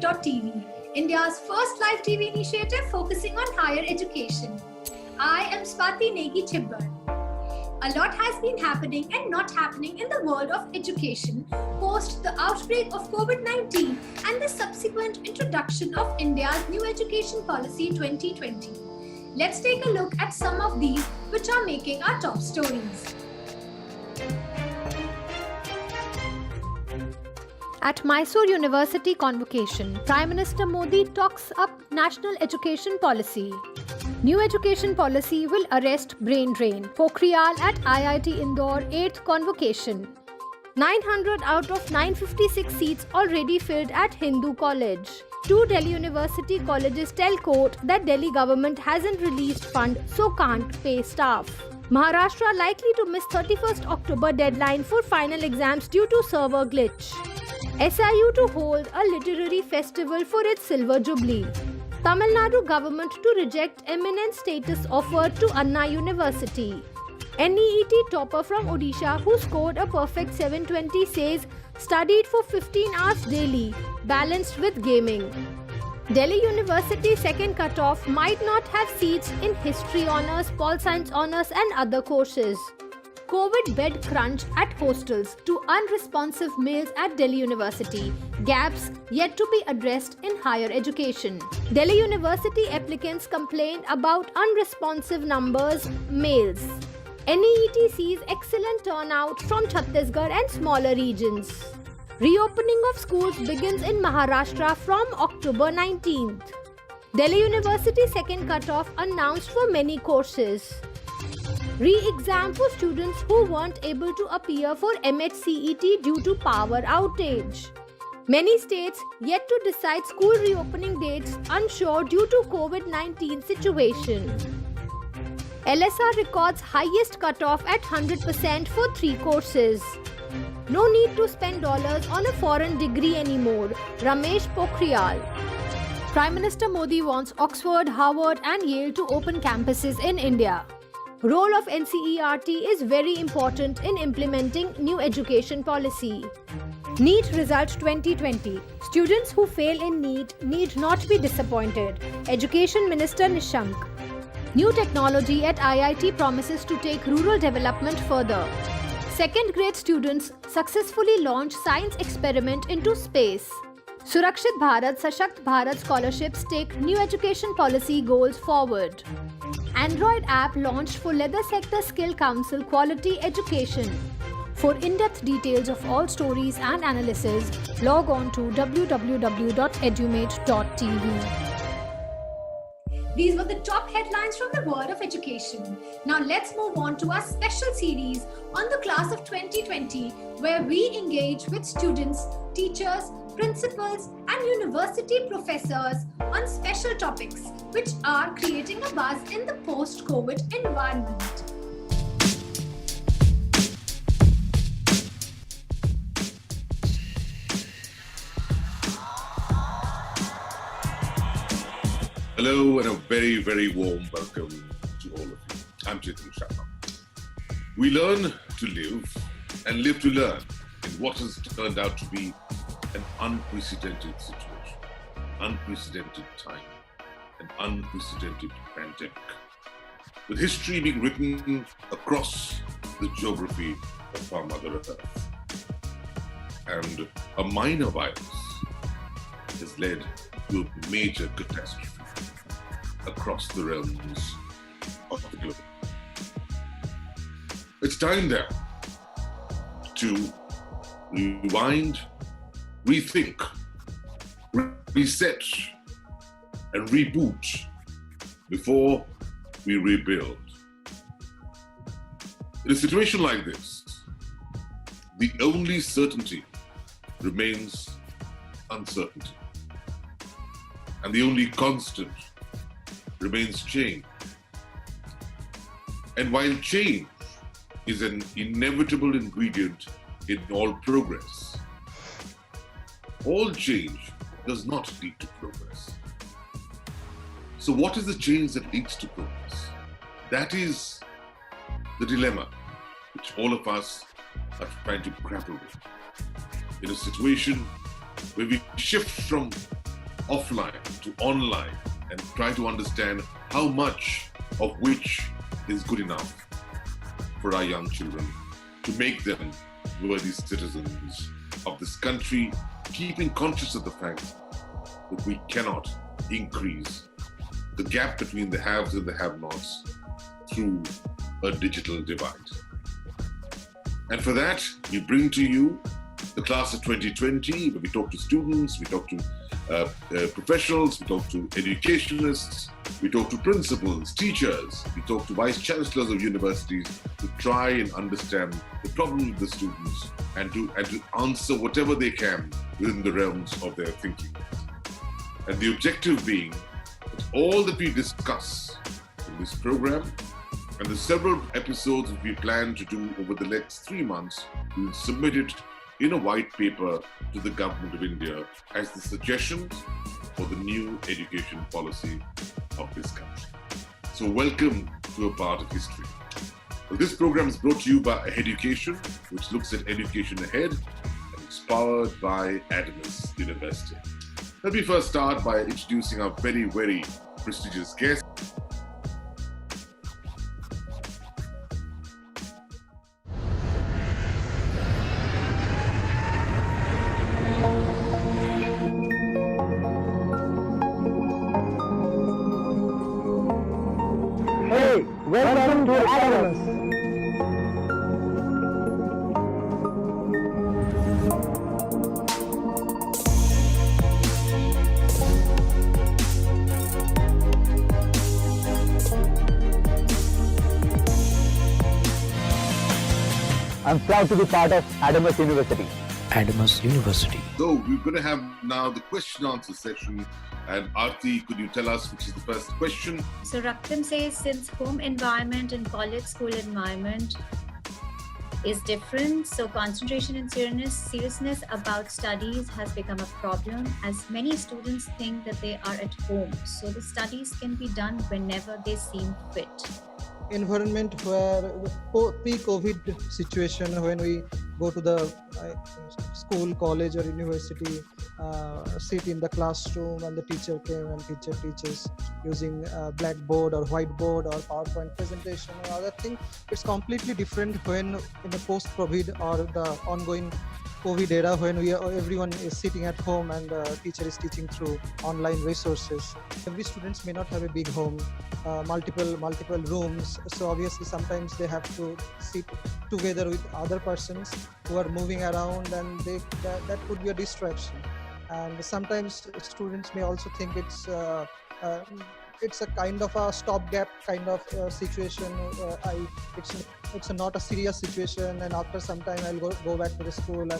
Edumate.tv, India's first live TV initiative focusing on higher education. I am Swati Negi Chibbar. A lot has been happening and not happening in the world of education post the outbreak of COVID-19 and the subsequent introduction of India's new education policy 2020. Let's take a look at some of these which are making our top stories. At Mysore University convocation, Prime Minister Modi talks up national education policy. New education policy will arrest brain drain. Pokhriyal at IIT Indore 8th convocation. 900 out of 956 seats already filled at Hindu College. Two Delhi University colleges tell court that Delhi government hasn't released fund so can't pay staff. Maharashtra likely to miss 31st October deadline for final exams due to server glitch. SIU to hold a literary festival for its silver jubilee. Tamil Nadu government to reject eminent status offered to Anna University. NEET topper from Odisha who scored a perfect 720 says studied for 15 hours daily, balanced with gaming. Delhi University second cutoff might not have seats in history honours, pol science honours and other courses. COVID bed crunch at hostels to unresponsive males at Delhi University. Gaps yet to be addressed in higher education. Delhi University applicants complained about unresponsive numbers males. NEET sees excellent turnout from Chhattisgarh and smaller regions. Reopening of schools begins in Maharashtra from October 19th. Delhi University second cutoff announced for many courses. Re-exam for students who weren't able to appear for MHCET due to power outage. Many states yet to decide school reopening dates unsure due to COVID-19 situation. LSR records highest cutoff at 100% for 3 courses. No need to spend dollars on a foreign degree anymore. Ramesh Pokhriyal. Prime Minister Modi wants Oxford, Harvard and Yale to open campuses in India. Role of NCERT is very important in implementing new education policy. NEET result 2020. Students who fail in NEET need not be disappointed. Education Minister Nishank. New technology at IIT promises to take rural development further. Second grade students successfully launch science experiment into space. Surakshit Bharat, Sashakt Bharat scholarships take new education policy goals forward. Android app launched for Leather Sector Skill Council Quality Education. For in-depth details of all stories and analysis, log on to www.edumate.tv. These were the top headlines from the world of education. Now let's move on to our special series on the class of 2020, where we engage with students, teachers, principals and university professors on special topics which are creating a buzz in the post-COVID environment. Hello and a very, very warm welcome to all of you. I'm Chetan Sharma. We learn to live and live to learn in what has turned out to be an unprecedented situation, unprecedented time, an unprecedented pandemic, with history being written across the geography of our Mother Earth. And a minor virus has led to a major catastrophe across the realms of the globe. It's time now to rewind, rethink, reset, and reboot before we rebuild. In a situation like this, the only certainty remains uncertainty, and the only constant remains change. And while change is an inevitable ingredient in all progress, all change does not lead to progress. So what is the change that leads to progress? That is the dilemma which all of us are trying to grapple with. In a situation where we shift from offline to online and try to understand how much of which is good enough for our young children to make them worthy citizens of this country, keeping conscious of the fact that we cannot increase the gap between the haves and the have-nots through a digital divide. And for that, we bring to you the class of 2020, where we talk to students, we talk to professionals, we talk to educationists, we talk to principals, teachers, we talk to vice chancellors of universities to try and understand the problems of the students and to answer whatever they can within the realms of their thinking. And the objective being that all that we discuss in this program and the several episodes that we plan to do over the next 3 months, we will submit it in a white paper to the Government of India as the suggestions for the new education policy of this country. So welcome to a part of history. Well, this program is brought to you by Education, which looks at education ahead, and it's powered by Edumate University. Let me first start by introducing our very, very prestigious guest. Hey, welcome to Edumate. I'm proud to be part of Edumate University. Edumate University. So we're going to have now the question answer session. And Aarti, could you tell us which is the first question? So Raktam says, since home environment and college school environment is different, so concentration and seriousness about studies has become a problem, as many students think that they are at home. So the studies can be done whenever they seem fit. Environment where pre-COVID situation, when we go to the school, college or university, sit in the classroom and the teacher came and teacher teaches using blackboard or whiteboard or PowerPoint presentation or other thing. It's completely different when in the post-COVID or the ongoing COVID era, when everyone is sitting at home and teacher is teaching through online resources. Every students may not have a big home, multiple rooms. So obviously sometimes they have to sit together with other persons who are moving around, and that could be a distraction. And sometimes students may also think it's a kind of a stopgap kind of situation. It's not a serious situation, and after some time I'll go back to the school and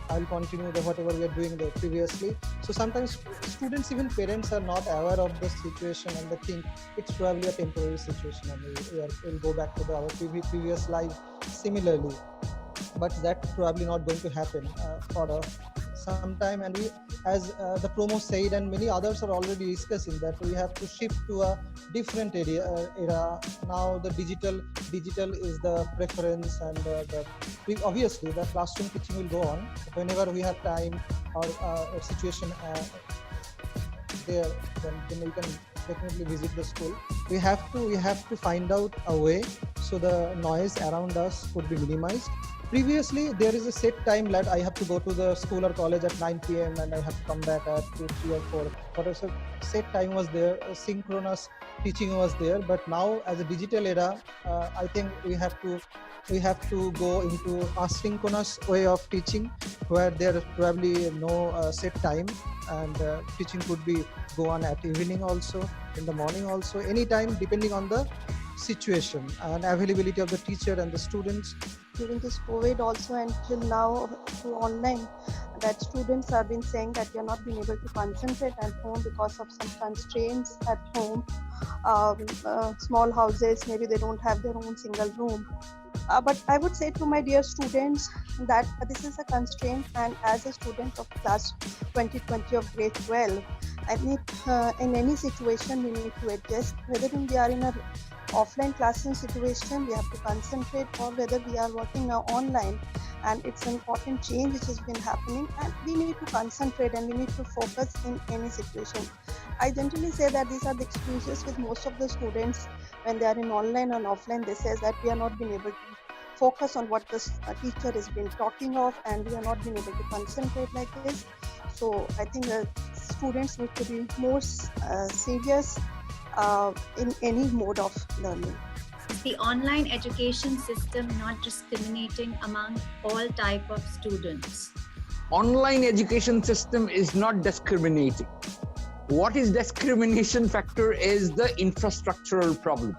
I'll continue whatever we are doing there previously. So sometimes students, even parents, are not aware of the situation and they think it's probably a temporary situation and we'll go back to our previous life similarly. But that's probably not going to happen for some time, and we, as the promo said, and many others are already discussing, that we have to shift to a different era. Now the digital is the preference, and obviously the classroom teaching will go on whenever we have time or a situation there. Then we can definitely visit the school. We have to find out a way so the noise around us could be minimized. Previously, there is a set time that I have to go to the school or college at 9 p.m. and I have to come back at 2, 3 or 4. But a set time was there, synchronous teaching was there. But now, as a digital era, I think we have to go into asynchronous way of teaching, where there is probably no set time, and teaching could go on at evening also, in the morning also, anytime depending on the situation and availability of the teacher and the students. During this COVID also until now through online, that students have been saying that they are not being able to concentrate at home because of some constraints at home. Small houses, maybe they don't have their own single room. But I would say to my dear students that this is a constraint, and as a student of class 2020 of grade 12, I think in any situation we need to adjust, whether we are in a offline classroom situation, we have to concentrate, or whether we are working now online and it's an important change which has been happening, and we need to concentrate and we need to focus in any situation. I generally say that these are the excuses with most of the students when they are in online and offline. They say that we are not being able to focus on what the teacher has been talking of, and we are not being able to concentrate like this. So I think that students need to be more serious in any mode of learning. Is the online education system not discriminating among all type of students? Online education system is not discriminating. What is discrimination factor is the infrastructural problem.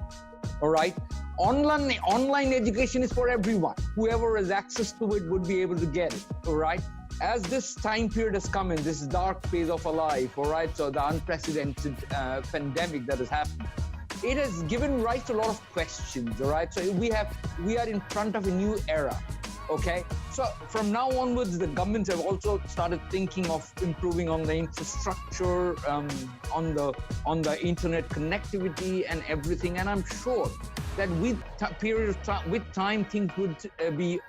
All right. Online education is for everyone. Whoever has access to it would be able to get it. All right. As this time period has come in, this dark phase of our life, all right, so the unprecedented pandemic that has happened, it has given rise to a lot of questions, all right? So we are in front of a new era, okay? So from now onwards, the governments have also started thinking of improving on the infrastructure, on the internet connectivity and everything. And I'm sure that with time, things would be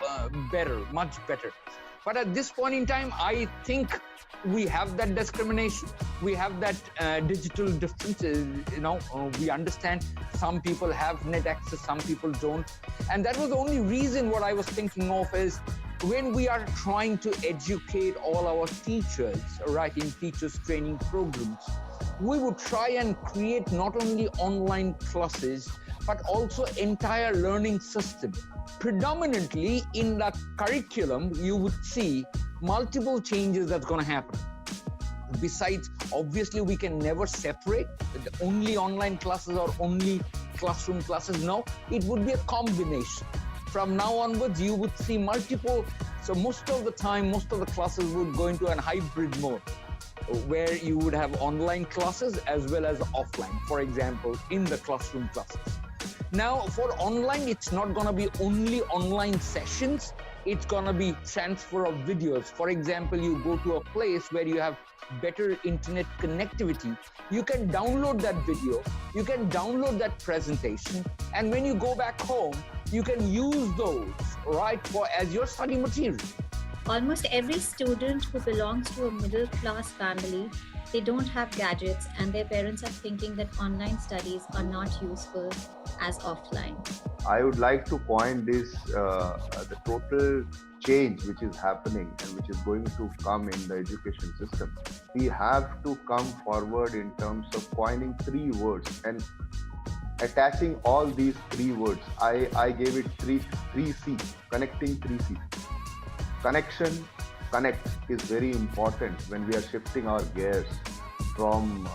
better, much better. But at this point in time, I think we have that discrimination. We have that digital differences. We understand some people have net access, some people don't. And that was the only reason what I was thinking of is when we are trying to educate all our teachers, right, in teachers training programs, we would try and create not only online classes, but also entire learning system. Predominantly in the curriculum, you would see multiple changes that's going to happen. Besides, obviously, we can never separate only online classes or only classroom classes. No, it would be a combination. From now onwards, you would see multiple. So most of the time, most of the classes would go into an hybrid mode, where you would have online classes as well as offline, for example, in the classroom classes. Now, for online, it's not going to be only online sessions. It's going to be transfer of videos. For example, you go to a place where you have better internet connectivity. You can download that video. You can download that presentation. And when you go back home, you can use those, right, as your study material. Almost every student who belongs to a middle class family, they don't have gadgets, and their parents are thinking that online studies are not useful as offline. I would like to point this, the total change which is happening and which is going to come in the education system. We have to come forward in terms of coining 3 words and attaching all these 3 words. I gave it 3C, connecting 3C. Connection, connect is very important when we are shifting our gears from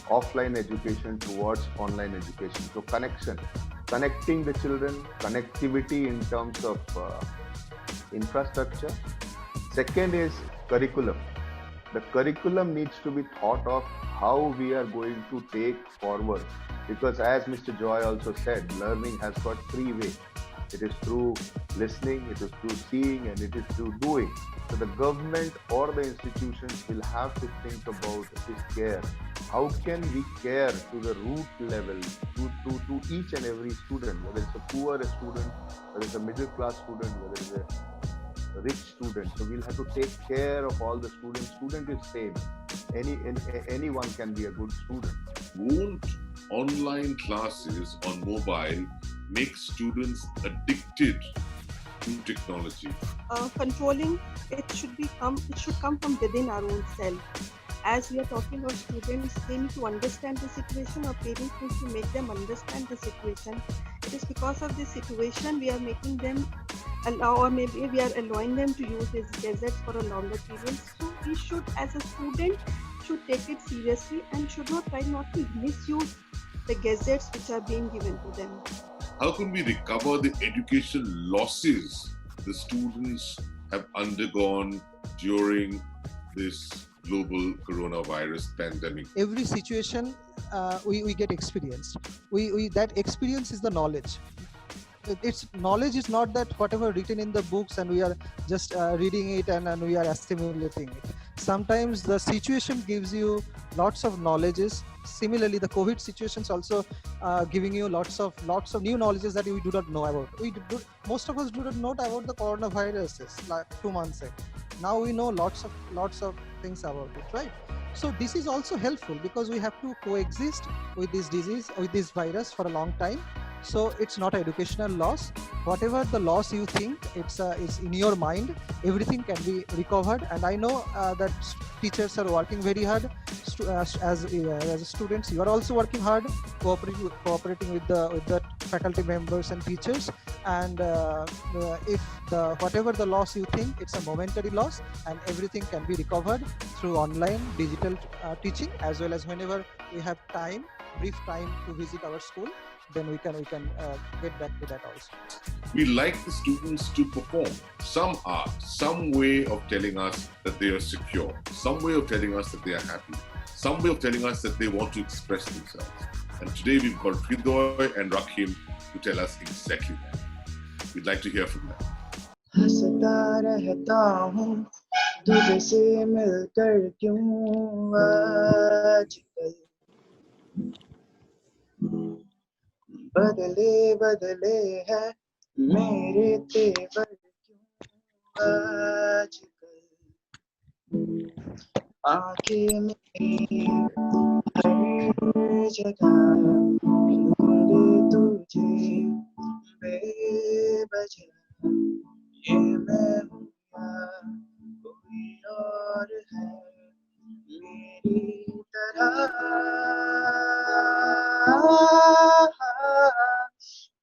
offline education towards online education. So connection, connecting the children, connectivity in terms of infrastructure. Second is curriculum. The curriculum needs to be thought of how we are going to take forward, because as Mr. Joy also said, learning has got 3 ways. It is through listening, it is through seeing, and it is through doing. So the government or the institutions will have to think about this care. How can we care to the root level, to each and every student, whether it's a poor student, whether it's a middle class student, whether it's a rich student. So we'll have to take care of all the students. Student is same. Anyone can be a good student. Won't online classes on mobile make students addicted to technology? Controlling it should come from within our own self. As we are talking about students, they need to understand the situation, or parents need to make them understand the situation. It is because of this situation we are making them allow, or maybe we are allowing them to use these gadgets for a longer period. So we should, as a student, should take it seriously and should not try not to misuse the gadgets which are being given to them. How can we recover the education losses the students have undergone during this global coronavirus pandemic? Every situation we get experienced. We that experience is the knowledge. It's knowledge is not that whatever written in the books and we are just reading it and we are assimilating it. Sometimes the situation gives you lots of knowledges similarly, the COVID situations also giving you lots of new knowledges that we do not know about. Most of us do not know about the coronaviruses like 2 months ago. Now we know lots of things about it, right? So this is also helpful because we have to coexist with this disease, with this virus for a long time. So it's not an educational loss. Whatever the loss you think it's in your mind, everything can be recovered. And I know that teachers are working very hard. As students, you are also working hard, cooperating with the faculty members and teachers. And if whatever the loss you think, it's a momentary loss, and everything can be recovered through online digital teaching, as well as whenever we have brief time to visit our school, then we can get back to that also. We like the students to perform some art, some way of telling us that they are secure, some way of telling us that they are happy, some way of telling us that they want to express themselves. And today we've got Hridoy and Rakim to tell us exactly that. We'd like to hear from them. हंसता रहता हूँ तुझसे मिलकर क्यों आजकल बदले हैं मेरे तेवर क्यों आजकल आंखें मेरी हर जगह ढूंढे तुझे बेवजह ये मैं हूँ या कोई और है मेरी तरह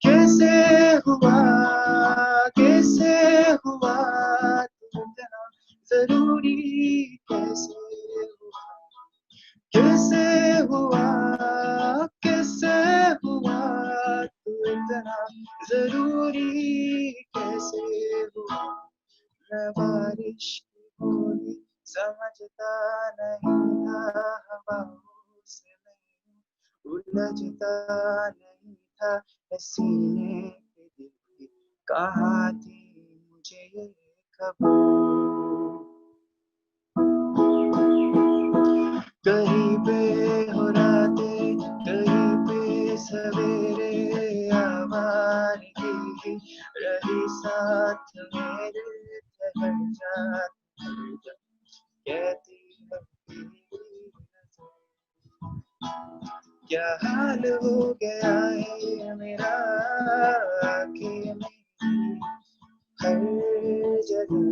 कैसे हुआ तू इतना जरूरी कैसे हुआ तू इतना जरूरी कैसे हुआ मैं बारिश की बूंद समझता नहीं था हवाओं से मैं उलझता नहीं था सीने पे दिल की कहाँ थी मुझे ये खबर कहीं पे हो रातें कहीं पे सवेरे आवारगी रही साथ मेरे ठहर जा कहती है तेरी नज़र क्या हाल हो गया है मेरा आँखें मेरी हर जगह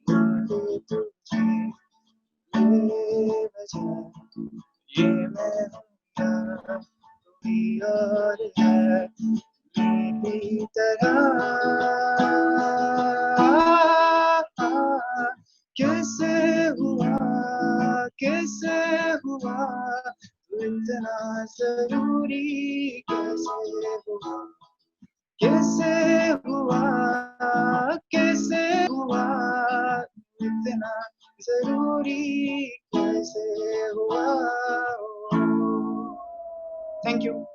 ढूंढे तुझे बेवजह ये मैं हूँ या कोई और है मेरी तरह कैसे हुआ तू इतना जरूरी कैसे हुआ इतना जरूरी कैसे हुआ Thank you.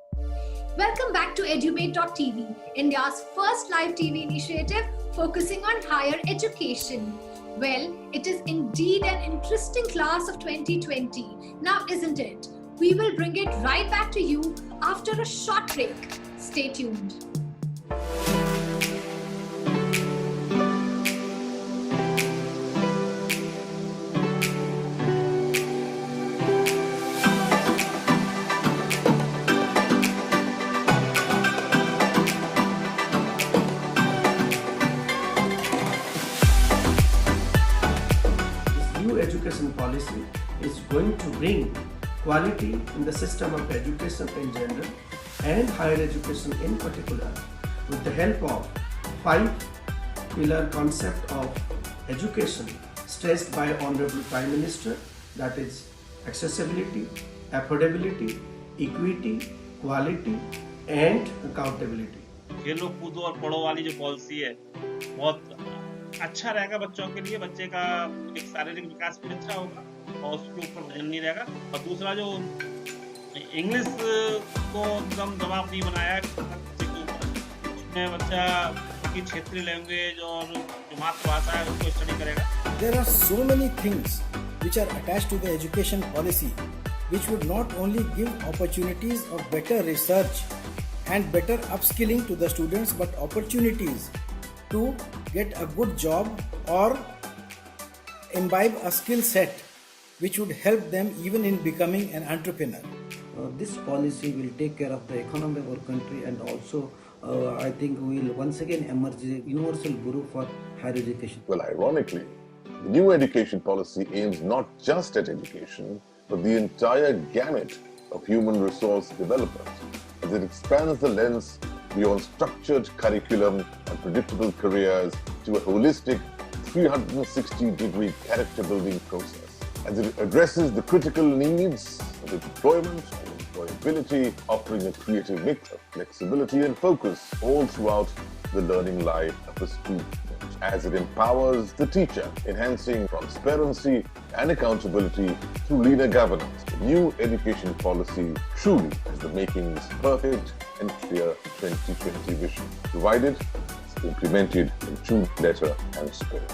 Welcome back to Edumate.tv, India's first live TV initiative focusing on higher education. Well, it is indeed an interesting class of 2020. Now, isn't it? We will bring it right back to you after a short break. Stay tuned. Education policy is going to bring quality in the system of education in general and higher education in particular with the help of 5-pillar concept of education stressed by Honorable Prime Minister, that is accessibility, affordability, equity, quality and accountability. खेलो कूदो और पढ़ो वाली जो policy है बहुत अच्छा रहेगा बच्चों के लिए बच्चे का एक शारीरिक विकास भी अच्छा होगा और उसके ऊपर वजन नहीं रहेगा और दूसरा जो इंग्लिश को एकदम दबाव नहीं बनाया उसमें बच्चा की क्षेत्रीय लैंग्वेज और जो मातृभाषा है उसको स्टडी करेगा. There are so many things which are attached to the education policy which would not only give opportunities of better research and better upskilling to the students, but opportunities to get a good job or imbibe a skill set which would help them even in becoming an entrepreneur. This policy will take care of the economy of our country, and also I think we will once again emerge as a universal guru for higher education. Well, ironically, the new education policy aims not just at education, but the entire gamut of human resource development, as it expands the lens beyond structured curriculum and predictable careers to a holistic 360-degree character-building process, as it addresses the critical needs of employment and employability, offering a creative mix of flexibility and focus all throughout the learning life of a student, as it empowers the teacher, enhancing transparency and accountability through leaner governance. The new education policy truly has the makings perfect and clear 2020 vision, provided it's implemented in true letter and spirit.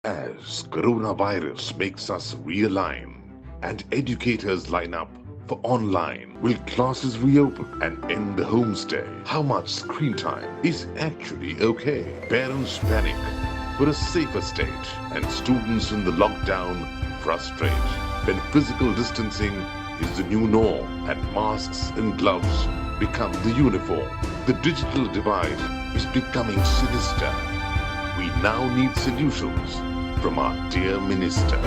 As coronavirus makes us realign and educators line up for online, will classes reopen and end the homestay? How much screen time is actually okay? Parents panic for a safer state, and students in the lockdown frustrate when physical distancing is the new norm and masks and gloves become the uniform. The digital divide is becoming sinister. We now need solutions from our dear minister.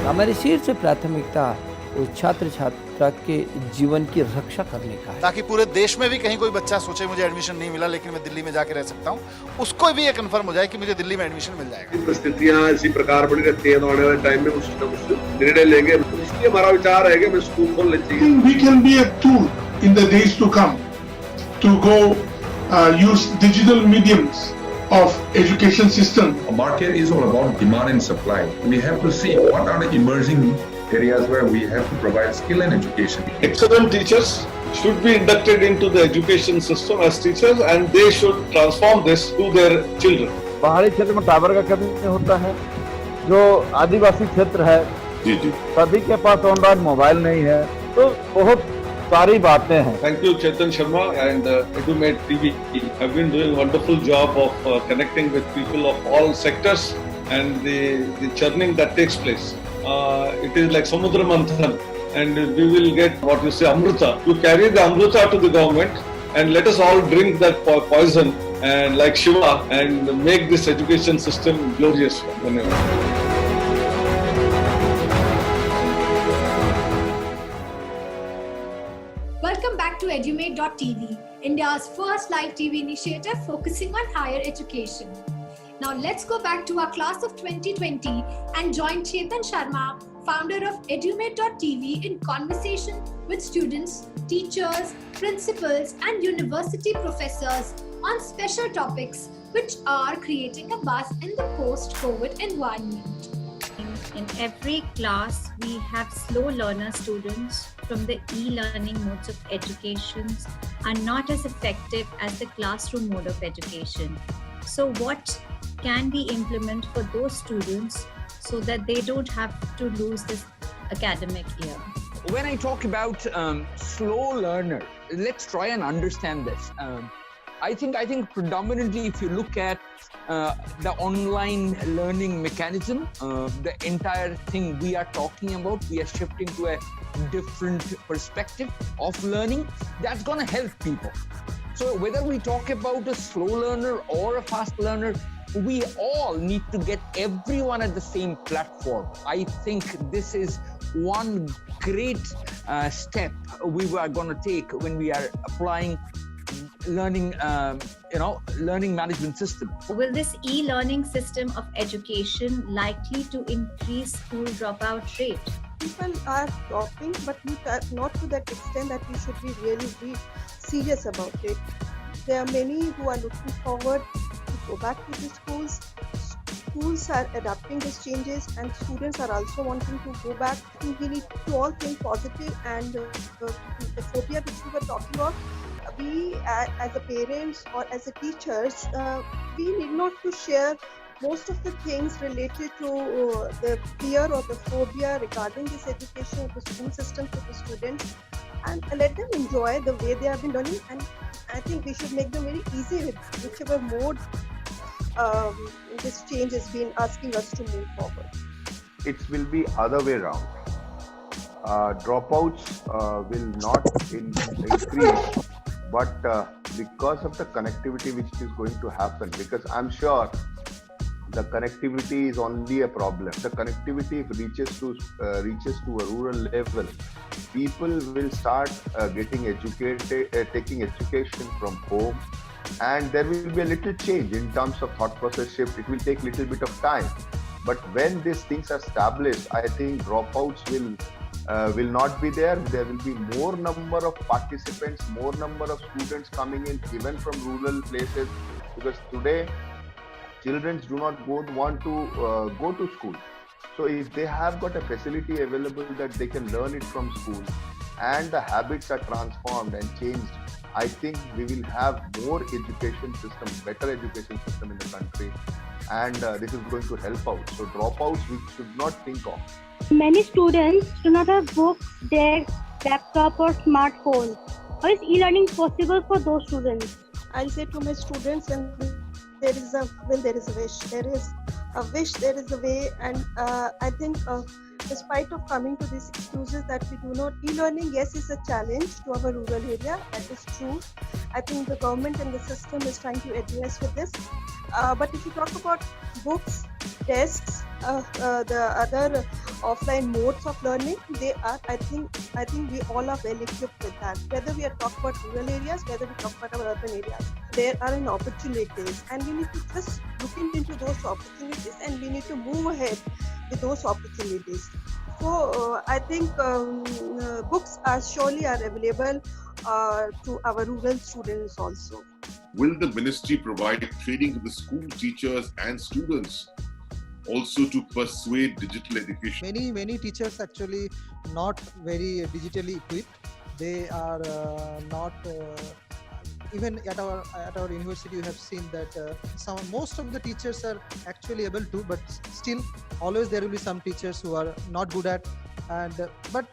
हमारी शीर्ष प्राथमिकता उस छात्र छात्रा के जीवन की रक्षा करने का है, ताकि पूरे देश में भी कहीं कोई बच्चा सोचे मुझे एडमिशन नहीं मिला लेकिन मैं दिल्ली में जाके रह सकता हूँ, उसको भी ये कंफर्म हो जाए कि मुझे दिल्ली में एडमिशन मिल जाएगा। परिस्थितियाँ इसी प्रकार बनी रहती हैं तो आने वाले टाइम में कुछ न कुछ निर्णय लेंगे। इसलिए हमारा विचार है कि हमें स्कूल खोलने चाहिए। We can be a tool in the days to come to go use digital mediums of education system. A market is all about demand and supply. We have to see what are the emerging areas where we have to provide skill and education. Excellent teachers should be inducted into the education system as teachers, and they should transform this to their children. पहाड़ी क्षेत्र में tower का कमी होता है, जो आदिवासी क्षेत्र है जी सभी के पास ऑनलाइन मोबाइल नहीं है, तो बहुत सारी बातें हैं। Thank you, Chetan Sharma and Edumate TV have been doing a wonderful job of connecting with people of all sectors and the churning that takes place. It is like Samudra Manthan, and we will get what you say Amrita. You carry the Amrita to the government and let us all drink that poison and like Shiva and make this education system glorious. Welcome back to Edumate.tv, India's first live TV initiative focusing on higher education. Now let's go back to our class of 2020 and join Chetan Sharma, founder of Edumate.tv, in conversation with students, teachers, principals and university professors on special topics which are creating a buzz in the post-COVID environment. In every class, we have slow learner students from the e-learning modes of education are not as effective as the classroom mode of education. So what can we implement for those students so that they don't have to lose this academic year? When I talk about slow learner, let's try and understand this. I think predominantly, if you look at the online learning mechanism, the entire thing we are talking about, we are shifting to a different perspective of learning. That's going to help people. So whether we talk about a slow learner or a fast learner, we all need to get everyone at the same platform. I think this is one great step we are going to take when we are applying learning, learning management system. Will this e-learning system of education likely to increase school dropout rate? People are dropping, but not to that extent that we should be really serious about it. There are many who are looking forward to go back to the schools. Schools are adapting these changes, and students are also wanting to go back. I think we need to all think positive, and the phobia which we were talking of, we as a parents or as a teachers, we need not to share most of the things related to the fear or the phobia regarding this education of the school system to the students, and let them enjoy the way they have been learning. And I think we should make them very easy with whichever mode this change has been asking us to move forward. It will be other way around. Dropouts will not increase, but because of the connectivity which is going to happen, because I'm sure the connectivity is only a problem. The connectivity reaches to a rural level, people will start getting educated, taking education from home, and there will be a little change in terms of thought process shift. It will take little bit of time, but when these things are established, I think dropouts will not be there. There will be more number of participants, more number of students coming in, even from rural places, because today children do not want to go to school. So if they have got a facility available that they can learn it from school, and the habits are transformed and changed, I think we will have more education system, better education system in the country, and this is going to help out. So dropouts we should not think of. Many students do not have books, desks, laptop or smartphone. How is e-learning possible for those students? I'll say to my students, when there is a will, there is a wish. There is a wish, there is a way, and I think despite of coming to these excuses that we do not, e-learning, yes, is a challenge to our rural area. That is true. I think the government and the system is trying to address with this. But if you talk about books, desks, the other offline modes of learning, they are, I think we all are well equipped with that. Whether we are talking about rural areas, whether we talk about our urban areas, there are an opportunities, and we need to just look into those opportunities, and we need to move ahead with those opportunities. So I think books are surely available to our rural students also. Will the ministry provide training to the school teachers and students also to persuade digital education? Many teachers actually not very digitally equipped. They are not. Even at our university, you have seen that most of the teachers are actually able to, but still, always there will be some teachers who are not good at, and but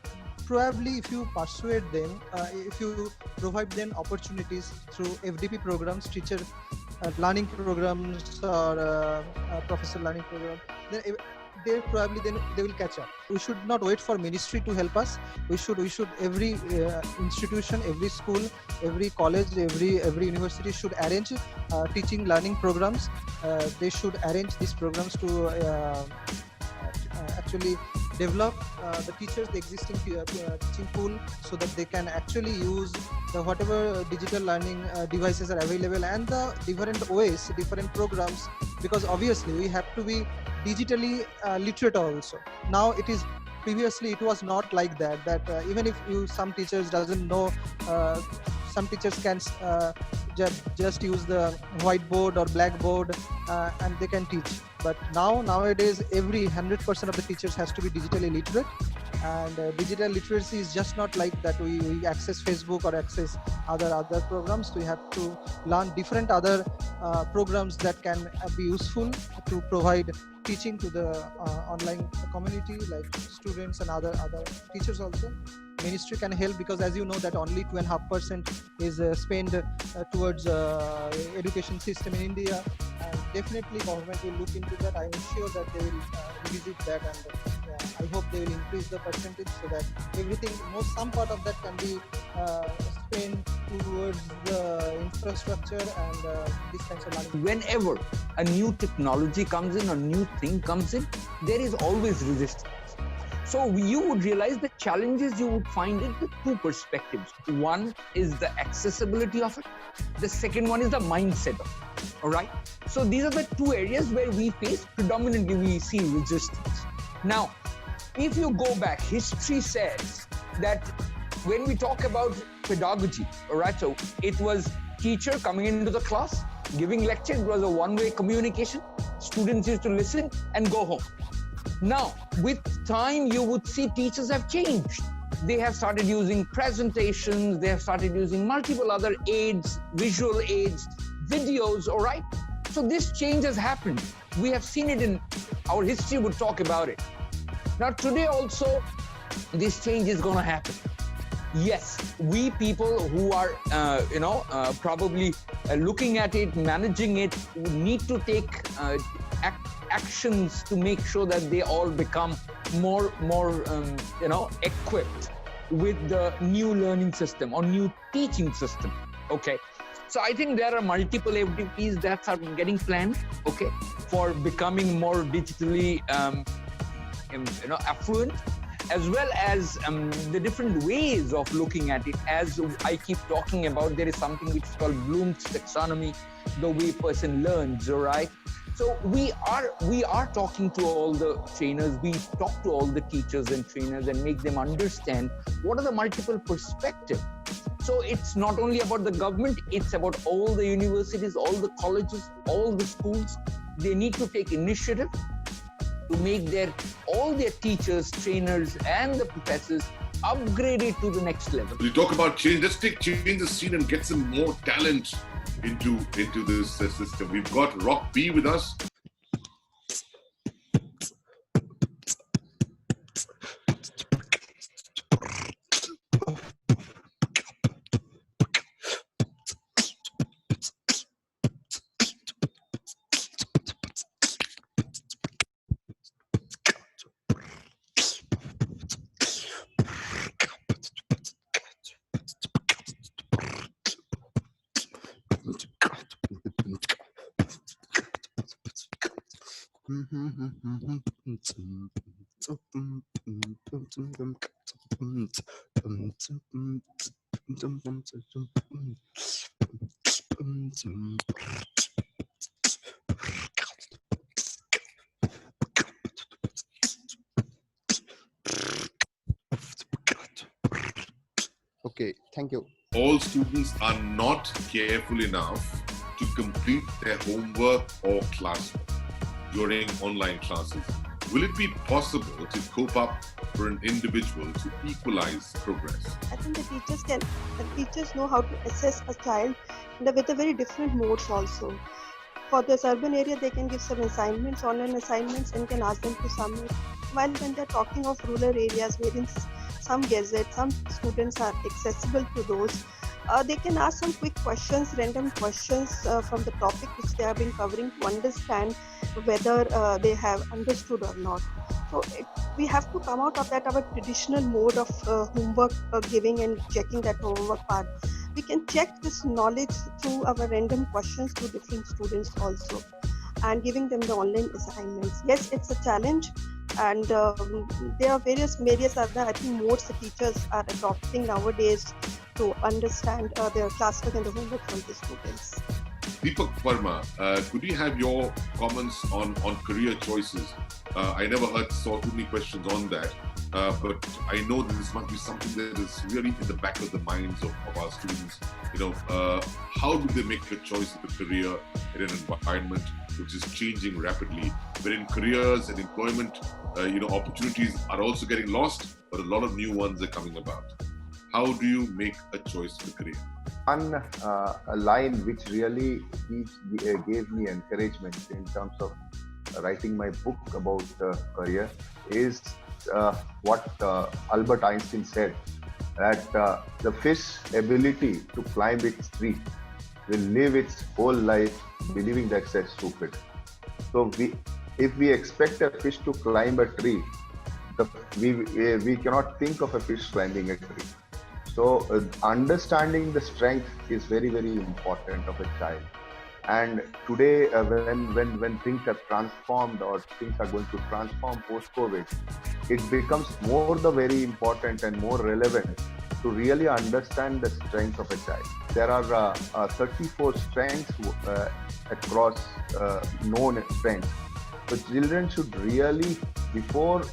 probably if you persuade them, if you provide them opportunities through FDP programs, teacher learning programs, or professor learning program, then they probably then they will catch up. We should not wait for ministry to help us. We should every institution, every school, every college, every university should arrange teaching learning programs. They should arrange these programs to actually develop the teachers, the existing teaching pool, so that they can actually use the whatever digital learning devices are available, and the different ways, different programs, because obviously we have to be digitally literate also. Now it is, previously it was not like that, even if some teachers doesn't know, some teachers can just use the whiteboard or blackboard and they can teach. But nowadays every 100% of the teachers has to be digitally literate, And digital literacy is just not like that we access Facebook or access other programs. We have to learn different other programs that can be useful to provide teaching to the online community, like students and other teachers also. Ministry can help, because as you know that only 2.5% is spent towards education system in India, and definitely government will look into that. I am sure that they will revisit that, and I hope they will increase the percentage so that everything, some part of that can be spent towards the infrastructure and this kinds of money. Whenever a new technology comes in, a new thing comes in, there is always resistance. So you would realize the challenges you would find in the two perspectives. One is the accessibility of it. The second one is the mindset of it. All right. So these are the two areas where we face predominantly we see resistance. Now, if you go back, history says that when we talk about pedagogy, all right, so it was teacher coming into the class, giving lecture. It was a one-way communication. Students used to listen and go home. Now, with time, you would see teachers have changed. They have started using presentations, they have started using multiple other aids, visual aids, videos, all right? So this change has happened. We have seen it in our history, would talk about it. Now, today also, this change is going to happen. Yes, we people who are, probably looking at it, managing it, need to take actions to make sure that they all become more equipped with the new learning system or new teaching system. Okay, so I think there are multiple activities that are getting planned. Okay, for becoming more digitally affluent, as well as the different ways of looking at it. As I keep talking about, there is something which is called Bloom's taxonomy, the way person learns, all right? So we are talking to all the trainers, we talk to all the teachers and trainers and make them understand what are the multiple perspectives. So it's not only about the government, it's about all the universities, all the colleges, all the schools. They need to take initiative to make all their teachers, trainers, and the professors upgraded to the next level. You talk about change. Let's change the scene and get some more talent into this system. We've got Rock B with us. Okay, thank you. All students are not careful enough to complete their homework or classwork during online classes. Will it be possible to cope up for an individual to equalize progress? I think the teachers know how to assess a child with a very different modes also. For this urban area, they can give some assignments, online assignments, and can ask them to submit. While when they're talking of rural areas wherein some gazettes, some students are accessible to those, they can ask some quick questions, random questions from the topic which they have been covering to understand whether they have understood or not. So we have to come out of that our traditional mode of homework giving and checking that homework part. We can check this knowledge through our random questions to different students also, and giving them the online assignments. Yes, it's a challenge, and there are various other, I think, modes the teachers are adopting nowadays to understand their classwork and the homework from the students. Deepak Verma, could we have your comments on career choices? I never saw too many questions on that, but I know that this must be something that is really in the back of the minds of our students. How do they make a choice of a career in an environment which is changing rapidly, wherein careers and employment, opportunities are also getting lost, but a lot of new ones are coming about. How do you make a choice for career? One line which really gave me encouragement in terms of writing my book about career is what Albert Einstein said, that the fish's ability to climb its tree will live its whole life believing that it's stupid. So if we expect a fish to climb a tree, we cannot think of a fish climbing a tree. So understanding the strength is very, very important of a child. And today, when things have transformed or things are going to transform post-COVID, it becomes more the very important and more relevant to really understand the strength of a child. There are 34 strengths across known strengths. So children should really, before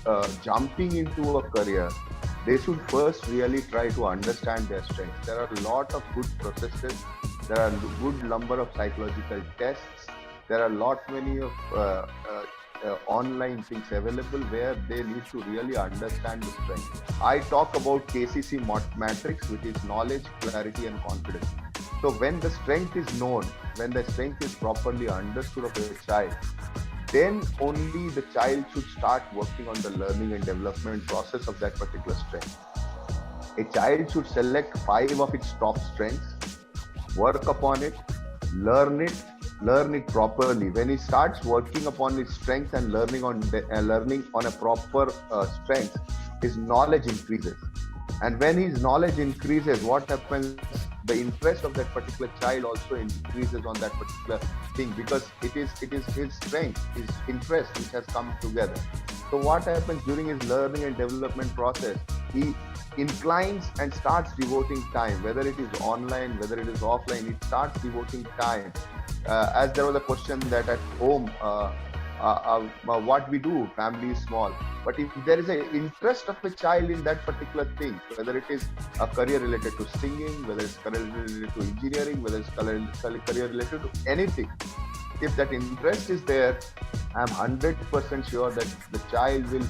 jumping into a career, they should first really try to understand their strengths. There are a lot of good processes. There are a good number of psychological tests. There are many of online things available where they need to really understand the strength. I talk about KCC matrix, which is knowledge, clarity, and confidence. So when the strength is known, when the strength is properly understood of a child, then only the child should start working on the learning and development process of that particular strength. A child should select 5 of its top strengths, work upon it, learn it properly. When he starts working upon his strength and learning on a proper strength, his knowledge increases. And when his knowledge increases, what happens? The interest of that particular child also increases on that particular thing, because it is his strength, his interest which has come together. So what happens during his learning and development process? He inclines and starts devoting time, whether it is online, whether it is offline, he starts devoting time. As there was a question that at home, what we do, family is small. But if there is an interest of a child in that particular thing, whether it is a career related to singing, whether it's career related to engineering, whether it's career related to anything, if that interest is there, I'm 100% sure that the child will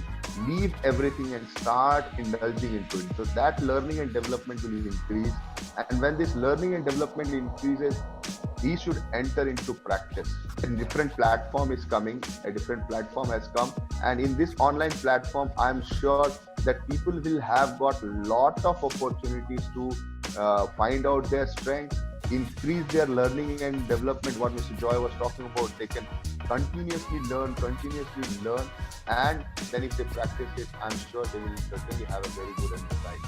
leave everything and start indulging into it. So that learning and development will increase. And when this learning and development increases, he should enter into practice. A different platform is coming, a different platform has come. And in this online platform, I'm sure that people will have got a lot of opportunities to find out their strengths, increase their learning and development. What Mr. Joy was talking about, they can continuously learn, and then if they practice it, I'm sure they will certainly have a very good understanding.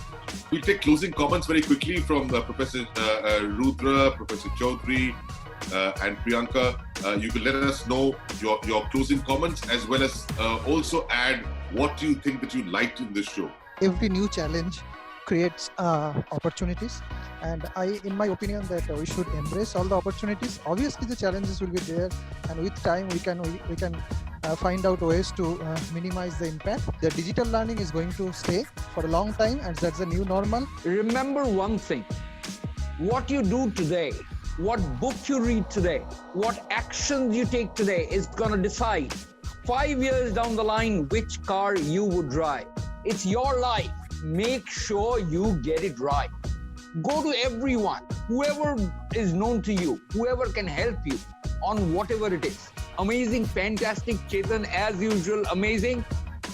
We'll take closing comments very quickly from Professor Rudra, Professor Chaudhary, and Priyanka. You can let us know your closing comments, as well as also add what you think that you liked in this show. Every new challenge creates opportunities, and in my opinion, that we should embrace all the opportunities. Obviously the challenges will be there, and with time we can find out ways to minimize the impact. The digital learning is going to stay for a long time, and that's the new normal. Remember one thing: what you do today, what book you read today, what actions you take today is going to decide 5 years down the line which car you would drive. It's your life. Make sure you get it right. Go to everyone, whoever is known to you, whoever can help you on whatever it is. Amazing, fantastic, Chetan, as usual, amazing.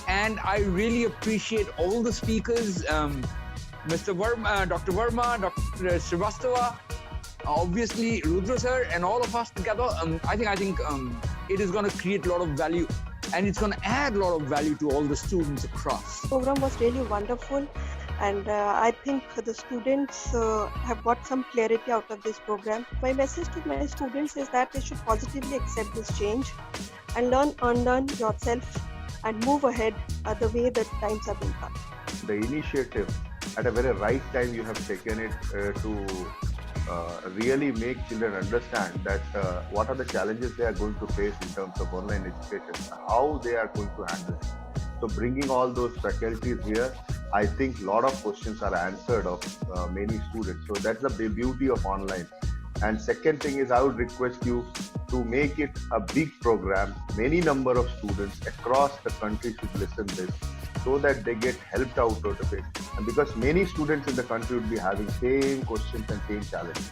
And I really appreciate all the speakers, Mr. Verma, Dr. Verma, Dr. Srivastava, obviously Rudra sir, and all of us together. I think it is going to create a lot of value, and it's going to add a lot of value to all the students across. The program was really wonderful, and I think the students have got some clarity out of this program. My message to my students is that they should positively accept this change and unlearn yourself and move ahead the way that times have been come. The initiative, at a very right time, you have taken it to really make children understand that what are the challenges they are going to face in terms of online education, how they are going to handle it. So bringing all those faculties here, I think a lot of questions are answered of many students. So that's the beauty of online. And second thing is, I would request you to make it a big program. Many number of students across the country should listen this so that they get helped out of it. And because many students in the country would be having same questions and same challenges.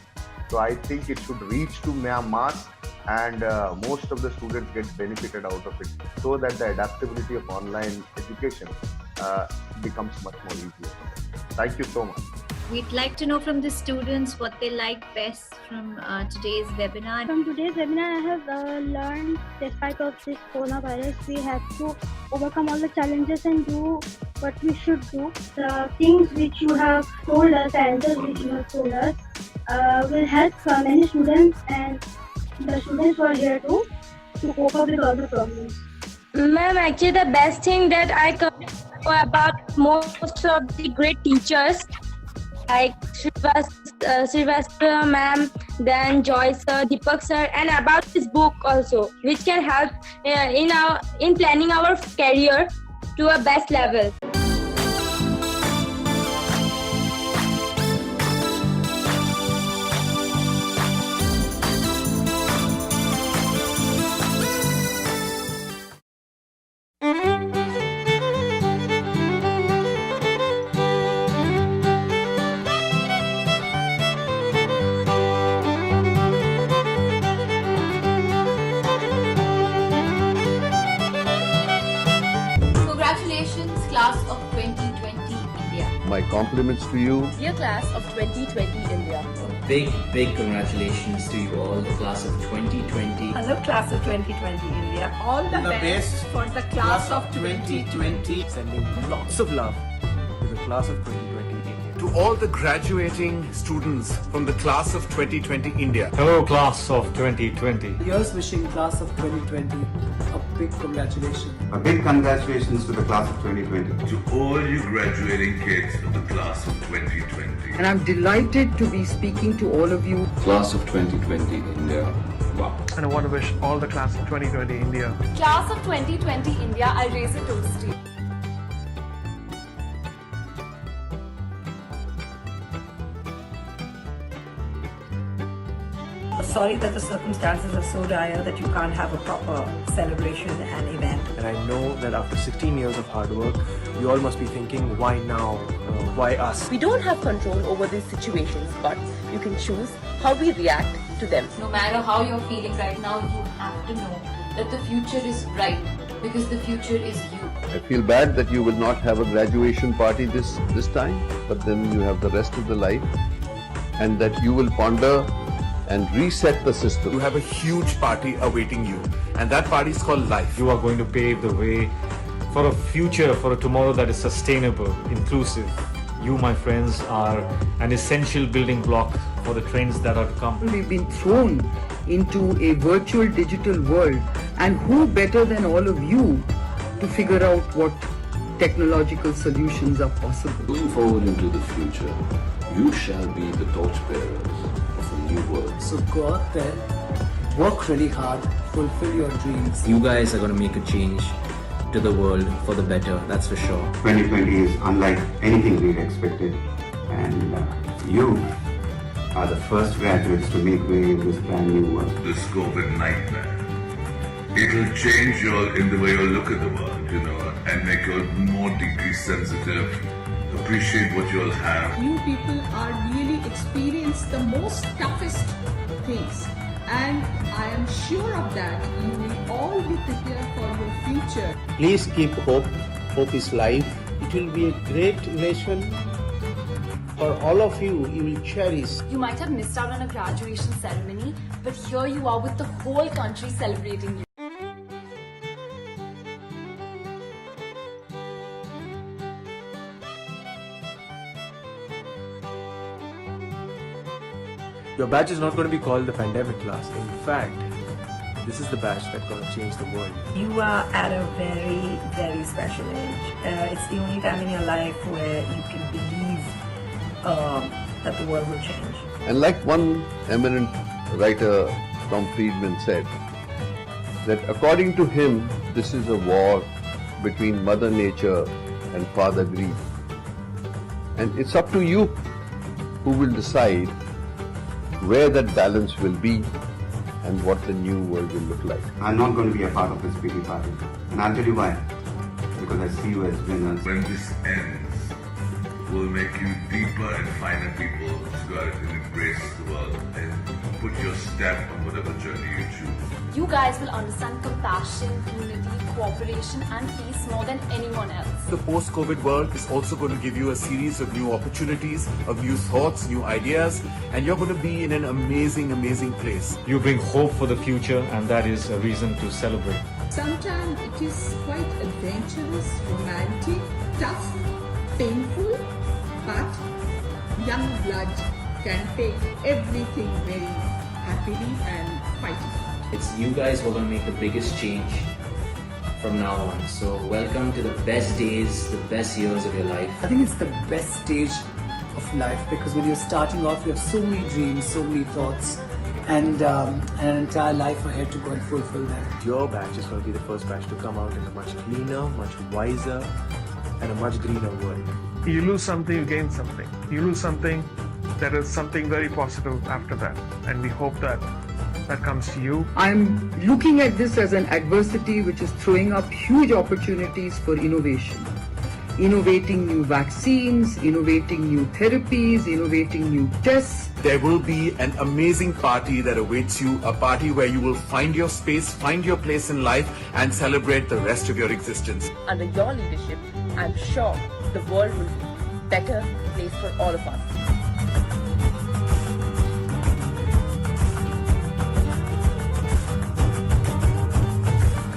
So I think it should reach to mass and most of the students get benefited out of it so that the adaptability of online education becomes much more easier. Thank you so much. We'd like to know from the students what they like best from today's webinar. From today's webinar, I have learned, despite of this coronavirus, we have to overcome all the challenges and do what we should do. The things which you have told us, the answers which you have told us, will help many students, and the students who are here to cope up with all the problems. Ma'am, actually the best thing that I know about most of the great teachers like Srivastava ma'am, then Joy sir, Deepak sir, and about this book also, which can help in planning our career to a best level. Class of 2020 India. My compliments to you. Dear Class of 2020 India. Big congratulations to you all, the Class of 2020. Hello Class of 2020 India. All the best for the Class of 2020. Sending lots of love to the Class of 2020 India. To all the graduating students from the Class of 2020 India. Hello Class of 2020. Here's wishing Class of 2020 a big congratulations. A big congratulations to the Class of 2020. To all you graduating kids of the Class of 2020. And I'm delighted to be speaking to all of you. Class of 2020 India. Wow. And I want to wish all the Class of 2020 India. Class of 2020 India, I raise a toast to you. Sorry that the circumstances are so dire that you can't have a proper celebration and event. And I know that after 16 years of hard work, you all must be thinking, why now? Why us? We don't have control over these situations, but you can choose how we react to them. No matter how you're feeling right now, you have to know that the future is bright because the future is you. I feel bad that you will not have a graduation party this time, but then you have the rest of the life, and that you will ponder and reset the system. You have a huge party awaiting you, and that party is called life. You are going to pave the way for a future, for a tomorrow that is sustainable, inclusive. You, my friends, are an essential building block for the trends that are to come. We've been thrown into a virtual digital world, and who better than all of you to figure out what technological solutions are possible. Going forward into the future, you shall be the torchbearers of a new world. So go out there, work really hard, fulfill your dreams. You guys are going to make a change to the world for the better, that's for sure. 2020 is unlike anything we expected, and you are the first graduates to make way in this brand new world. This COVID nightmare, it'll change you all in the way you look at the world, and make you all more deeply sensitive, appreciate what you all have. You people are really experienced the most toughest things, and I am sure of that. You will all be prepared for your future. Please keep hope. Hope is life. It will be a great nation. For all of you, you will cherish. You might have missed out on a graduation ceremony, but here you are with the whole country celebrating you. Your batch is not going to be called the pandemic class. In fact, this is the batch that's going to change the world. You are at a very, very special age. It's the only time in your life where you can believe that the world will change. And like one eminent writer, Tom Friedman, said, that according to him, this is a war between Mother Nature and Father Greed. And it's up to you who will decide where that balance will be and what the new world will look like. I'm not going to be a part of this pity party. And I'll tell you why. Because I see you as winners. When this ends, we'll make you deeper and finer people to go out and embrace the world and put your stamp on whatever journey you choose. You guys will understand compassion, unity, cooperation and peace more than anyone else. The post-COVID world is also going to give you a series of new opportunities, of new thoughts, new ideas, and you're going to be in an amazing, amazing place. You bring hope for the future, and that is a reason to celebrate. Sometimes it is quite adventurous, romantic, tough, painful, but young blood can take everything very happily and fight it. It's you guys who are going to make the biggest change from now on. So welcome to the best days, the best years of your life. I think it's the best stage of life because when you're starting off, you have so many dreams, so many thoughts, and an entire life ahead to go and fulfill that. Your batch is going to be the first batch to come out in a much cleaner, much wiser, and a much greener world. You lose something, you gain something. You lose something, there is something very positive after that. And we hope that comes to you. I'm looking at this as an adversity which is throwing up huge opportunities for innovation. Innovating new vaccines, innovating new therapies, innovating new tests. There will be an amazing party that awaits you, a party where you will find your space, find your place in life, and celebrate the rest of your existence. Under your leadership, I'm sure the world will be a better place for all of us.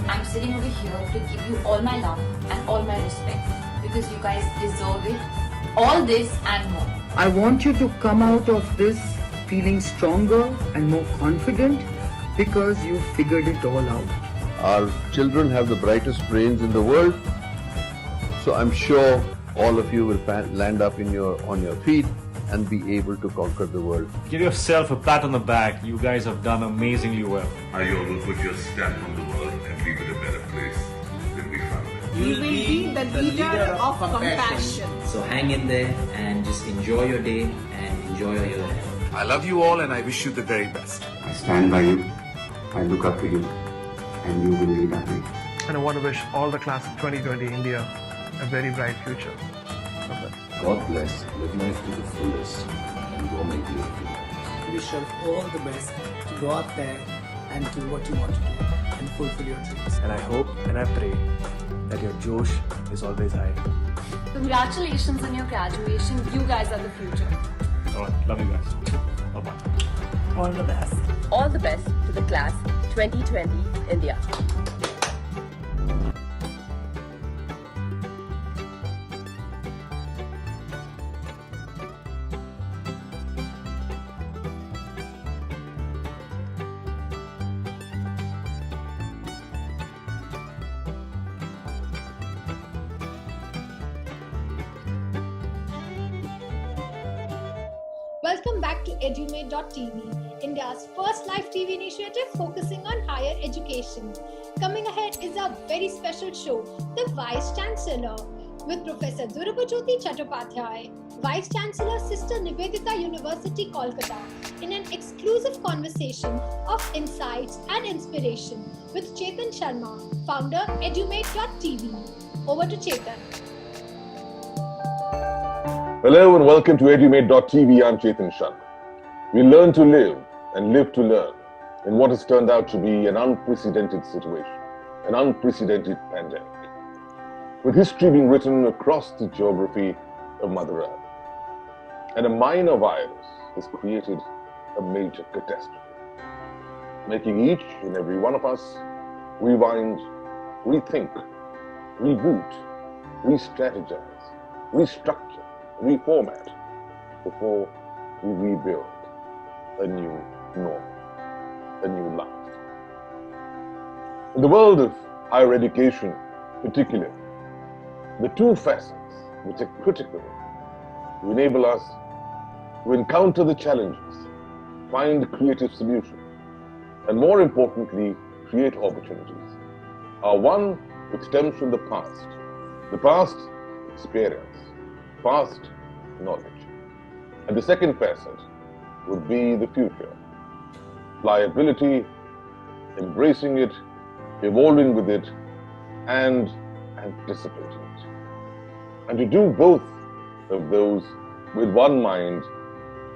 I'm sitting over here to give you all my love and all my respect because you guys deserve it. All this and more. I want you to come out of this feeling stronger and more confident because you figured it all out. Our children have the brightest brains in the world, so I'm sure all of you will land up on your feet and be able to conquer the world. Give yourself a pat on the back. You guys have done amazingly well. You all will put your stamp on the world and leave it a better place than we found it. You will be the leader of compassion. So hang in there and just enjoy your day and enjoy your year ahead. I love you all and I wish you the very best. I stand by you, I look up to you, and you will lead our way. And I want to wish all the class of 2020 India a very bright future. God bless, live life to the fullest, and go make it. Wish you all the best to go out there and do what you want to do and fulfill your dreams. And I hope and I pray that your Josh is always high. Congratulations on your graduation. You guys are the future. All right, love you guys. Bye-bye. All the best. All the best to the class 2020 India. Welcome back to Edumate.tv, India's first live TV initiative focusing on higher education. Coming ahead is our very special show, The Vice Chancellor, with Professor Durabajyoti Chattopadhyay, Vice Chancellor Sister Nivedita University, Kolkata, in an exclusive conversation of insights and inspiration with Chetan Sharma, founder Edumate.tv. Over to Chetan. Hello and welcome to Edumate.tv. I'm Chetan Sharma. We learn to live and live to learn in what has turned out to be an unprecedented situation, an unprecedented pandemic, with history being written across the geography of Mother Earth. And a minor virus has created a major catastrophe, making each and every one of us rewind, rethink, reboot, re-strategize, restructure, reformat before we rebuild a new normal, a new life. In the world of higher education, particularly, the two facets which are critical to enable us to encounter the challenges, find creative solutions, and more importantly, create opportunities, are one which stems from the past experience, past knowledge. And the second facet would be the future, pliability embracing it, evolving with it, and anticipating it. And to do both of those with one mind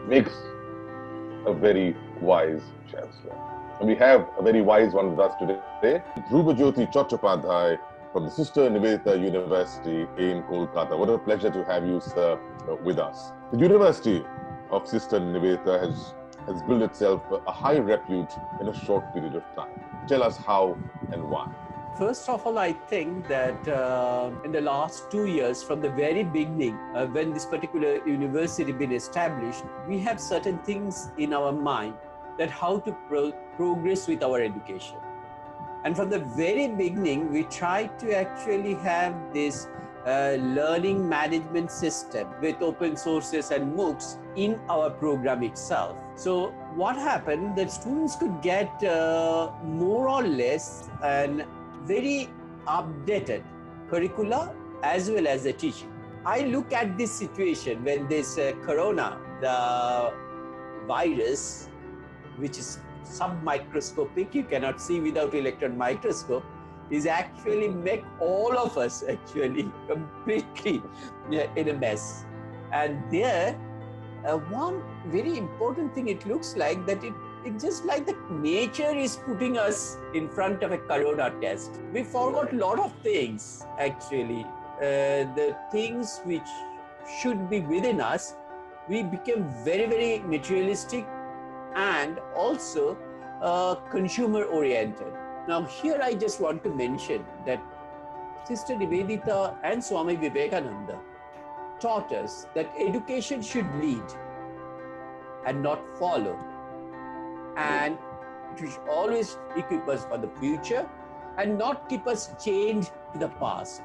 makes a very wise chancellor. And we have a very wise one with us today, Dhrubajyoti Chattopadhyay from the Sister Nivedita University in Kolkata. What a pleasure to have you, sir, with us. The University of Sister Nivedita has built itself a high repute in a short period of time. Tell us how and why. First of all, I think that in the last 2 years, from the very beginning, when this particular university been established, we have certain things in our mind that how to progress with our education. And from the very beginning, we tried to actually have this learning management system with open sources and MOOCs in our program itself. So what happened, that students could get more or less an very updated curricula as well as the teaching. I look at this situation when this corona, the virus, which is submicroscopic, you cannot see without electron microscope, is actually make all of us actually completely in a mess. And there, one very important thing it looks like that it's just like that nature is putting us in front of a corona test. We forgot a lot of things actually. The things which should be within us, we became very, very materialistic and also consumer oriented. Now here I just want to mention that Sister Nivedita and Swami Vivekananda taught us that education should lead and not follow. And it should always equip us for the future and not keep us chained to the past.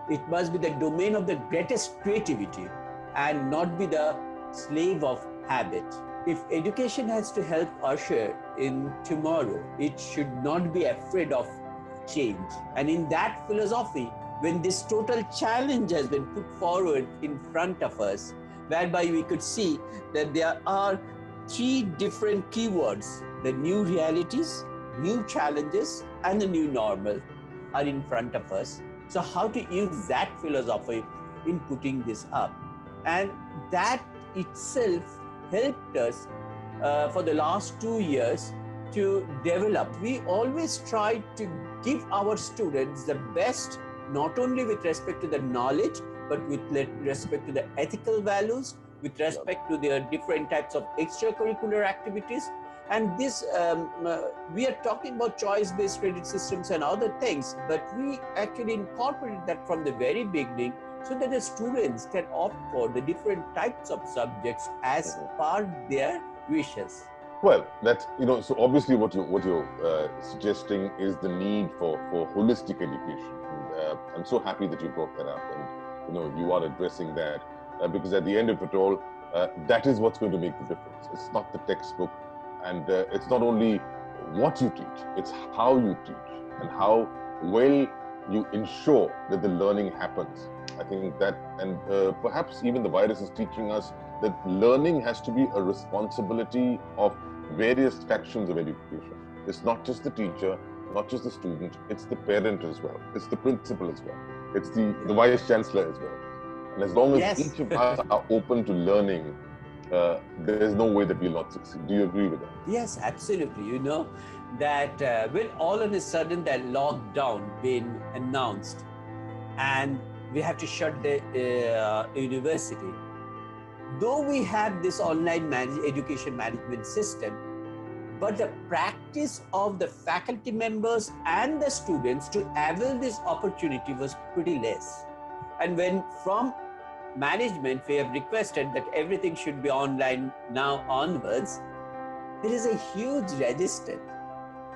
It must be the domain of the greatest creativity and not be the slave of habit. If education has to help usher in tomorrow, it should not be afraid of change. And in that philosophy, when this total challenge has been put forward in front of us, whereby we could see that there are 3 different keywords: the new realities, new challenges, and the new normal are in front of us. So how to use that philosophy in putting this up? And that itself helped us for the last 2 years to develop. We always try to give our students the best, not only with respect to the knowledge, but with respect to the ethical values, with respect to their different types of extracurricular activities. And this, we are talking about choice-based credit systems and other things, but we actually incorporated that from the very beginning so that the students can opt for the different types of subjects as per their wishes. Well, that's, so obviously what you're suggesting is the need for holistic education. And, I'm so happy that you brought that up, and you are addressing that because at the end of it all, that is what's going to make the difference. It's not the textbook, and it's not only what you teach, it's how you teach and how well you ensure that the learning happens. I think that, and perhaps even the virus is teaching us that learning has to be a responsibility of various factions of education. It's not just the teacher, not just the student, it's the parent as well. It's the principal as well. It's the vice chancellor as well. And as long as each of us are open to learning, there is no way that we'll not succeed. Do you agree with that? Yes, absolutely. That when all of a sudden that lockdown been announced and we have to shut the university, though we have this online education management system, but the practice of the faculty members and the students to avail this opportunity was pretty less. And when from management we have requested that everything should be online now onwards, there is a huge resistance.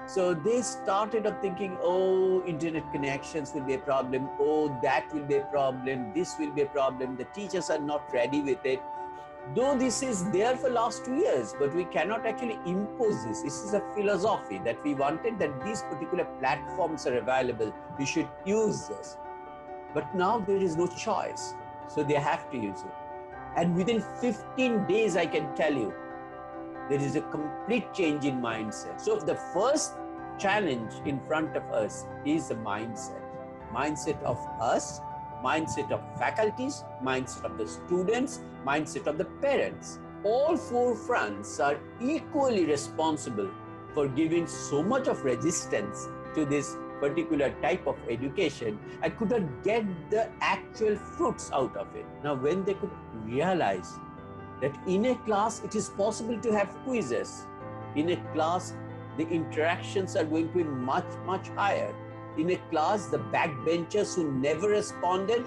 So they started up thinking, oh, internet connections will be a problem, oh, that will be a problem, this will be a problem, the teachers are not ready with it. Though this is there for last 2 years, but we cannot actually impose this. This is a philosophy that we wanted, that these particular platforms are available, we should use this. But now there is no choice, so they have to use it. And within 15 days, I can tell you, There is a complete change in mindset. So the first challenge in front of us is the mindset. Mindset of us, mindset of faculties, mindset of the students, mindset of the parents. All four fronts are equally responsible for giving so much of resistance to this particular type of education and could not get the actual fruits out of it. Now, when they could realize that in a class it is possible to have quizzes, in a class the interactions are going to be much, much higher. In a class, the backbenchers who never responded,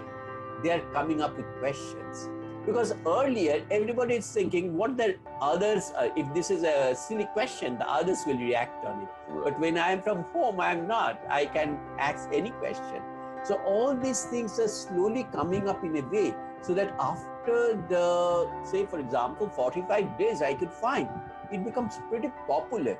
they are coming up with questions. Because earlier, everybody is thinking what the others, if this is a silly question, the others will react on it. But when I am from home, I am not. I can ask any question. So all these things are slowly coming up in a way so that after the, say for example, 45 days, I could find, it becomes pretty popular.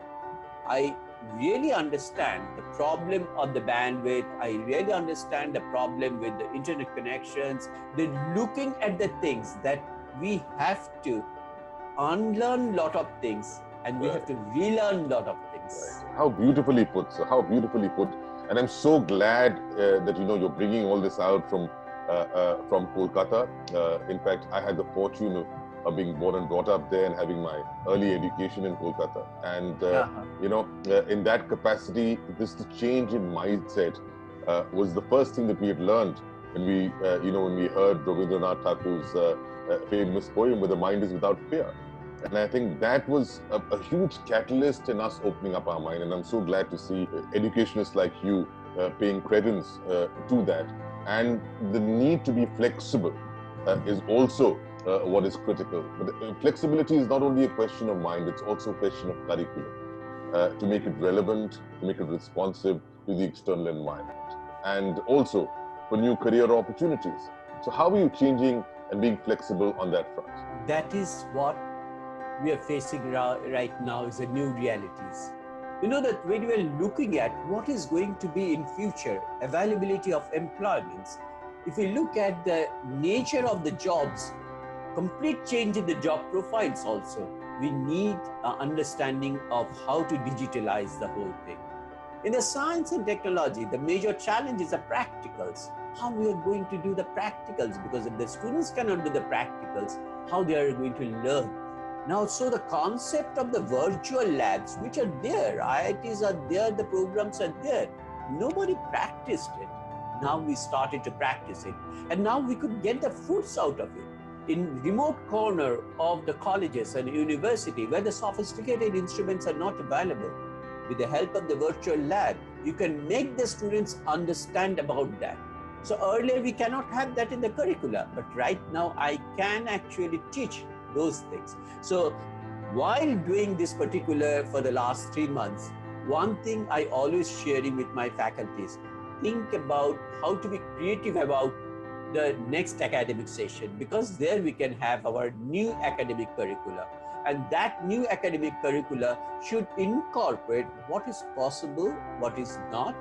I really understand the problem of the bandwidth. I really understand the problem with the internet connections. They're looking at the things that we have to unlearn a lot of things and we have to relearn a lot of things. How beautifully put, sir. How beautifully put. And I'm so glad that you're bringing all this out from Kolkata. In fact, I had the fortune of being born and brought up there and having my early education in Kolkata. And, in that capacity, the change in mindset was the first thing that we had learned when we heard Rabindranath Thakur's famous poem, "Where the mind is without fear." And I think that was a huge catalyst in us opening up our mind. And I'm so glad to see educationists like you paying credence to that. And the need to be flexible is also what is critical. But flexibility is not only a question of mind, it's also a question of curriculum, to make it relevant, to make it responsive to the external environment, and also for new career opportunities. So how are you changing and being flexible on that front? That is what we are facing right now, is the new realities. You know that when we are looking at what is going to be in future, availability of employments, if we look at the nature of the jobs, complete change in the job profiles also, we need an understanding of how to digitalize the whole thing. In the science and technology, the major challenge is the practicals. How we are going to do the practicals, because if the students cannot do the practicals, how they are going to learn. Now, so the concept of the virtual labs, which are there, IITs are there, the programs are there. Nobody practiced it. Now we started to practice it. And now we could get the fruits out of it. In remote corner of the colleges and university, where the sophisticated instruments are not available, with the help of the virtual lab, you can make the students understand about that. So earlier we cannot have that in the curricula, but right now I can actually teach those things. So while doing this particular for the last 3 months, one thing I always sharing with my faculties, think about how to be creative about the next academic session, because there we can have our new academic curricula. And that new academic curricula should incorporate what is possible, what is not.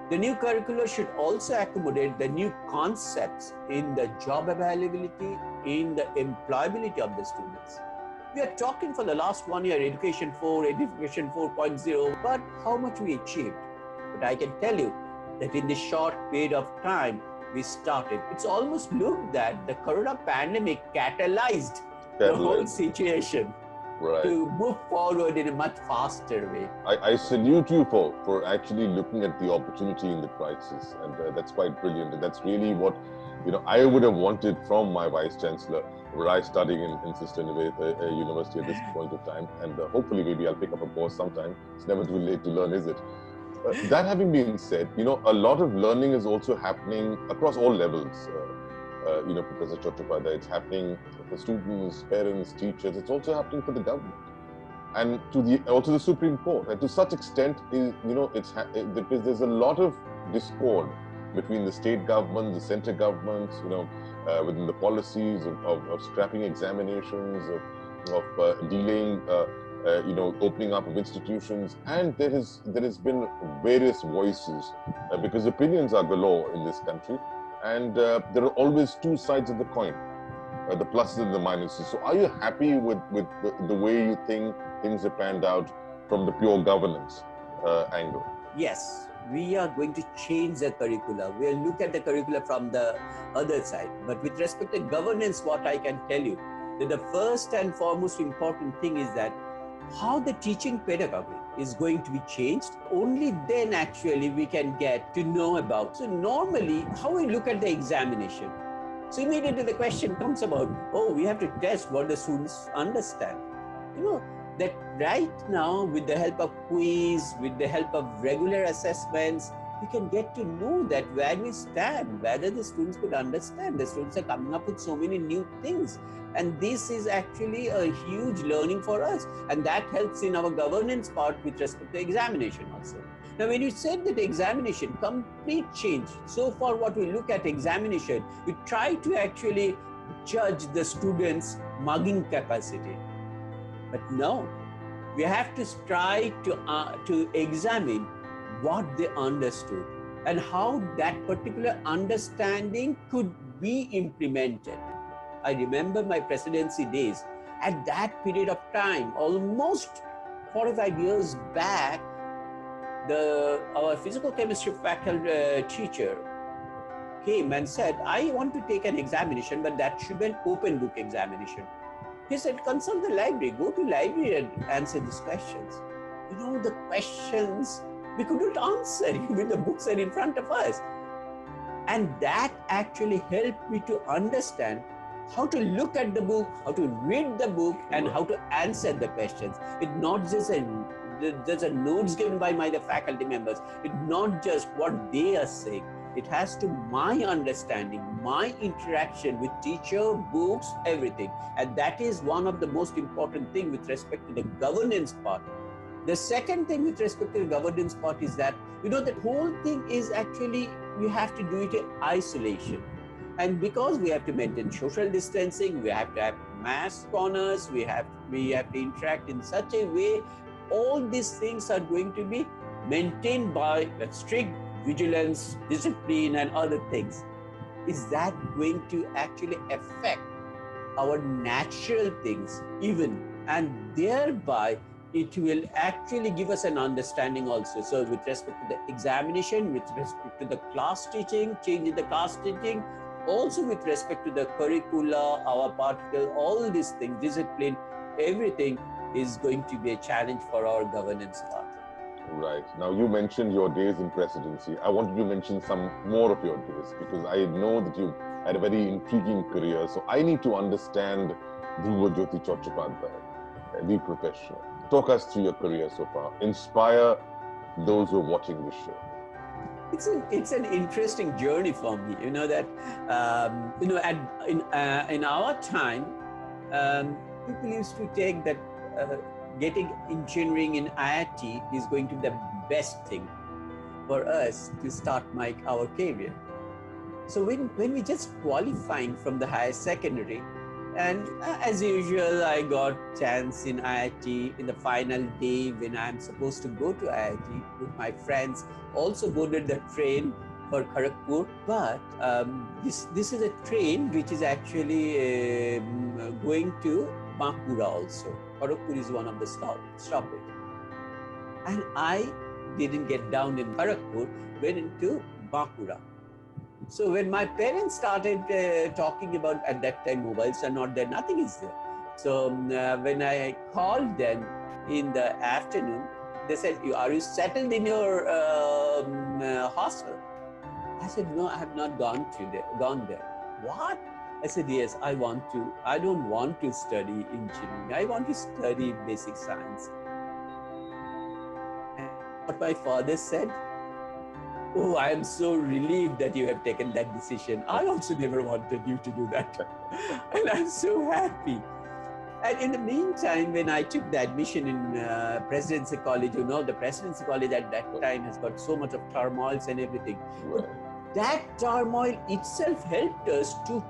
The new curricula should also accommodate the new concepts in the job availability, in the employability of the students. We are talking for the last 1 year, Education 4, Education 4.0, but how much we achieved. But I can tell you that in this short period of time, we started. It's almost looked that the corona pandemic catalyzed the whole situation to move forward in a much faster way. I salute you for actually looking at the opportunity in the crisis, and that's quite brilliant. And that's really what I would have wanted from my Vice Chancellor were I studying in Sister University at this point of time. And hopefully maybe I'll pick up a course sometime. It's never too late to learn, is it? That having been said, a lot of learning is also happening across all levels. Professor Chattopadhyay, it's happening for students, parents, teachers. It's also happening for the government, and also the Supreme Court. And to such extent, because there's a lot of discord between the state government, the center governments, within the policies of scrapping examinations, of delaying. Opening up of institutions, and there has been various voices because opinions are galore in this country, and there are always two sides of the coin. the pluses and the minuses. So are you happy with the way you think things have panned out from the pure governance angle? Yes, we are going to change the curricula. We'll look at the curricula from the other side. But with respect to governance, what I can tell you, that the first and foremost important thing is that how the teaching pedagogy is going to be changed. Only then actually we can get to know about. So normally, how we look at the examination. So immediately the question comes about, oh, we have to test what the students understand. You know, that right now with the help of quiz, with the help of regular assessments, we can get to know that where we stand, whether the students could understand. The students are coming up with so many new things. And this is actually a huge learning for us. And that helps in our governance part with respect to examination also. Now, when you said that examination, complete change. So far, what we look at examination, we try to actually judge the students' mugging capacity. But no, we have to try to examine what they understood and how that particular understanding could be implemented. I remember my presidency days. At that period of time, almost 45 years back, our physical chemistry faculty teacher came and said, I want to take an examination, but that should be an open book examination. He said, consult the library, go to library and answer these questions. You know, the questions we couldn't answer when the books are in front of us. And that actually helped me to understand how to look at the book, how to read the book, and how to answer the questions. It's not just there's a notes given by the faculty members. It's not just what they are saying. It has to my understanding, my interaction with teacher, books, everything. And that is one of the most important things with respect to the governance part. The second thing with respect to the governance part is that, you know, the whole thing is actually, we have to do it in isolation. And because we have to maintain social distancing, we have to have mask corners, we have to interact in such a way, all these things are going to be maintained by a strict vigilance, discipline, and other things. Is that going to actually affect our natural things even? And thereby, it will actually give us an understanding also. So with respect to the examination, with respect to the class teaching, change in the class teaching, also with respect to the curricula, our particle, all these things, discipline, everything is going to be a challenge for our governance part. Right. Now, you mentioned your days in presidency. I wanted to mention some more of your days because I know that you had a very intriguing career. So I need to understand Dhruva Jyoti Chattopadhyay, the professional. Talk us through your career so far. Inspire those who are watching this show. It's an interesting journey for me. You know that in our time, people used to take that getting engineering in IIT is going to be the best thing for us to start our career. So when we just qualifying from the higher secondary, and as usual, I got chance in IIT in the final day when I'm supposed to go to IIT with my friends. Also boarded the train for Kharagpur, but this is a train which is actually going to Bankura also. Kharagpur is one of the stoppage. And I didn't get down in Kharagpur, went into Bankura. So when my parents started talking about, at that time mobiles are not there, nothing is there. So when I called them in the afternoon, they said, are you settled in your hostel? I said, no, I have not gone there. What? I said, yes, I don't want to study engineering. I want to study basic science. And what my father said, oh, I am so relieved that you have taken that decision. I also never wanted you to do that. And I'm so happy. And in the meantime, when I took the admission in Presidency College, you know, the Presidency College at that time has got so much of turmoils and everything. But that turmoil itself helped us to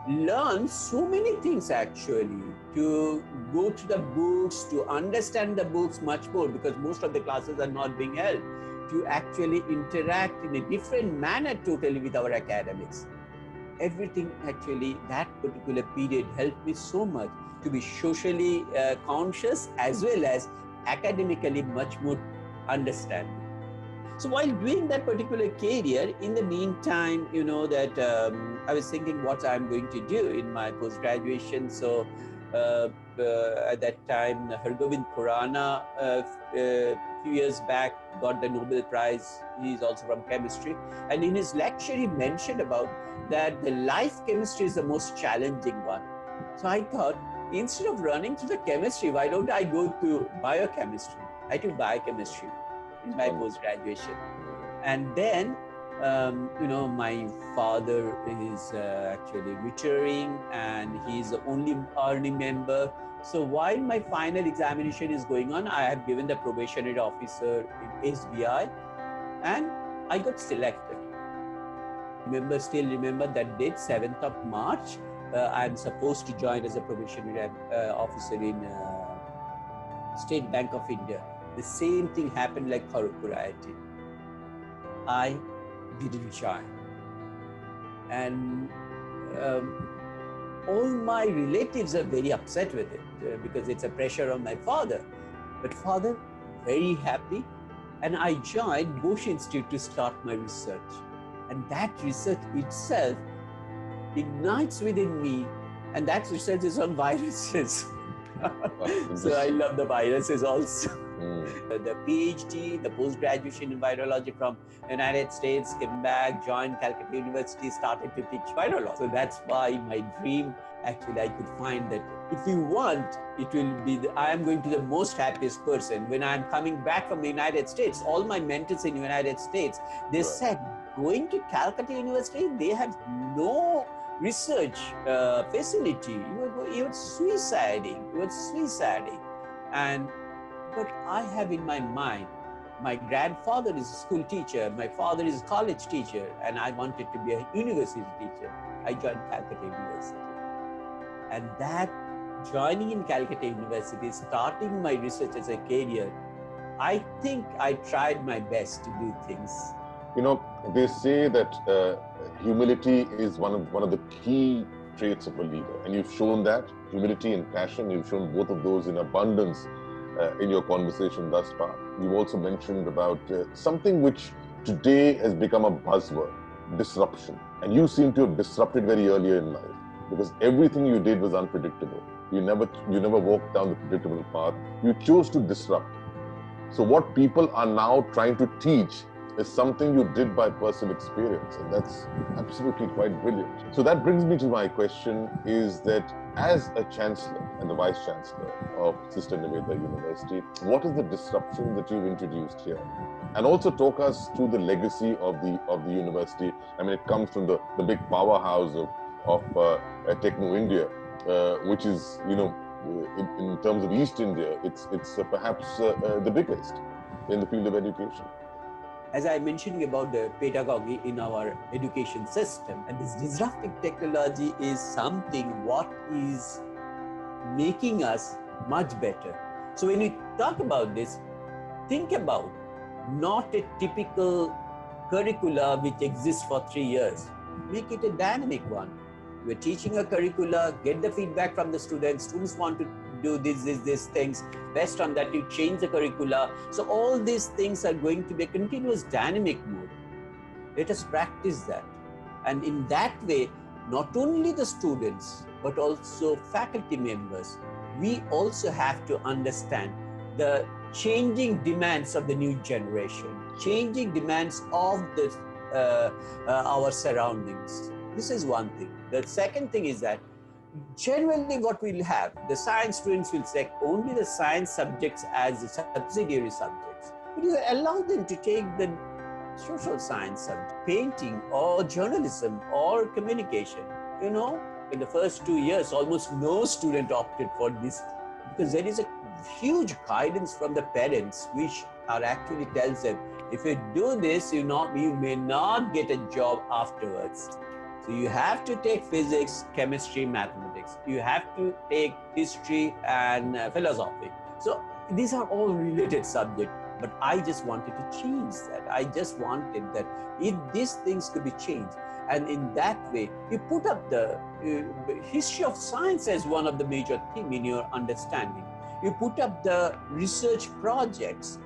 learn so many things actually, to go to the books, to understand the books much more, because most of the classes are not being held, to actually interact in a different manner totally with our academics. everything actually, that particular period helped me so much to be socially conscious as well as academically much more understanding. So while doing that particular career, in the meantime, you know that I was thinking what I'm going to do in my post-graduation. So at that time, Hargobind Khurana, a few years back, got the Nobel Prize. He's also from chemistry. And in his lecture, he mentioned about that the life chemistry is the most challenging one. So I thought, instead of running to the chemistry, why don't I go to biochemistry? I took biochemistry in my post-graduation. And then, you know, my father is actually retiring and he's the only earning member. So while my final examination is going on, I have given the probationary officer in SBI and I got selected. Still remember that date, 7th of March. I'm supposed to join as a probationary officer in State Bank of India. The same thing happened like Kharagpur IIT. I didn't join. And all my relatives are very upset with it because it's a pressure on my father. But father, very happy. And I joined Bosch Institute to start my research. And that research itself ignites within me. And that research is on viruses. So I love the viruses also. The PhD, the post-graduation in virology from United States, came back, joined Calcutta University, started to teach virology. So that's why my dream, actually, I could find that if you want, it will be, I am going to the most happiest person. When I'm coming back from the United States, all my mentors in the United States, they said, going to Calcutta University, they have no research facility. You were suiciding. But I have in my mind, my grandfather is a school teacher, my father is a college teacher, and I wanted to be a university teacher. I joined Calcutta University. And that joining in Calcutta University, starting my research as a career, I think I tried my best to do things. You know, they say that humility is one of the key traits of a leader. And you've shown that, humility and passion, you've shown both of those in abundance in your conversation thus far. You've also mentioned about something which today has become a buzzword, disruption. And you seem to have disrupted very early in life because everything you did was unpredictable. You never walked down the predictable path. You chose to disrupt. So what people are now trying to teach is something you did by personal experience, and that's absolutely quite brilliant. So that brings me to my question, is that as a chancellor and the vice chancellor of Sister Nivedita University, what is the disruption that you've introduced here? And also talk us through the legacy of the university. I mean, it comes from the big powerhouse of Techno India, which is, you know, in terms of East India, it's perhaps the biggest in the field of education. As I mentioned about the pedagogy in our education system, and this disruptive technology is something what is making us much better. So when we talk about this, think about not a typical curricula which exists for 3 years. Make it a dynamic one. We're teaching a curricula, get the feedback from the students. Students want to do these things. Based on that, you change the curricula. So all these things are going to be a continuous dynamic mode. Let us practice that. And in that way, not only the students, but also faculty members, we also have to understand the changing demands of the new generation, changing demands of our surroundings. This is one thing. The second thing is that generally what we'll have, the science students will take only the science subjects as the subsidiary subjects. But you allow them to take the social science subject, painting or journalism or communication. You know, in the first 2 years, almost no student opted for this because there is a huge guidance from the parents which are actually tells them, if you do this, you may not get a job afterwards. So you have to take physics, chemistry, mathematics. You have to take history and philosophy. So these are all related subjects, but I just wanted to change that. I just wanted that if these things could be changed. And in that way, you put up the history of science as one of the major themes in your understanding. You put up the research projects.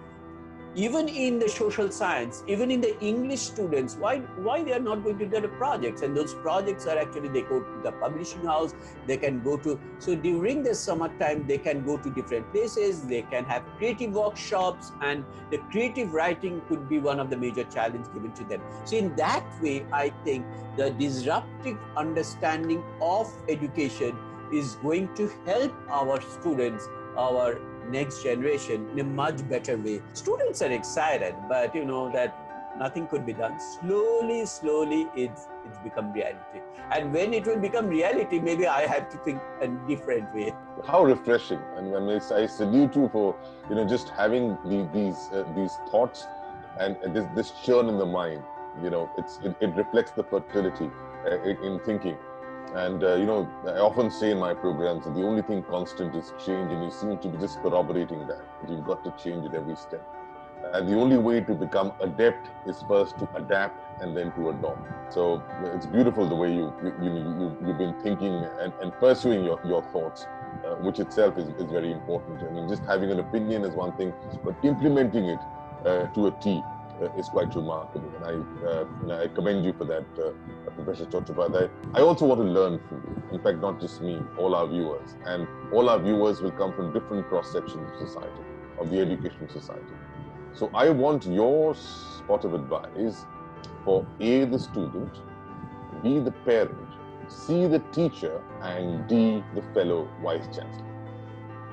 Even in the social science, even in the English students, why they are not going to do the projects? And those projects are actually, they go to the publishing house, they can go to, so during the summertime, they can go to different places, they can have creative workshops, and the creative writing could be one of the major challenges given to them. So in that way, I think the disruptive understanding of education is going to help our students, our next generation, in a much better way. Students are excited, but you know that nothing could be done. Slowly, it's become reality. And when it will become reality, maybe I have to think a different way. How refreshing! And I salute you for just having these thoughts and this churn in the mind. It reflects the fertility in thinking. And I often say in my programs that the only thing constant is change, and you seem to be just corroborating that. You've got to change at every step. And the only way to become adept is first to adapt and then to adopt. So it's beautiful the way you've been thinking and pursuing your thoughts, which itself is very important. I mean, just having an opinion is one thing, but implementing it to a T is quite remarkable. And I commend you for that, Professor Chattopadhyay. I also want to learn from you. In fact, not just me, all our viewers. And all our viewers will come from different cross-sections of society, of the education society. So I want your spot of advice for A, the student, B, the parent, C, the teacher, and D, the fellow Vice Chancellor.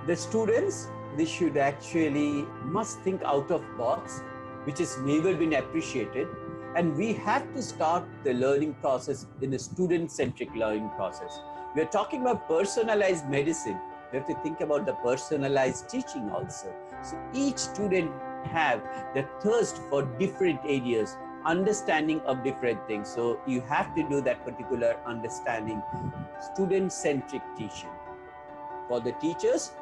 The students, they should actually must think out of box, which has never been appreciated. And we have to start the learning process in a student-centric learning process. We are talking about personalized medicine. We have to think about the personalized teaching also. So each student have the thirst for different areas, understanding of different things. So you have to do that particular understanding, student-centric teaching. For the teachers,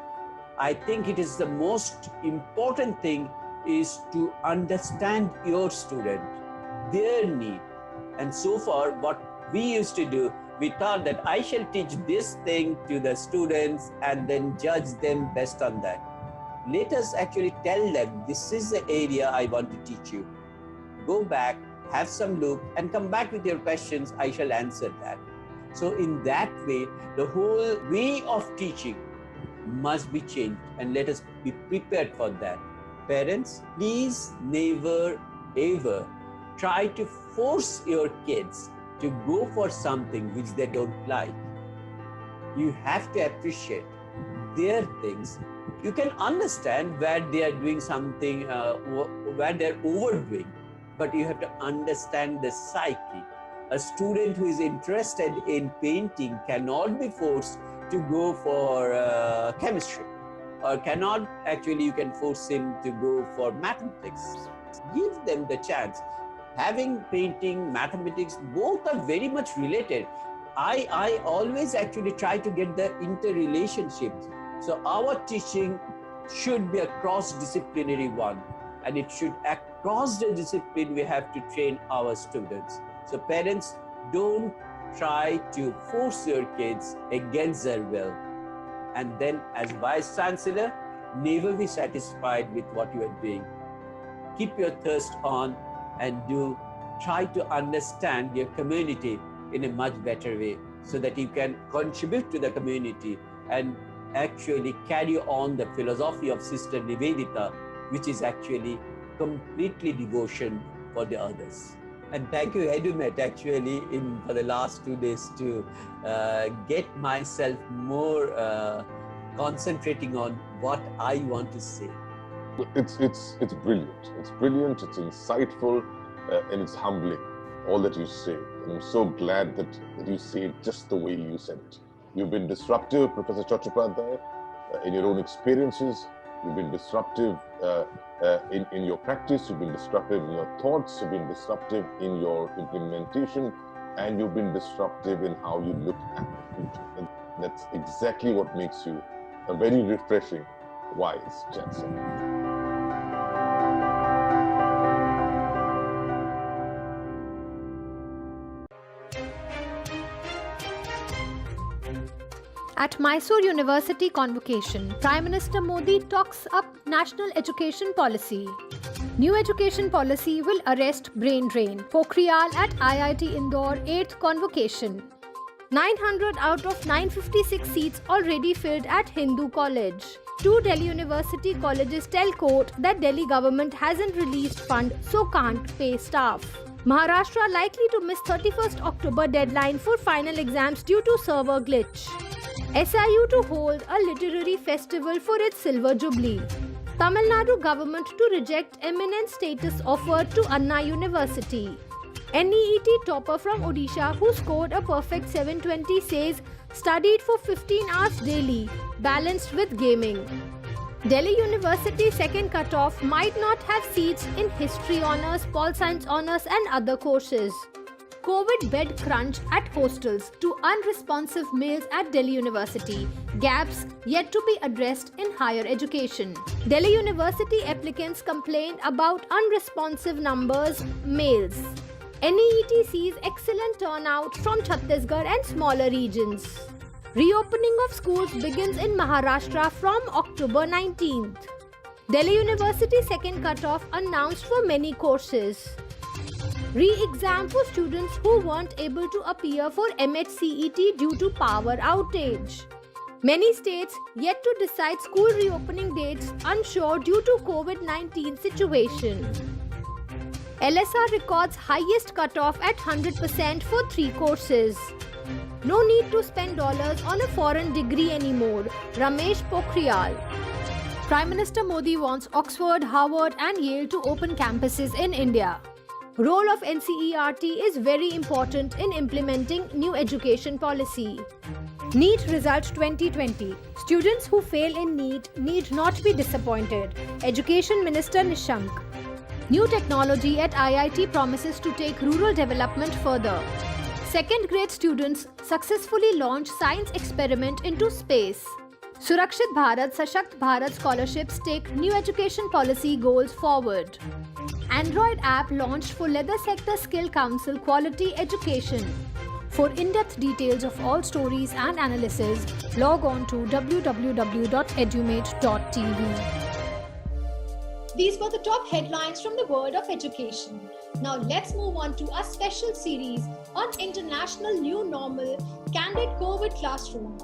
I think it is the most important thing is to understand your student, their need. And so far, what we used to do, we thought that I shall teach this thing to the students and then judge them based on that. Let us actually tell them, this is the area I want to teach you. Go back, have some look, and come back with your questions. I shall answer that. So in that way, the whole way of teaching must be changed, and let us be prepared for that. Parents, please never ever try to force your kids to go for something which they don't like. You have to appreciate their things. You can understand where they are doing something, where they're overdoing, but you have to understand the psyche. A student who is interested in painting cannot be forced to go for chemistry, or cannot actually, you can force him to go for mathematics. Give them the chance. Having painting, mathematics, both are very much related. I always actually try to get the interrelationships. So our teaching should be a cross-disciplinary one, and it should across the discipline we have to train our students. So parents, don't try to force your kids against their will. And then as Vice Chancellor, never be satisfied with what you are doing. Keep your thirst on and try to understand your community in a much better way so that you can contribute to the community and actually carry on the philosophy of Sister Nivedita, which is actually completely devotion for the others. And thank you, Edumate, actually, for the last 2 days to get myself more concentrating on what I want to say. It's brilliant. It's brilliant. It's insightful, and it's humbling. All that you say, and I'm so glad that you say it just the way you said it. You've been disruptive, Professor Chattopadhyay, in your own experiences. You've been disruptive in your practice. You've been disruptive in your thoughts. You've been disruptive in your implementation, and you've been disruptive in how you look at the future. And that's exactly what makes you a very refreshing, wise chancellor. At Mysore University convocation, Prime Minister Modi talks up national education policy. New education policy will arrest brain drain. Pokhriyal at IIT Indore 8th convocation. 900 out of 956 seats already filled at Hindu College. Two Delhi University colleges tell court that Delhi government hasn't released fund so can't pay staff. Maharashtra likely to miss 31st October deadline for final exams due to server glitch. SIU to hold a literary festival for its silver jubilee. Tamil Nadu government to reject eminent status offered to Anna University. NEET topper from Odisha who scored a perfect 720 says studied for 15 hours daily, balanced with gaming. Delhi University second cutoff might not have seats in history honours, pol science honours and other courses. COVID bed crunch at hostels to unresponsive males at Delhi University. Gaps yet to be addressed in higher education. Delhi University applicants complained about unresponsive numbers males. NEET sees excellent turnout from Chhattisgarh and smaller regions. Reopening of schools begins in Maharashtra from October 19th. Delhi University second cutoff announced for many courses. Re-exam for students who weren't able to appear for MHCET due to power outage. Many states yet to decide school reopening dates unsure due to COVID-19 situation. LSR records highest cutoff at 100% for 3 courses. No need to spend dollars on a foreign degree anymore. Ramesh Pokhriyal. Prime Minister Modi wants Oxford, Harvard and Yale to open campuses in India. Role of NCERT is very important in implementing new education policy. NEET result 2020. Students who fail in NEET need not be disappointed. Education Minister Nishank. New technology at IIT promises to take rural development further. Second grade students successfully launch science experiment into space. Surakshit Bharat, Sashakt Bharat scholarships take new education policy goals forward. Android app launched for Leather Sector Skill Council Quality Education. For in-depth details of all stories and analysis, log on to www.edumate.tv. These were the top headlines from the world of education. Now let's move on to our special series on International New Normal Candid COVID Classroom.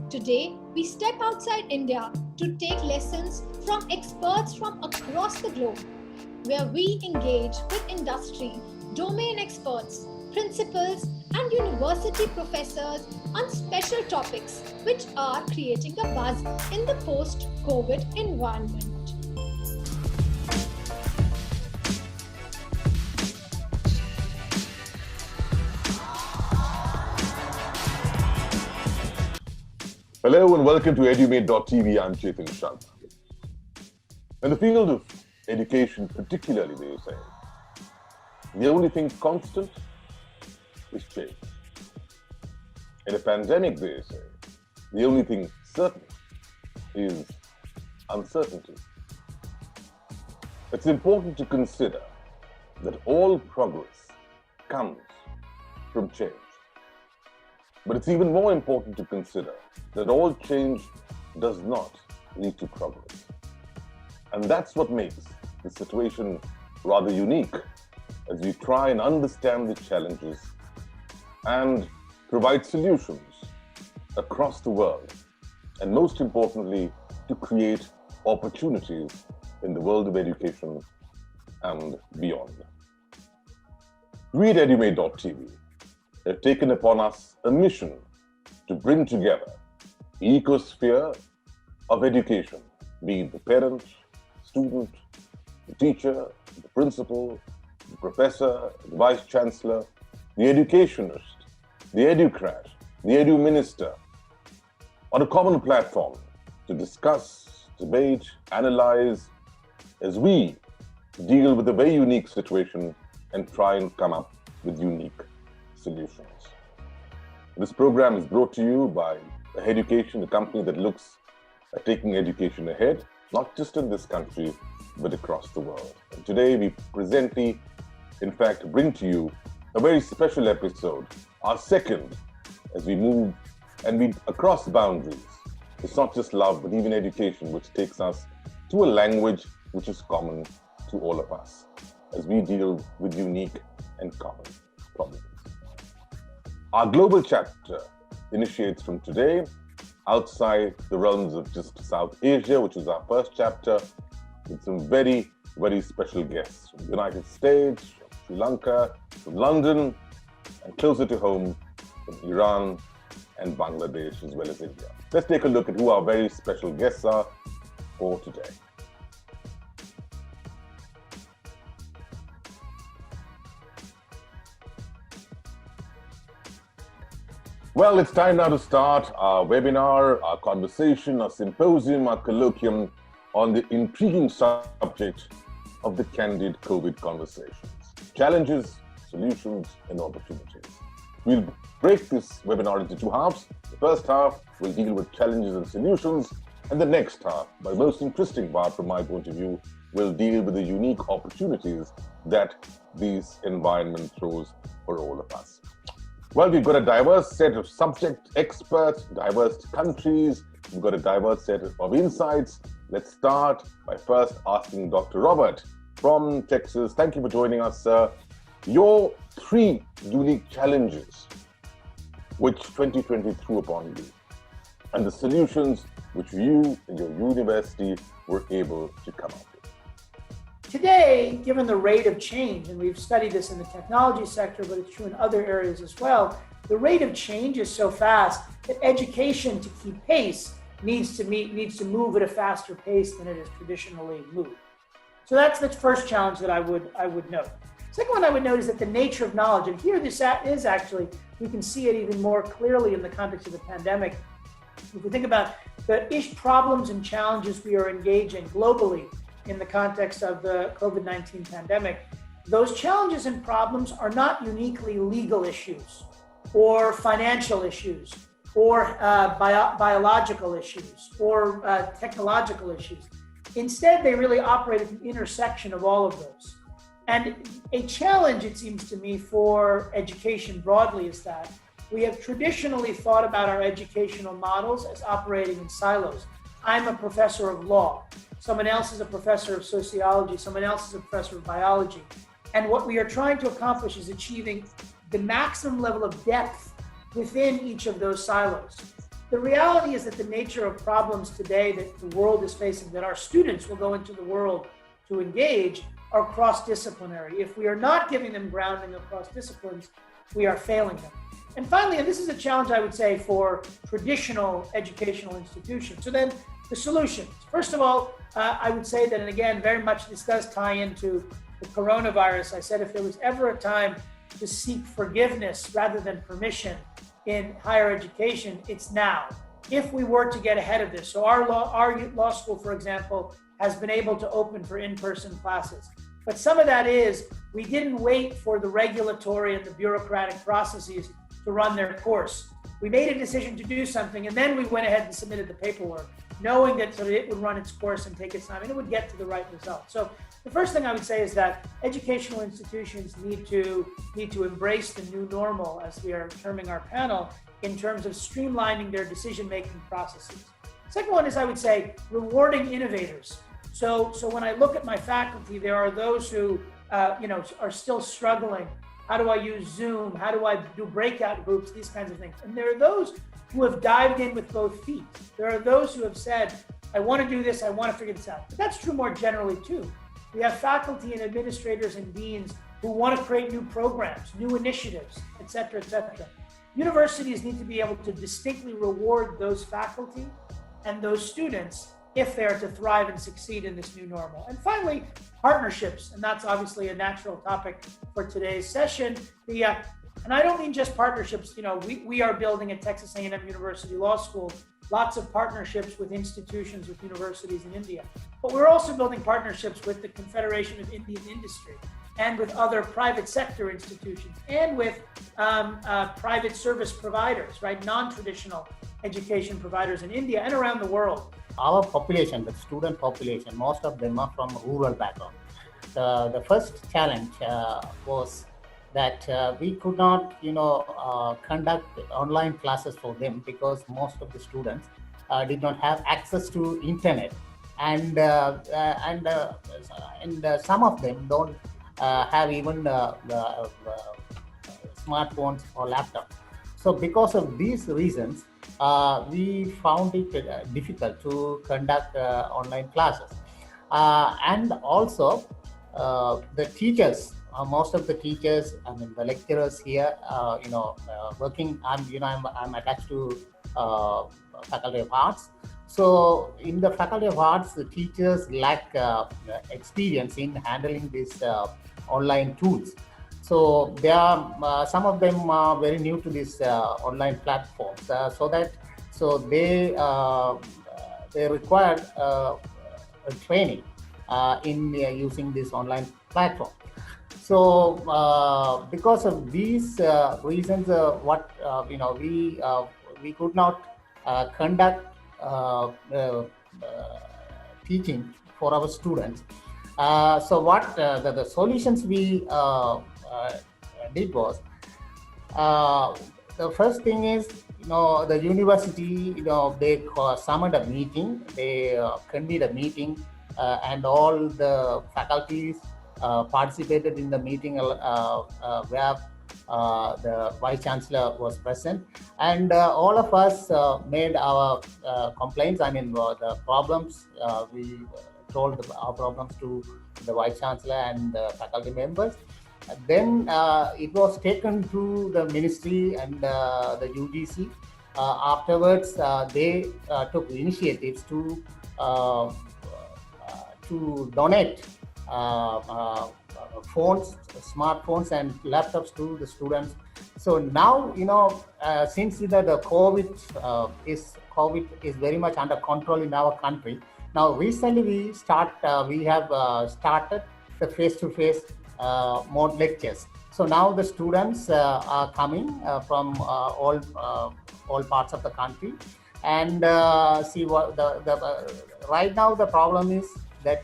Today, we step outside India to take lessons from experts from across the globe, where we engage with industry, domain experts, principals, and university professors on special topics which are creating a buzz in the post-COVID environment. Hello and welcome to Edumate.tv. I'm Chetan Sharma. In the field of education, particularly, they say, the only thing constant is change. In a pandemic, they say, the only thing certain is uncertainty. It's important to consider that all progress comes from change. But it's even more important to consider that all change does not lead to progress. And that's what makes the situation rather unique as we try and understand the challenges and provide solutions across the world, and most importantly, to create opportunities in the world of education and beyond. We at Edumate.tv have taken upon us a mission to bring together the ecosphere of education, be it the parent, student, the teacher, the principal, the professor, the vice chancellor, the educationist, the educrat, the edu minister, on a common platform to discuss, debate, analyze, as we deal with a very unique situation and try and come up with unique solutions. This program is brought to you by Education, a company that looks at taking education ahead, not just in this country, but across the world. And today we presently, in fact, bring to you a very special episode, our second, as we move and we across boundaries. It's not just love, but even education, which takes us to a language which is common to all of us as we deal with unique and common problems. Our global chapter initiates from today outside the realms of just South Asia, which is our first chapter, with some very, very special guests from the United States, from Sri Lanka, from London, and closer to home, from Iran and Bangladesh, as well as India. Let's take a look at who our very special guests are for today. Well, it's time now to start our webinar, our conversation, our symposium, our colloquium on the intriguing subject of the candid COVID conversations. Challenges, solutions, and opportunities. We'll break this webinar into two halves. The first half will deal with challenges and solutions, and the next half, my most interesting part from my point of view, will deal with the unique opportunities that this environment throws for all of us. Well, we've got a diverse set of subject experts, diverse countries, we've got a diverse set of insights. Let's start by first asking Dr. Robert from Texas. Thank you for joining us, sir. Your three unique challenges which 2020 threw upon you, and the solutions which you and your university were able to come up with. Today, given the rate of change, and we've studied this in the technology sector, but it's true in other areas as well, the rate of change is so fast that education, to keep pace, needs to move at a faster pace than it has traditionally moved. So that's the first challenge that I would note. Second one I would note is that the nature of knowledge, and here this is actually, we can see it even more clearly in the context of the pandemic. If we think about the problems and challenges we are engaging globally in the context of the COVID-19 pandemic, those challenges and problems are not uniquely legal issues or financial issues or biological issues or technological issues. Instead, they really operate at the intersection of all of those. And a challenge, it seems to me, for education broadly is that we have traditionally thought about our educational models as operating in silos. I'm a professor of law. Someone else is a professor of sociology. Someone else is a professor of biology. And what we are trying to accomplish is achieving the maximum level of depth within each of those silos. The reality is that the nature of problems today that the world is facing, that our students will go into the world to engage, are cross-disciplinary. If we are not giving them grounding across disciplines, we are failing them. And finally, and this is a challenge I would say for traditional educational institutions. So then the solutions. First of all, I would say that, and again, very much this does tie into the coronavirus. I said if there was ever a time to seek forgiveness rather than permission in higher education, it's now. If we were to get ahead of this. So our law school, for example, has been able to open for in-person classes. But some of that is we didn't wait for the regulatory and the bureaucratic processes to run their course. We made a decision to do something, and then we went ahead and submitted the paperwork, knowing that it would run its course and take its time, and it would get to the right result. So the first thing I would say is that educational institutions need to embrace the new normal, as we are terming our panel, in terms of streamlining their decision-making processes. Second one is, I would say, rewarding innovators. So when I look at my faculty, there are those who are still struggling. How do I use Zoom? How do I do breakout groups? These kinds of things. And there are those who have dived in with both feet. There are those who have said, I want to do this, I want to figure this out. But that's true more generally too. We have faculty and administrators and deans who want to create new programs, new initiatives, et cetera, et cetera. Universities need to be able to distinctly reward those faculty and those students if they are to thrive and succeed in this new normal. And finally, partnerships, and that's obviously a natural topic for today's session. And I don't mean just partnerships. We are building at Texas A&M University Law School lots of partnerships with institutions, with universities in India. But we're also building partnerships with the Confederation of Indian Industry and with other private sector institutions and with private service providers, right? Non-traditional education providers in India and around the world. Our population, the student population, most of them are from rural background. The first challenge was that we could not, conduct online classes for them because most of the students did not have access to internet, and some of them don't have even smartphones or laptops. So because of these reasons, we found it difficult to conduct online classes. And also, the teachers, most of the teachers, the lecturers here, working. I'm attached to Faculty of Arts. So in the Faculty of Arts, the teachers lack experience in handling these online tools. So they are some of them are very new to these online platforms. So they require a training in using this online platform. So because of these reasons, we could not conduct teaching for our students. So what the solutions we did was, the first thing is, the university, they summoned a meeting, they convened a meeting, and all the faculties participated in the meeting where the Vice Chancellor was present, and all of us made our complaints, the problems. We told our problems to the Vice Chancellor and the faculty members. Then it was taken to the ministry and the UGC. Afterwards, they took initiatives to donate phones, smartphones, and laptops to the students. So now, since the COVID is very much under control in our country. Now, recently we have started the face-to-face mode lectures. So now the students are coming from all parts of the country, and see what right now the problem is that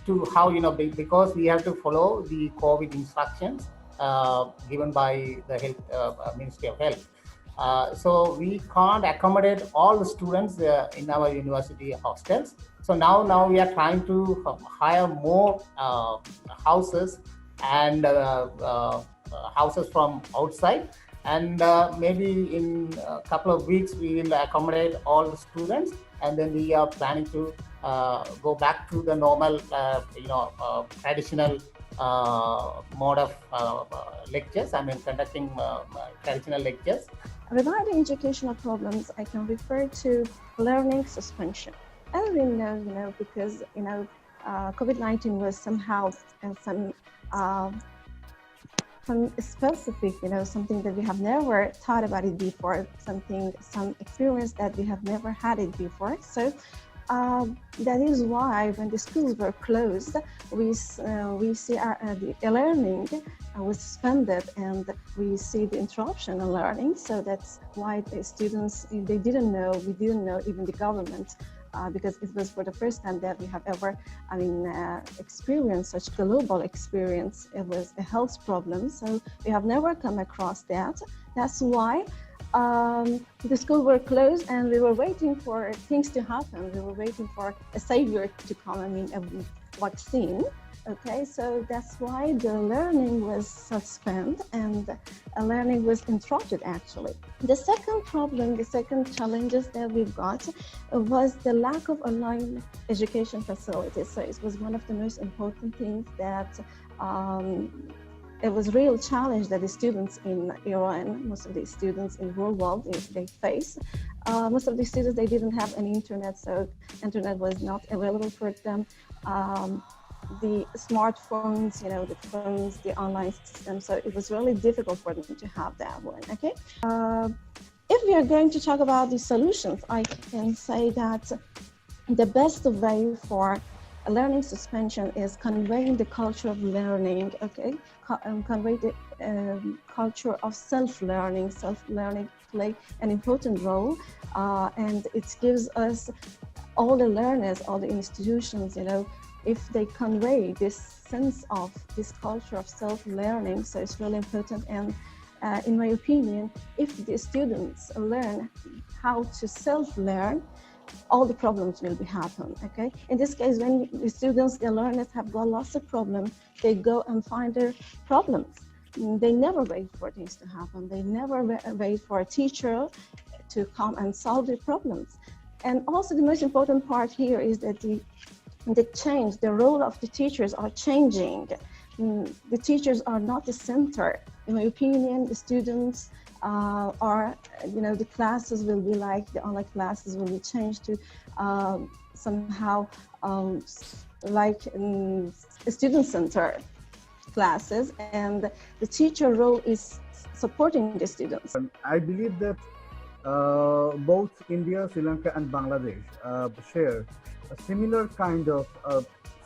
to how because we have to follow the COVID instructions given by the health Ministry of Health. So we can't accommodate all the students in our university hostels. So now we are trying to hire more houses and houses from outside, and maybe in a couple of weeks we will accommodate all the students, and then we are planning to go back to the normal traditional mode of lectures. Conducting traditional lectures. Regarding educational problems, I can refer to learning suspension. As we know, because COVID-19 was somehow some specific, something that we have never thought about it before, some experience that we have never had it before. So that is why when the schools were closed, we see the learning was suspended, and we see the interruption in learning. So that's why the students, we didn't know, even the government, because it was for the first time that we have ever, experienced such global experience. It was a health problem, so we have never come across that. That's why the schools were closed, and we were waiting for things to happen. We were waiting for a savior to come, a vaccine. Okay, so that's why the learning was suspended and learning was interrupted actually. The second problem, the second challenges that we've got was the lack of online education facilities. So it was one of the most important things that it was a real challenge that the students in Iran, most of the students in the world, they face. Most of the students, they didn't have any internet, so internet was not available for them. The smartphones, the phones, the online system, so it was really difficult for them to have that one, okay? If we are going to talk about the solutions, I can say that the best way for learning suspension is conveying the culture of learning, okay? Convey the culture of self-learning. Self-learning play an important role, and it gives us, all the learners, all the institutions, if they convey this sense of this culture of self-learning, so it's really important. And in my opinion, if the students learn how to self-learn, all the problems will be happen, okay? In this case, when the students, the learners have got lots of problems, they go and find their problems. They never wait for things to happen. They never wait for a teacher to come and solve their problems. And also the most important part here is that the role of the teachers are changing. The teachers are not the center. In my opinion, the students are, the classes will be like, the online classes will be changed to somehow like student-centered classes, and the teacher role is supporting the students. I believe that both India, Sri Lanka and Bangladesh share a similar kind of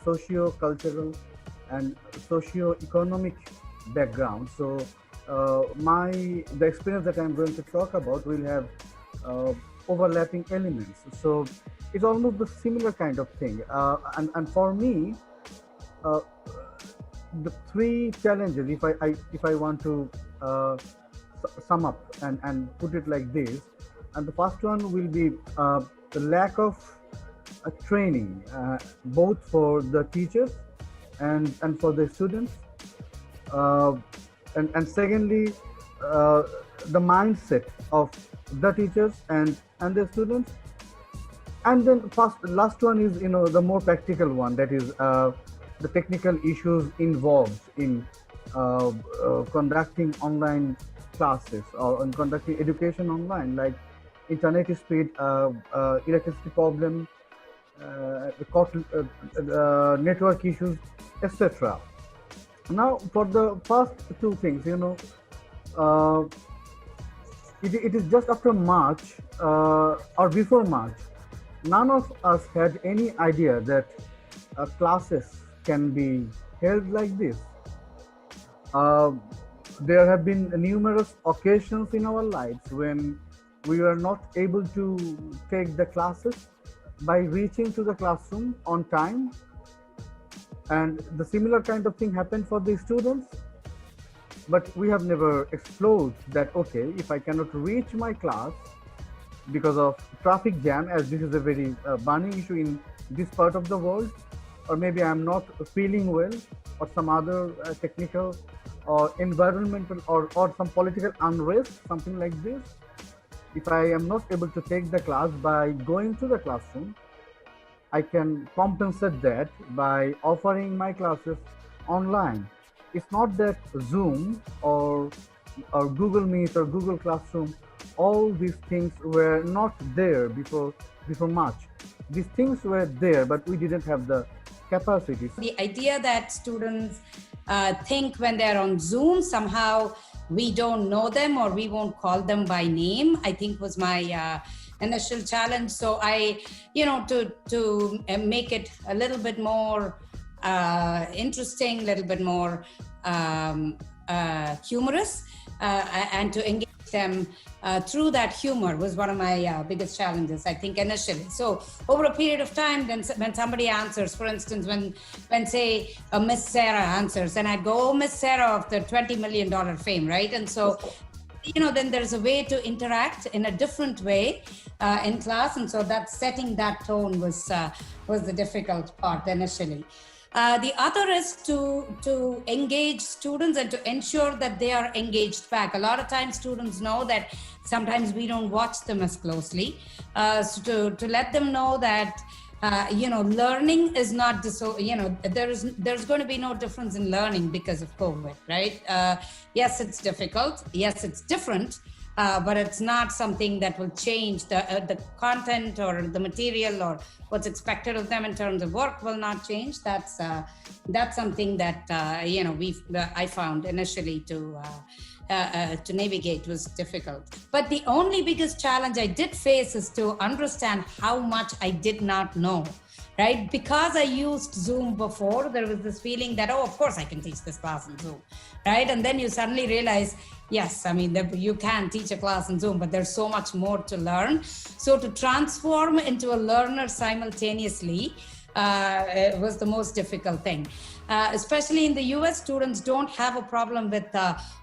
socio-cultural and socio-economic background. So the experience that I'm going to talk about will have overlapping elements. So it's almost the similar kind of thing. And for me, the three challenges, if I want to sum up and put it like this, and the first one will be the lack of training, both for the teachers and for the students, and secondly, the mindset of the teachers and the students, and then last one is the more practical one, that is the technical issues involved in conducting online classes or in conducting education online, like internet speed, electricity problem, network issues, etc. Now, for the first two things, it is just after March or before March, none of us had any idea that classes can be held like this. There have been numerous occasions in our lives when we were not able to take the classes by reaching to the classroom on time. And the similar kind of thing happened for the students. But we have never explored that, okay, if I cannot reach my class because of traffic jam, as this is a very burning issue in this part of the world, or maybe I'm not feeling well, or some other technical or environmental or some political unrest, something like this. If I am not able to take the class by going to the classroom, I can compensate that by offering my classes online. It's not that Zoom or Google Meet or Google Classroom, all these things were not there before March. These things were there, but we didn't have the capacity. The idea that students think when they're on Zoom, somehow we don't know them or we won't call them by name, I think was my initial challenge. So I, to make it a little bit more interesting, a little bit more humorous, and to engage them through that humor was one of my biggest challenges, I think, initially. So over a period of time, then when somebody answers, for instance, when say Miss Sarah answers, and I'd go, oh, Miss Sarah of the $20 million fame, right? And so, then there's a way to interact in a different way in class. And so that setting that tone was the difficult part initially. The other is to engage students and to ensure that they are engaged back. A lot of times students know that sometimes we don't watch them as closely. So to let them know that, learning is not, there's going to be no difference in learning because of COVID, right? Yes, it's difficult. Yes, it's different. But it's not something that will change the content or the material or what's expected of them in terms of work will not change. That's something that I found initially to navigate was difficult. But the only biggest challenge I did face is to understand how much I did not know. Right? Because I used Zoom before, there was this feeling that, oh, of course I can teach this class in Zoom, right? And then you suddenly realize, yes, I mean, you can teach a class in Zoom, but there's so much more to learn. So to transform into a learner simultaneously was the most difficult thing. Especially in the US, students don't have a problem with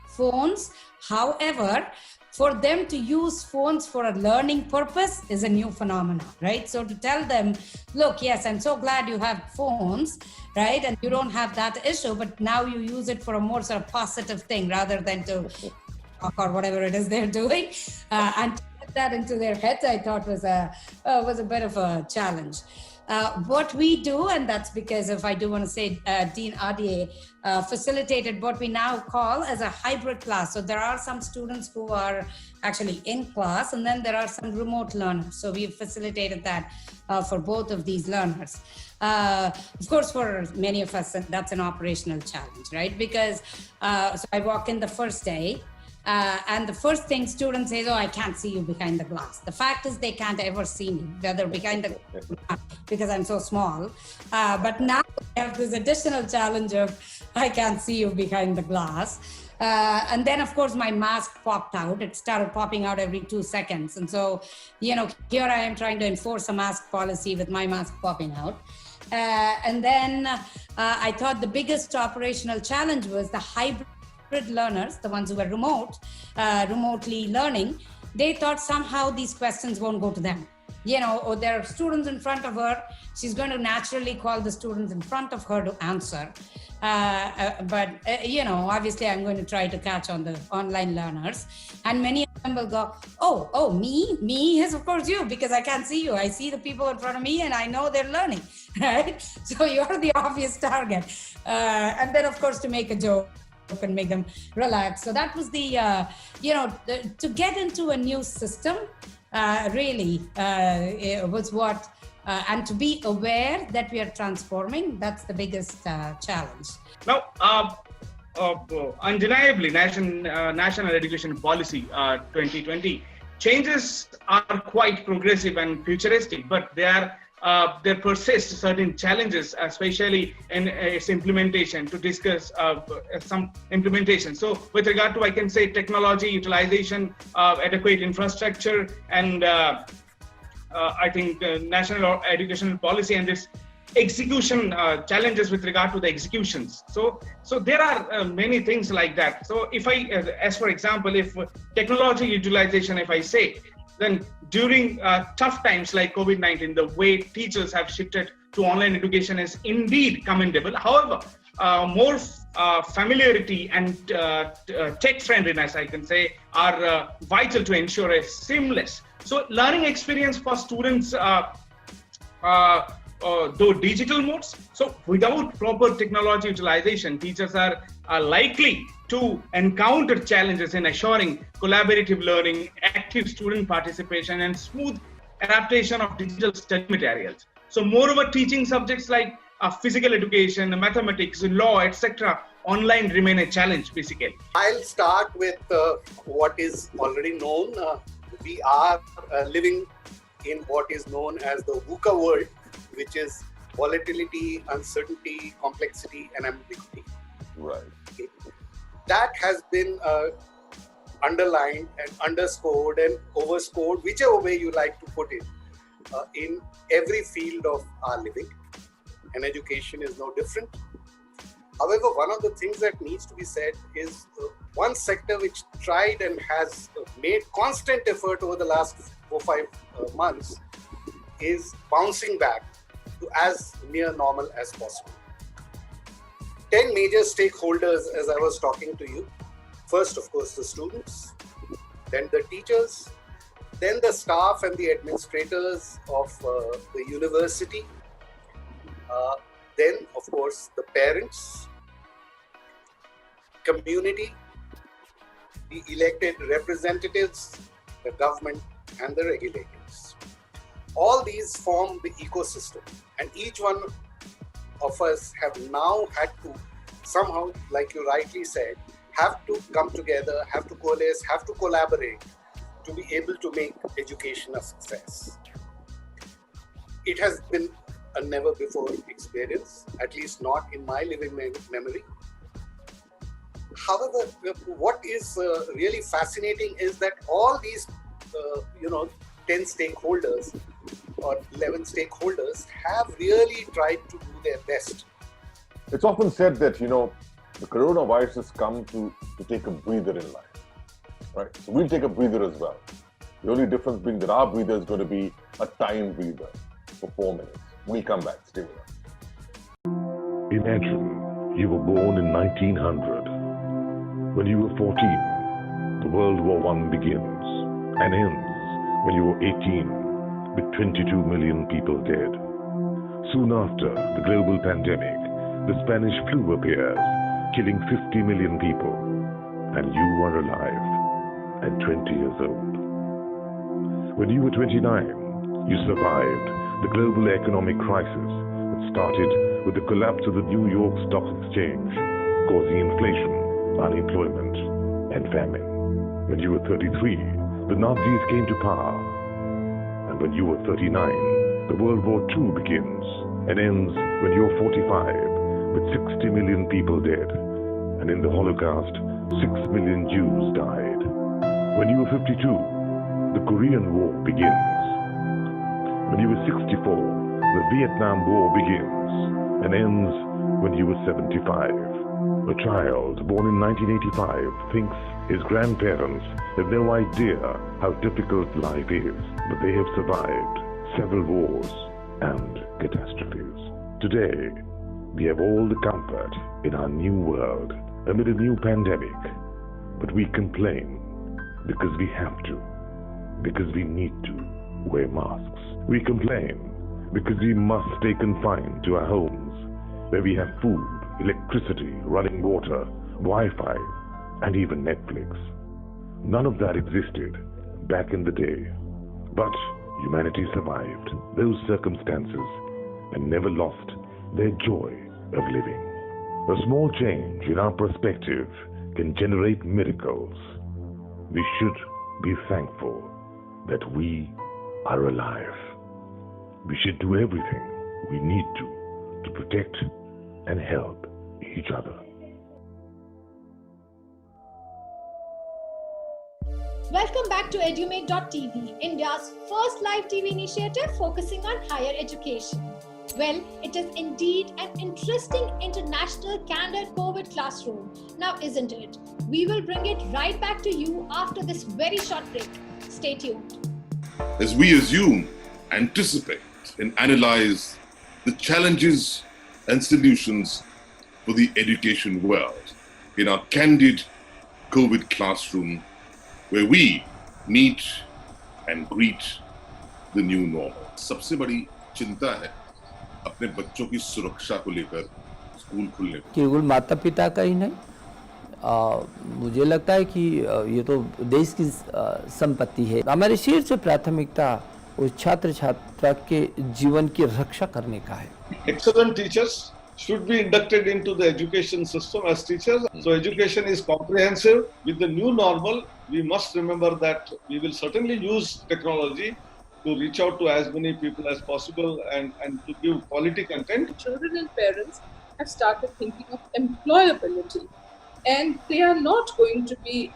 phones. However, for them to use phones for a learning purpose is a new phenomenon, right? So to tell them, look, yes, I'm so glad you have phones, right? And you don't have that issue, but now you use it for a more sort of positive thing rather than to talk or whatever it is they're doing. And to get that into their heads, I thought was a bit of a challenge. What we do, and that's because if I do want to say Dean Adier facilitated what we now call as a hybrid class. So there are some students who are actually in class, and then there are some remote learners. So we've facilitated that for both of these learners. Of course, for many of us, that's an operational challenge, right? Because so I walk in the first day, and the first thing students say, oh, I can't see you behind the glass. The fact is they can't ever see me, whether behind the glass, because I'm so small. But now we have this additional challenge of, I can't see you behind the glass. And then, of course, my mask popped out. It started popping out every 2 seconds. And so, you know, here I am trying to enforce a mask policy with my mask popping out. And then I thought the biggest operational challenge was the hybrid learners, the ones who were remotely learning. They thought somehow these questions won't go to them. You know, or there are students in front of her. She's going to naturally call the students in front of her to answer. But you know, obviously I'm going to try to catch on the online learners. And many of them will go, oh, me? Yes, of course you, because I can't see you. I see the people in front of me and I know they're learning, right? So you're the obvious target. And then, of course, to make a joke and make them relax. So that was the, to get into a new system, really was what, and to be aware that we are transforming, that's the biggest challenge. Now, undeniably, National Education Policy 2020 changes are quite progressive and futuristic, but there persist certain challenges, especially in its implementation, to discuss some implementation. So with regard to, I can say, technology utilization, adequate infrastructure, and I think national educational policy and its execution challenges with regard to the executions. So there are many things like that. So if I, as for example, if technology utilization, if I say, then during tough times like COVID-19, the way teachers have shifted to online education is indeed commendable. However, more familiarity and tech friendliness, I can say, are vital to ensure a seamless. So learning experience for students, though digital modes. So without proper technology utilization, teachers are likely to encounter challenges in assuring collaborative learning, active student participation, and smooth adaptation of digital study materials. So moreover, teaching subjects like physical education, mathematics, law, etc. online remain a challenge, basically. I'll start with what is already known. We are living in what is known as the VUCA world, which is volatility, uncertainty, complexity, and ambiguity. Right. Okay. That has been underlined and underscored and overscored, whichever way you like to put it, in every field of our living. And education is no different. However, one of the things that needs to be said is one sector which tried and has made constant effort over the last 4-5 months is bouncing back to as near normal as possible. 10 major stakeholders, as I was talking to you. First, of course, the students, then the teachers, then the staff and the administrators of the university, then, of course, the parents, community, the elected representatives, the government, and the regulators. All these form the ecosystem, and each one of us have now had to somehow, like you rightly said, have to come together, have to coalesce, have to collaborate to be able to make education a success. It has been a never before experience, at least not in my living memory. However, what is really fascinating is that all these 10 stakeholders or 11 stakeholders have really tried to do their best. It's often said that, the coronavirus has come to take a breather in life, right? So we'll take a breather as well. The only difference being that our breather is going to be a time breather for 4 minutes. We'll come back. Stay with us. Imagine you were born in 1900. When you were 14, the World War I begins and ends when you were 18, with 22 million people dead. Soon after the global pandemic, the Spanish flu appears, killing 50 million people, and you are alive and 20 years old. When you were 29, you survived the global economic crisis that started with the collapse of the New York Stock Exchange, causing inflation, unemployment, and famine. When you were 33, the Nazis came to power. And when you were 39, the World War II begins and ends when you're 45, with 60 million people dead. And in the Holocaust, 6 million Jews died. When you were 52, the Korean War begins. When you were 64, the Vietnam War begins and ends when you were 75. A child born in 1985 thinks his grandparents have no idea how difficult life is, but they have survived several wars and catastrophes. Today, we have all the comfort in our new world amid a new pandemic, but we complain because we have to, because we need to wear masks. We complain because we must stay confined to our homes, where we have food, electricity, running water, Wi-Fi, and even Netflix. None of that existed back in the day, but humanity survived those circumstances and never lost their joy of living. A small change in our perspective can generate miracles. We should be thankful that we are alive. We should do everything we need to protect and help each other. Welcome back to Edumate.tv, India's first live TV initiative focusing on higher education. Well, it is indeed an interesting international candid COVID classroom. Now, isn't it? We will bring it right back to you after this very short break. Stay tuned. As we assume, anticipate, and analyze the challenges and solutions for the education world in our candid COVID classroom, where we meet and greet the new normal. सबसे बड़ी चिंता है अपने बच्चों की सुरक्षा को लेकर स्कूल खुलने को। केवल माता पिता का ही नहीं, मुझे लगता है कि ये तो देश की संपत्ति है। हमारी शीर्ष प्राथमिकता उस छात्र छात्रा के जीवन की रक्षा करने का है। Excellent teachers should be inducted into the education system as teachers. So education is comprehensive. With the new normal, we must remember that we will certainly use technology to reach out to as many people as possible and to give quality content. Children and parents have started thinking of employability, and they are not going to be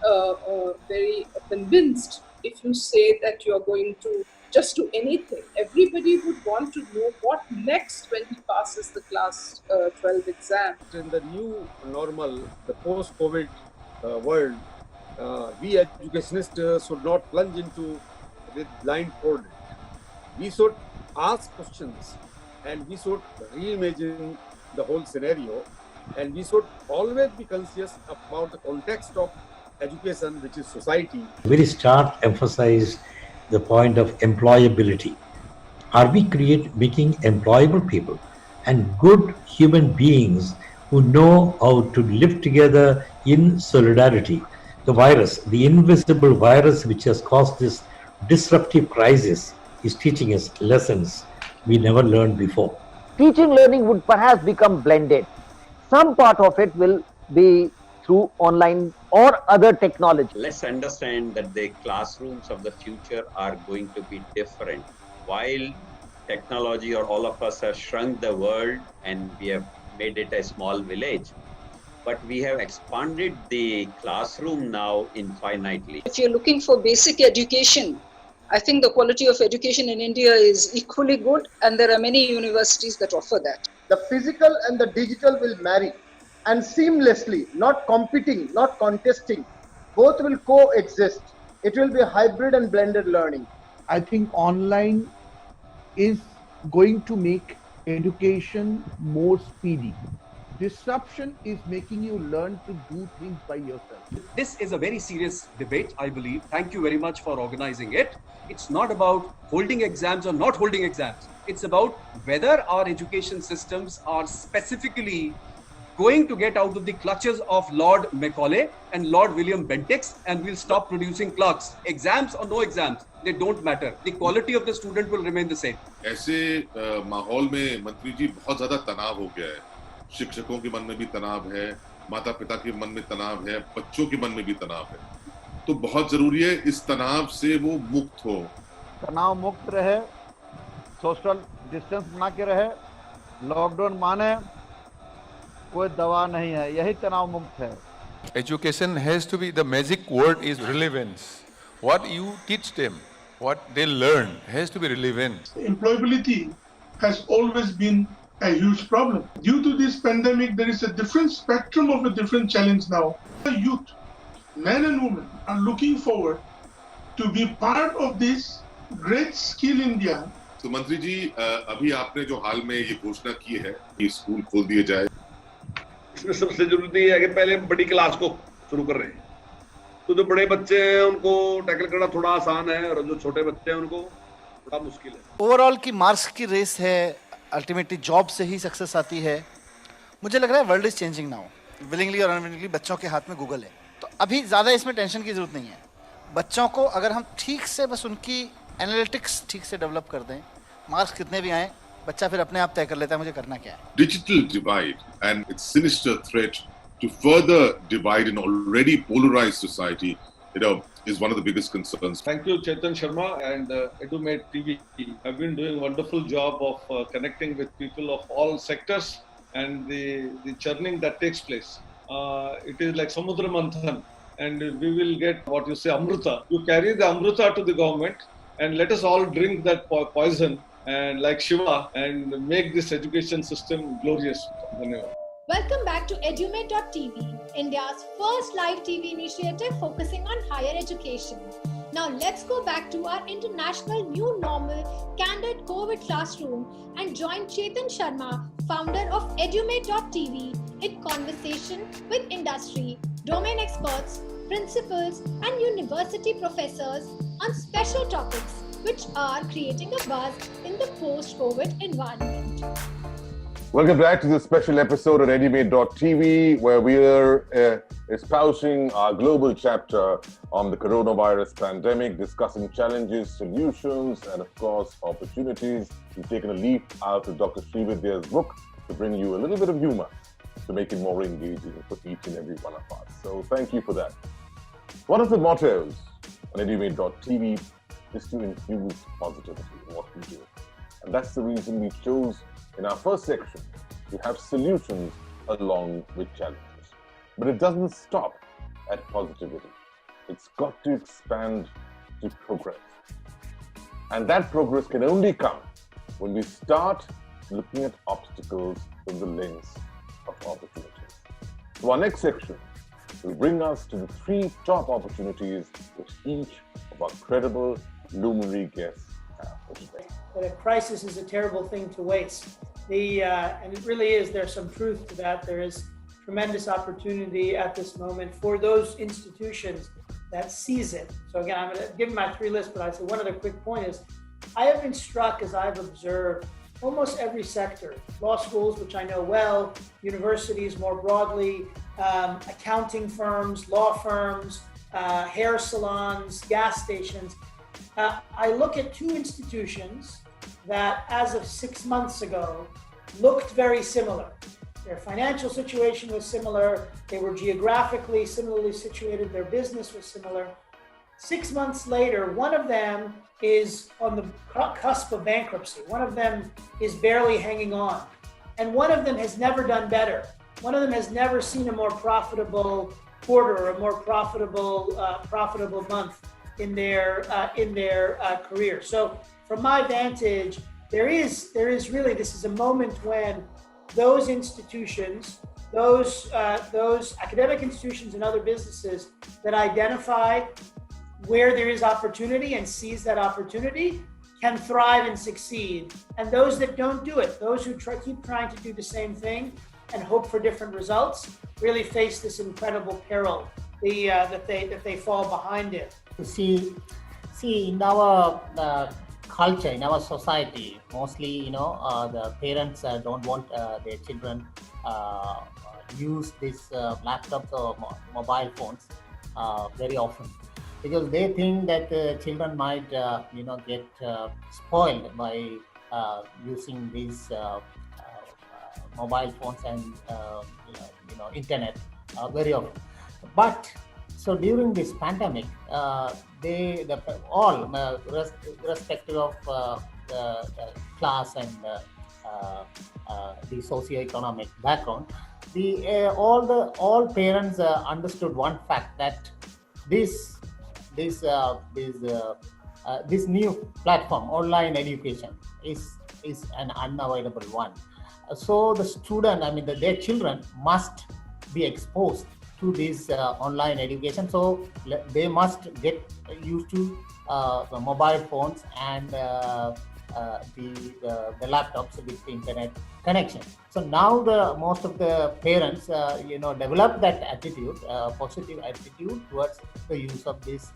very convinced if you say that you are going to just do anything. Everybody would want to know what next when he passes the class 12 exam. In the new normal, the post-COVID world, we educationists should not plunge into with blindfolded. We should ask questions and we should reimagine the whole scenario, and we should always be conscious about the context of education, which is society. Very start emphasize the point of employability. Are we making employable people and good human beings who know how to live together in solidarity? The virus, the invisible virus which has caused this disruptive crisis, is teaching us lessons we never learned before. Teaching learning would perhaps become blended. Some part of it will be through online or other technology. Let's understand that the classrooms of the future are going to be different. While technology or all of us have shrunk the world and we have made it a small village, but we have expanded the classroom now infinitely. If you're looking for basic education, I think the quality of education in India is equally good, and there are many universities that offer that. The physical and the digital will marry and seamlessly, not competing, not contesting. Both will coexist. It will be hybrid and blended learning. I think online is going to make education more speedy. Disruption is making you learn to do things by yourself. This is a very serious debate, I believe. Thank you very much for organizing it. It's not about holding exams or not holding exams. It's about whether our education systems are specifically going to get out of the clutches of Lord Macaulay and Lord William Bentinck, and we'll stop producing clerks. Exams or no exams, they don't matter. The quality of the student will remain the same. ऐसे माहौल में मंत्री जी बहुत ज़्यादा तनाव हो गया है. शिक्षकों के मन में भी तनाव है, माता पिता के मन में तनाव है, बच्चों के मन में भी तनाव है. तो बहुत जरूरी है इस तनाव से वो मुक्त हो. तनाव मुक्त रहे, सोशल डिस्टेंस बना के रहे, लॉकडाउन माने, कोई दवा नहीं है, यही तनाव मुक्त है. Education has to be, the magic word is relevance. What you teach them, what they learn has to be relevant. Employability has always been a huge problem. Due to this pandemic, there is a different spectrum of a different challenge now. The youth, men and women, are looking forward to be part of this great skill India. तो मंत्री जी अभी आपने जो हाल में ये घोषणा की है कि स्कूल खोल दिए जाए. इसमें सबसे जरूरी है कि पहले बड़ी क्लास को शुरू कर रहे हैं. तो जो बड़े बच्चे हैं उनको टैकल करना थोड़ा आसान है और जो छोटे बच्चे हैं उनको थोड़ा मुश्किल है. ओवरऑल की मार्क्स की रेस है, अल्टीमेटली जॉब से ही सक्सेस आती है. मुझे लग रहा है world is changing now. Willingly और अनविलिंगली बच्चों के हाथ में गूगल है, तो अभी ज़्यादा इसमें टेंशन की जरूरत नहीं है. बच्चों को अगर हम ठीक से बस उनकी एनालिटिक्स ठीक से डेवलप कर दें, मार्क्स कितने भी आए, बच्चा फिर अपने आप तय कर लेता है मुझे करना क्या है. Digital divide and its sinister threat to further divide an already polarized society, is one of the biggest concerns. Thank you, Chetan Sharma and Edumate TV. Have been doing a wonderful job of connecting with people of all sectors and the churning that takes place. It is like Samudra Manthan, and we will get what you say Amrita. You carry the Amrita to the government and let us all drink that poison and like Shiva and make this education system glorious. Welcome back to Edumate.tv, India's first live TV initiative focusing on higher education. Now let's go back to our international new normal candid COVID classroom and join Chetan Sharma, founder of Edumate.tv, in conversation with industry, domain experts, principals and university professors on special topics which are creating a buzz in the post-COVID environment. Welcome back to this special episode of Edumate.tv, where we are espousing our global chapter on the coronavirus pandemic, discussing challenges, solutions, and of course, opportunities. We've taken a leaf out of Dr. Srividya's book to bring you a little bit of humor to make it more engaging for each and every one of us. So thank you for that. One of the mottos on Edumate.tv is to infuse positivity in what we do. And that's the reason we chose in our first section to have solutions along with challenges. But it doesn't stop at positivity. It's got to expand to progress. And that progress can only come when we start looking at obstacles from the lens of opportunities. So our next section will bring us to the 3 top opportunities which each of our credible luminary guests have for today. That a crisis is a terrible thing to waste. And it really is, there's some truth to that. There is tremendous opportunity at this moment for those institutions that seize it. So again, I'm going to give my 3 lists, but I say one other quick point is, I have been struck as I've observed almost every sector, law schools, which I know well, universities more broadly, accounting firms, law firms, hair salons, gas stations. I look at 2 institutions that as of 6 months ago looked very similar. Their financial situation was similar, they were geographically similarly situated, their business was similar. 6 months later, one of them is on the cusp of bankruptcy. One of them is barely hanging on. And one of them has never done better. One of them has never seen a more profitable quarter or a more profitable month. in their career. So from my vantage, there is really, this is a moment when those institutions, those academic institutions and other businesses that identify where there is opportunity and seize that opportunity can thrive and succeed. And those that don't do it, those who keep trying to do the same thing and hope for different results, really face this incredible peril that they fall behind it. See, in our culture, in our society, mostly, the parents don't want their children use these laptops or mobile phones very often, because they think that children might, get spoiled by using these mobile phones and internet very often. But so during this pandemic, irrespective of the class and the socio-economic background, all parents understood one fact, that this new platform, online education, is an unavoidable one. So the student, their children must be exposed to this online education. So they must get used to the mobile phones and the laptops with the internet connection. So now most of the parents, develop that attitude, positive attitude towards the use of these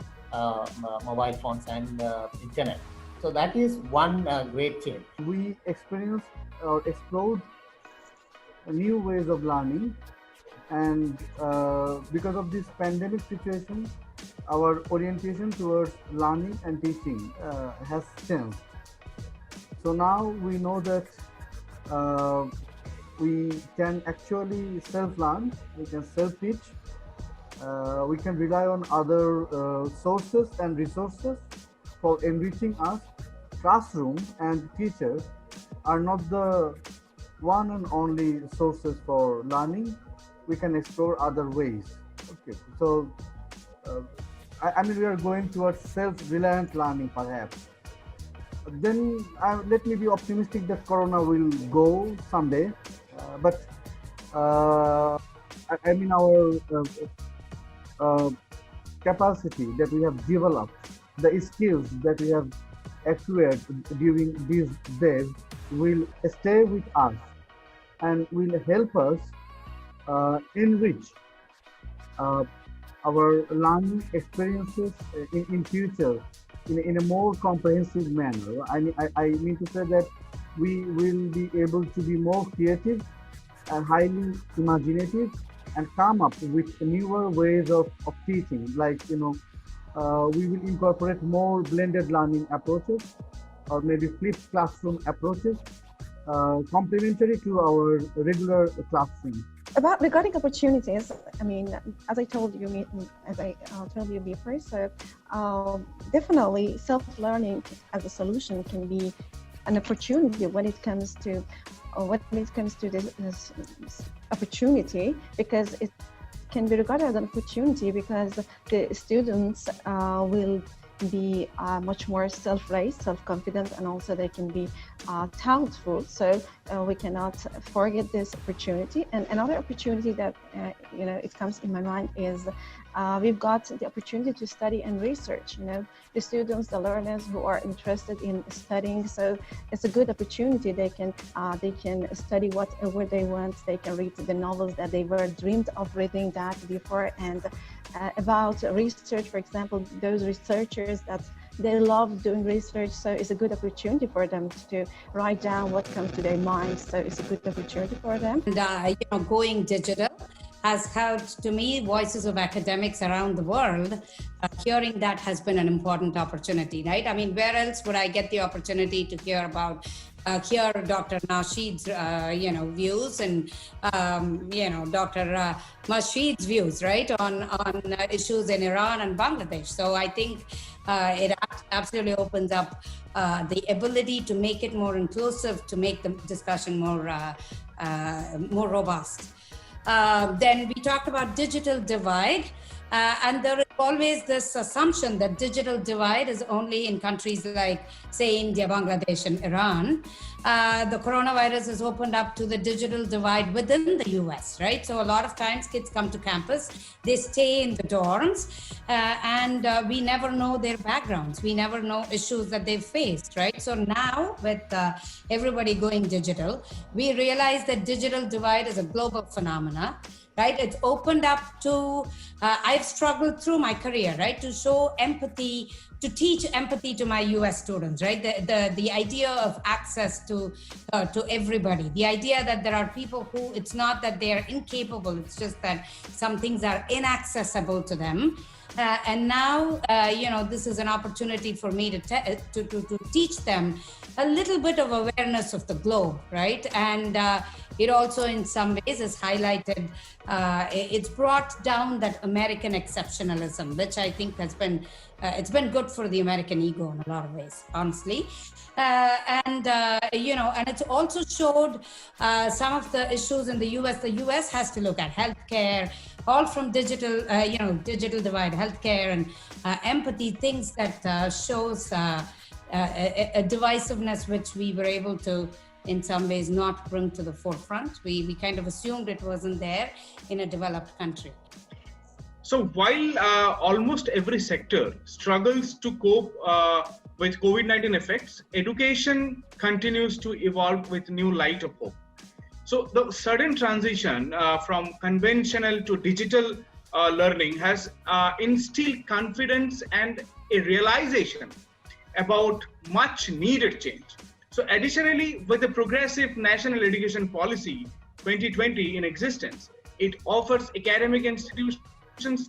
mobile phones and internet. So that is one great change. We experienced or explored new ways of learning, and because of this pandemic situation, our orientation towards learning and teaching has changed. So now we know that we can actually self-learn, we can self-teach, we can rely on other sources and resources for enriching us. Classroom and teachers are not the one and only sources for learning. We can explore other ways. Okay, so we are going towards self-reliant learning, perhaps. Then let me be optimistic that Corona will go someday. Our capacity that we have developed, the skills that we have acquired during these days will stay with us and will help us enrich our learning experiences in future in a more comprehensive manner. I mean to say that we will be able to be more creative and highly imaginative and come up with newer ways of teaching. We will incorporate more blended learning approaches, or maybe flipped classroom approaches, complementary to our regular classroom. Regarding opportunities, as I told you before, so definitely self-learning as a solution can be an opportunity when it comes to this opportunity, because it can be regarded as an opportunity because the students will be much more self-raised, self-confident, and also they can be talentful. So we cannot forget this opportunity. And another opportunity that it comes in my mind is we've got the opportunity to study and research. The students, the learners who are interested in studying. So it's a good opportunity. They can study whatever they want. They can read the novels that they were dreamed of reading that before. And about research, for example, those researchers that they love doing research, so it's a good opportunity for them to write down what comes to their mind. So it's a good opportunity for them. And going digital has helped, to me, voices of academics around the world. Hearing that has been an important opportunity, right? Where else would I get the opportunity to hear about Dr. Nasheed's, views and, Dr. Masheed's views, right, on issues in Iran and Bangladesh. So I think it absolutely opens up the ability to make it more inclusive, to make the discussion more robust. Then we talked about digital divide, and there always this assumption that digital divide is only in countries like, say, India, Bangladesh, and Iran. The coronavirus has opened up to the digital divide within the US, right? So a lot of times kids come to campus, they stay in the dorms, and we never know their backgrounds. We never know issues that they've faced, right? So now with everybody going digital, we realize that digital divide is a global phenomena. Right, it's opened up to. I've struggled through my career, right, to show empathy, to teach empathy to my U.S. students, right. The idea of access to everybody, the idea that there are people who it's not that they are incapable, it's just that some things are inaccessible to them. And now, this is an opportunity for me to teach them a little bit of awareness of the globe, right? And it also, in some ways, is highlighted. It's brought down that American exceptionalism, which I think has been it's been good for the American ego in a lot of ways, honestly. And it's also showed some of the issues in the U.S. The U.S. has to look at healthcare, all from digital, digital divide, healthcare and empathy, things that shows a divisiveness which we were able to, in some ways, not bring to the forefront. We kind of assumed it wasn't there in a developed country. So while almost every sector struggles to cope with COVID-19 effects, education continues to evolve with new light of hope. So the sudden transition from conventional to digital learning has instilled confidence and a realization about much needed change. So additionally, with the progressive National Education Policy 2020 in existence, it offers academic institutions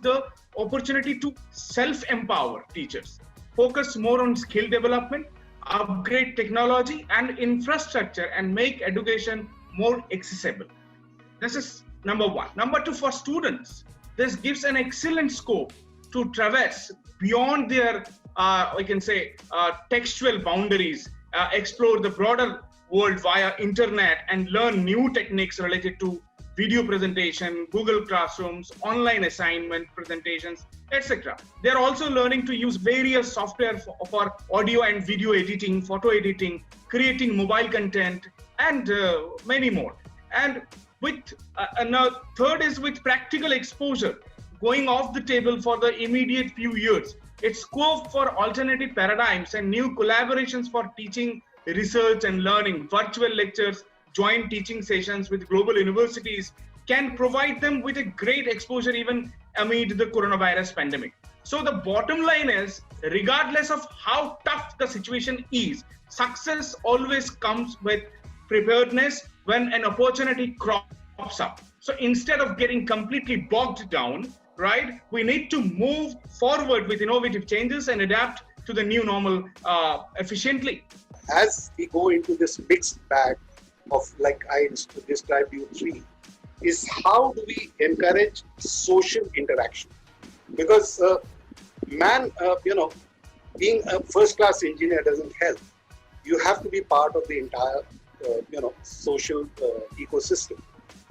the opportunity to self-empower teachers, focus more on skill development, upgrade technology and infrastructure, and make education more accessible. This is number one. Number two, for students, this gives an excellent scope to traverse beyond their, textual boundaries, explore the broader world via internet, and learn new techniques related to video presentation, Google Classrooms, online assignment presentations, etc. They're also learning to use various software for audio and video editing, photo editing, creating mobile content, and many more. And third is with practical exposure going off the table for the immediate few years. It's scope for alternative paradigms and new collaborations for teaching, research and learning. Virtual lectures, joint teaching sessions with global universities can provide them with a great exposure even amid the coronavirus pandemic. So the bottom line is, regardless of how tough the situation is, success always comes with preparedness when an opportunity crops up. So instead of getting completely bogged down, right, we need to move forward with innovative changes and adapt to the new normal efficiently. As we go into this mixed bag of, like I described you three, is how do we encourage social interaction? Because being a first-class engineer doesn't help. You have to be part of the entire, social ecosystem.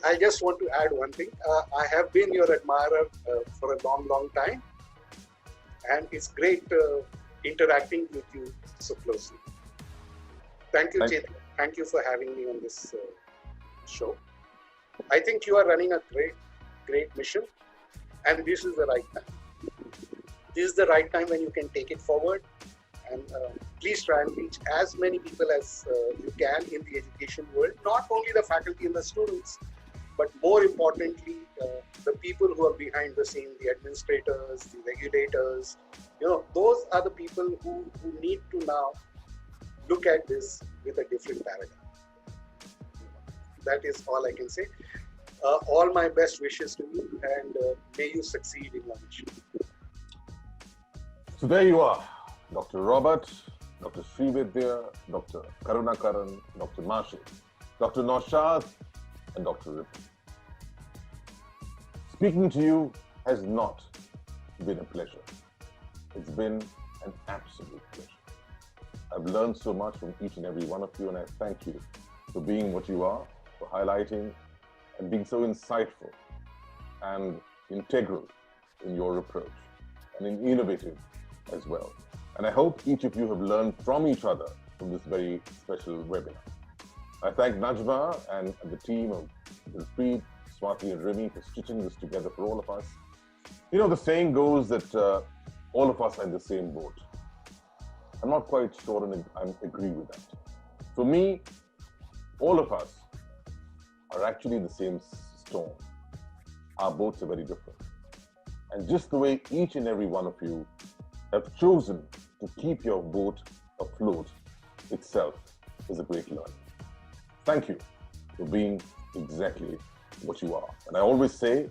I just want to add one thing. I have been your admirer for a long, long time, and it's great interacting with you so closely. Thank you, Chetan. Thank you for having me on this show. I think you are running a great mission, and this is the right time. This is the right time when you can take it forward, and please try and reach as many people as you can in the education world, not only the faculty and the students, but more importantly, the people who are behind the scene, the administrators, the regulators. Those are the people who need to now look at this with a different paradigm. That is all I can say. All my best wishes to you, and may you succeed in your mission. So there you are, Dr. Robert, Dr. Srividya, Dr. Karunakaran, Dr. Mashi, Dr. Naushad, and Dr. Ripon. Speaking to you has not been a pleasure. It's been an absolute pleasure. I've learned so much from each and every one of you, and I thank you for being what you are, for highlighting and being so insightful and integral in your approach. and innovative as well. And I hope each of you have learned from each other from this very special webinar. I thank Najma and the team of Dilpreet, Swati and Remy for stitching this together for all of us. You know, the saying goes that all of us are in the same boat. I'm not quite sure and I agree with that. For me, all of us are actually in the same storm. Our boats are very different. And just the way each and every one of you have chosen to keep your boat afloat itself is a great learning. Thank you for being exactly what you are. And I always say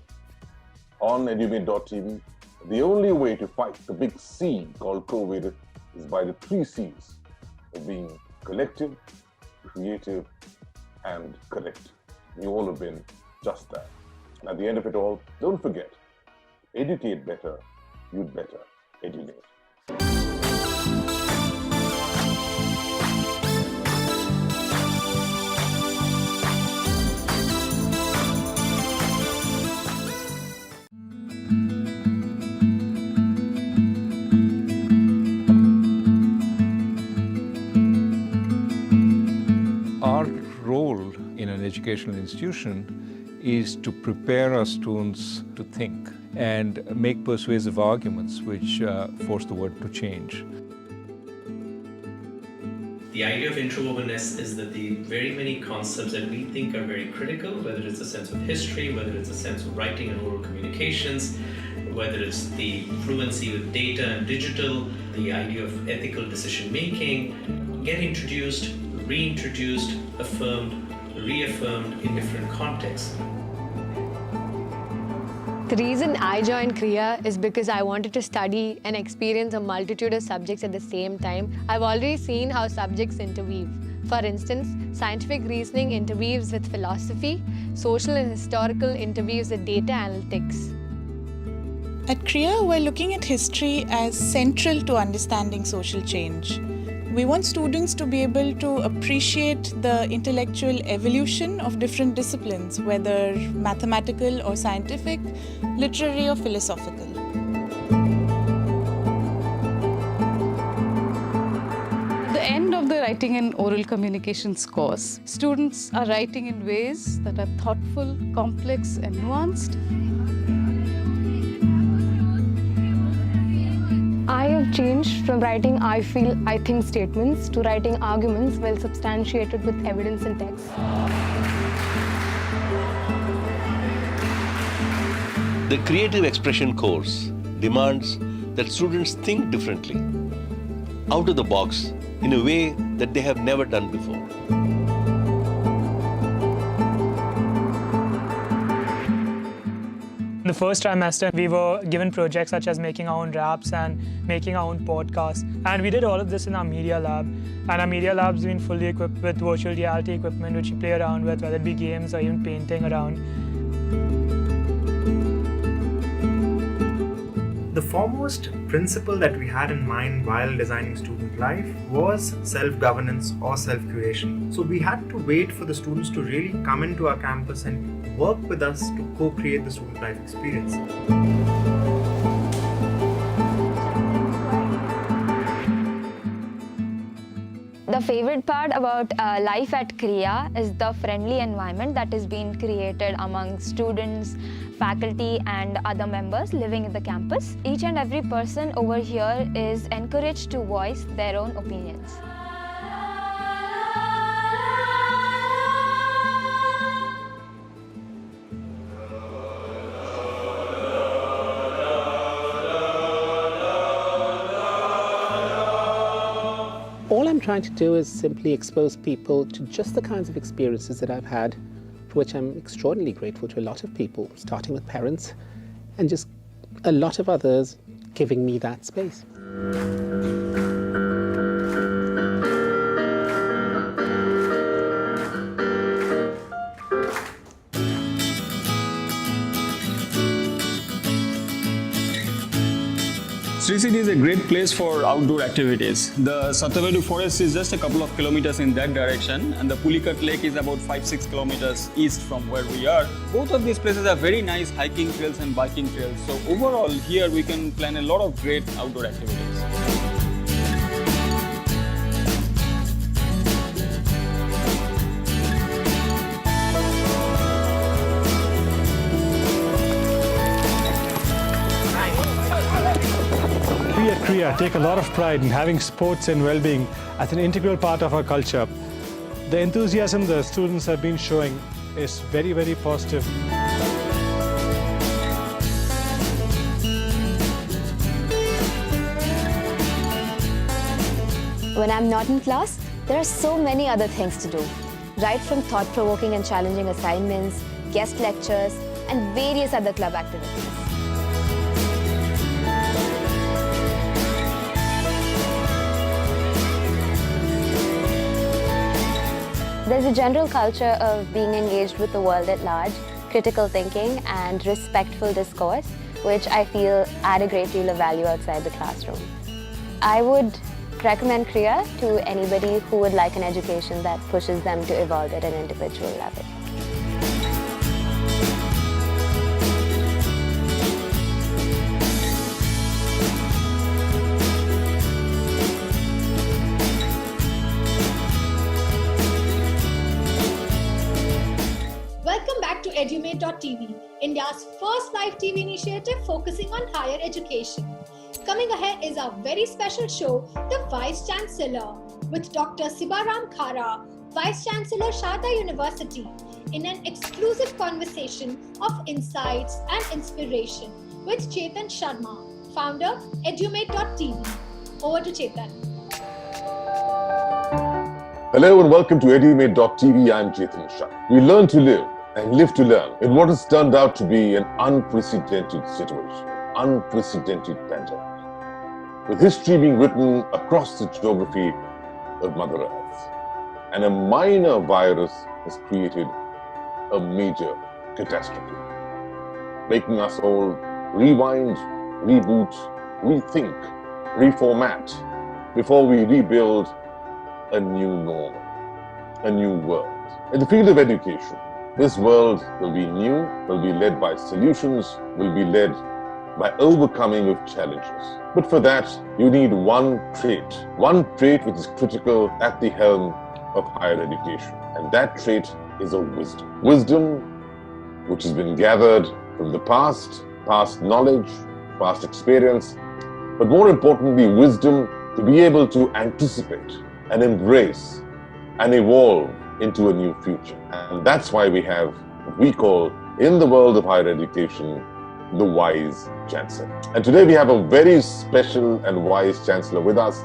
on Edumate.tv, the only way to fight the big C called COVID is by the 3 C's of being collective, creative, and correct. You all have been just that. And at the end of it all, don't forget, educate better, you'd better edumate. Our role in an educational institution is to prepare our students to think and make persuasive arguments which force the world to change. The idea of introvovenness is that the very many concepts that we think are very critical, whether it's a sense of history, whether it's a sense of writing and oral communications, whether it's the fluency with data and digital, the idea of ethical decision making, get introduced, reintroduced, affirmed, reaffirmed in different contexts. The reason I joined Kriya is because I wanted to study and experience a multitude of subjects at the same time. I've already seen how subjects interweave. For instance, scientific reasoning interweaves with philosophy, social and historical interweaves with data analytics. At Kriya, we're looking at history as central to understanding social change. We want students to be able to appreciate the intellectual evolution of different disciplines, whether mathematical or scientific, literary or philosophical. At the end of the writing and oral communications course, students are writing in ways that are thoughtful, complex, and nuanced. I have changed from writing I feel, I think statements to writing arguments well substantiated with evidence and text. The creative expression course demands that students think differently, out of the box, in a way that they have never done before. In the first trimester, we were given projects such as making our own raps and making our own podcasts. And we did all of this in our media lab. And our media lab's been fully equipped with virtual reality equipment, which we play around with, whether it be games or even painting around. The foremost principle that we had in mind while designing student life was self-governance or self-curation. So we had to wait for the students to really come into our campus and work with us to co-create the student life experience. The favorite part about life at Kriya is the friendly environment that is being created among students, faculty and other members living in the campus. Each and every person over here is encouraged to voice their own opinions. All I'm trying to do is simply expose people to just the kinds of experiences that I've had, for which I'm extraordinarily grateful to a lot of people, starting with parents and just a lot of others giving me that space. Sri City is a great place for outdoor activities. The Satavedu forest is just a couple of kilometers in that direction, and the Pulikat Lake is about 5-6 kilometers east from where we are. Both of these places are very nice hiking trails and biking trails. So overall here we can plan a lot of great outdoor activities. We at Kriya take a lot of pride in having sports and well-being as an integral part of our culture. The enthusiasm the students have been showing is very, very positive. When I'm not in class, there are so many other things to do. Right from thought-provoking and challenging assignments, guest lectures, and various other club activities. There's a general culture of being engaged with the world at large, critical thinking and respectful discourse, which I feel add a great deal of value outside the classroom. I would recommend Kriya to anybody who would like an education that pushes them to evolve at an individual level. Welcome back to Edumate.tv, India's first live TV initiative focusing on higher education. Coming ahead is our very special show, The Vice Chancellor, with Dr. Sibaram Khara, Vice Chancellor Sharda University, in an exclusive conversation of insights and inspiration with Chetan Sharma, founder Edumate.tv. Over to Chetan. Hello and welcome to Edumate.tv. I'm Chetan Sharma. We learn to live and live to learn in what has turned out to be an unprecedented situation, unprecedented pandemic, with history being written across the geography of Mother Earth. And a minor virus has created a major catastrophe, making us all rewind, reboot, rethink, reformat before we rebuild a new normal, a new world. In the field of education, this world will be new, will be led by solutions, will be led by overcoming of challenges. But for that, you need one trait which is critical at the helm of higher education. And that trait is a wisdom. Wisdom which has been gathered from the past knowledge, past experience, but more importantly, wisdom to be able to anticipate and embrace and evolve into a new future. And that's why we have what we call, in the world of higher education, the Wise Chancellor. And today we have a very special and wise Chancellor with us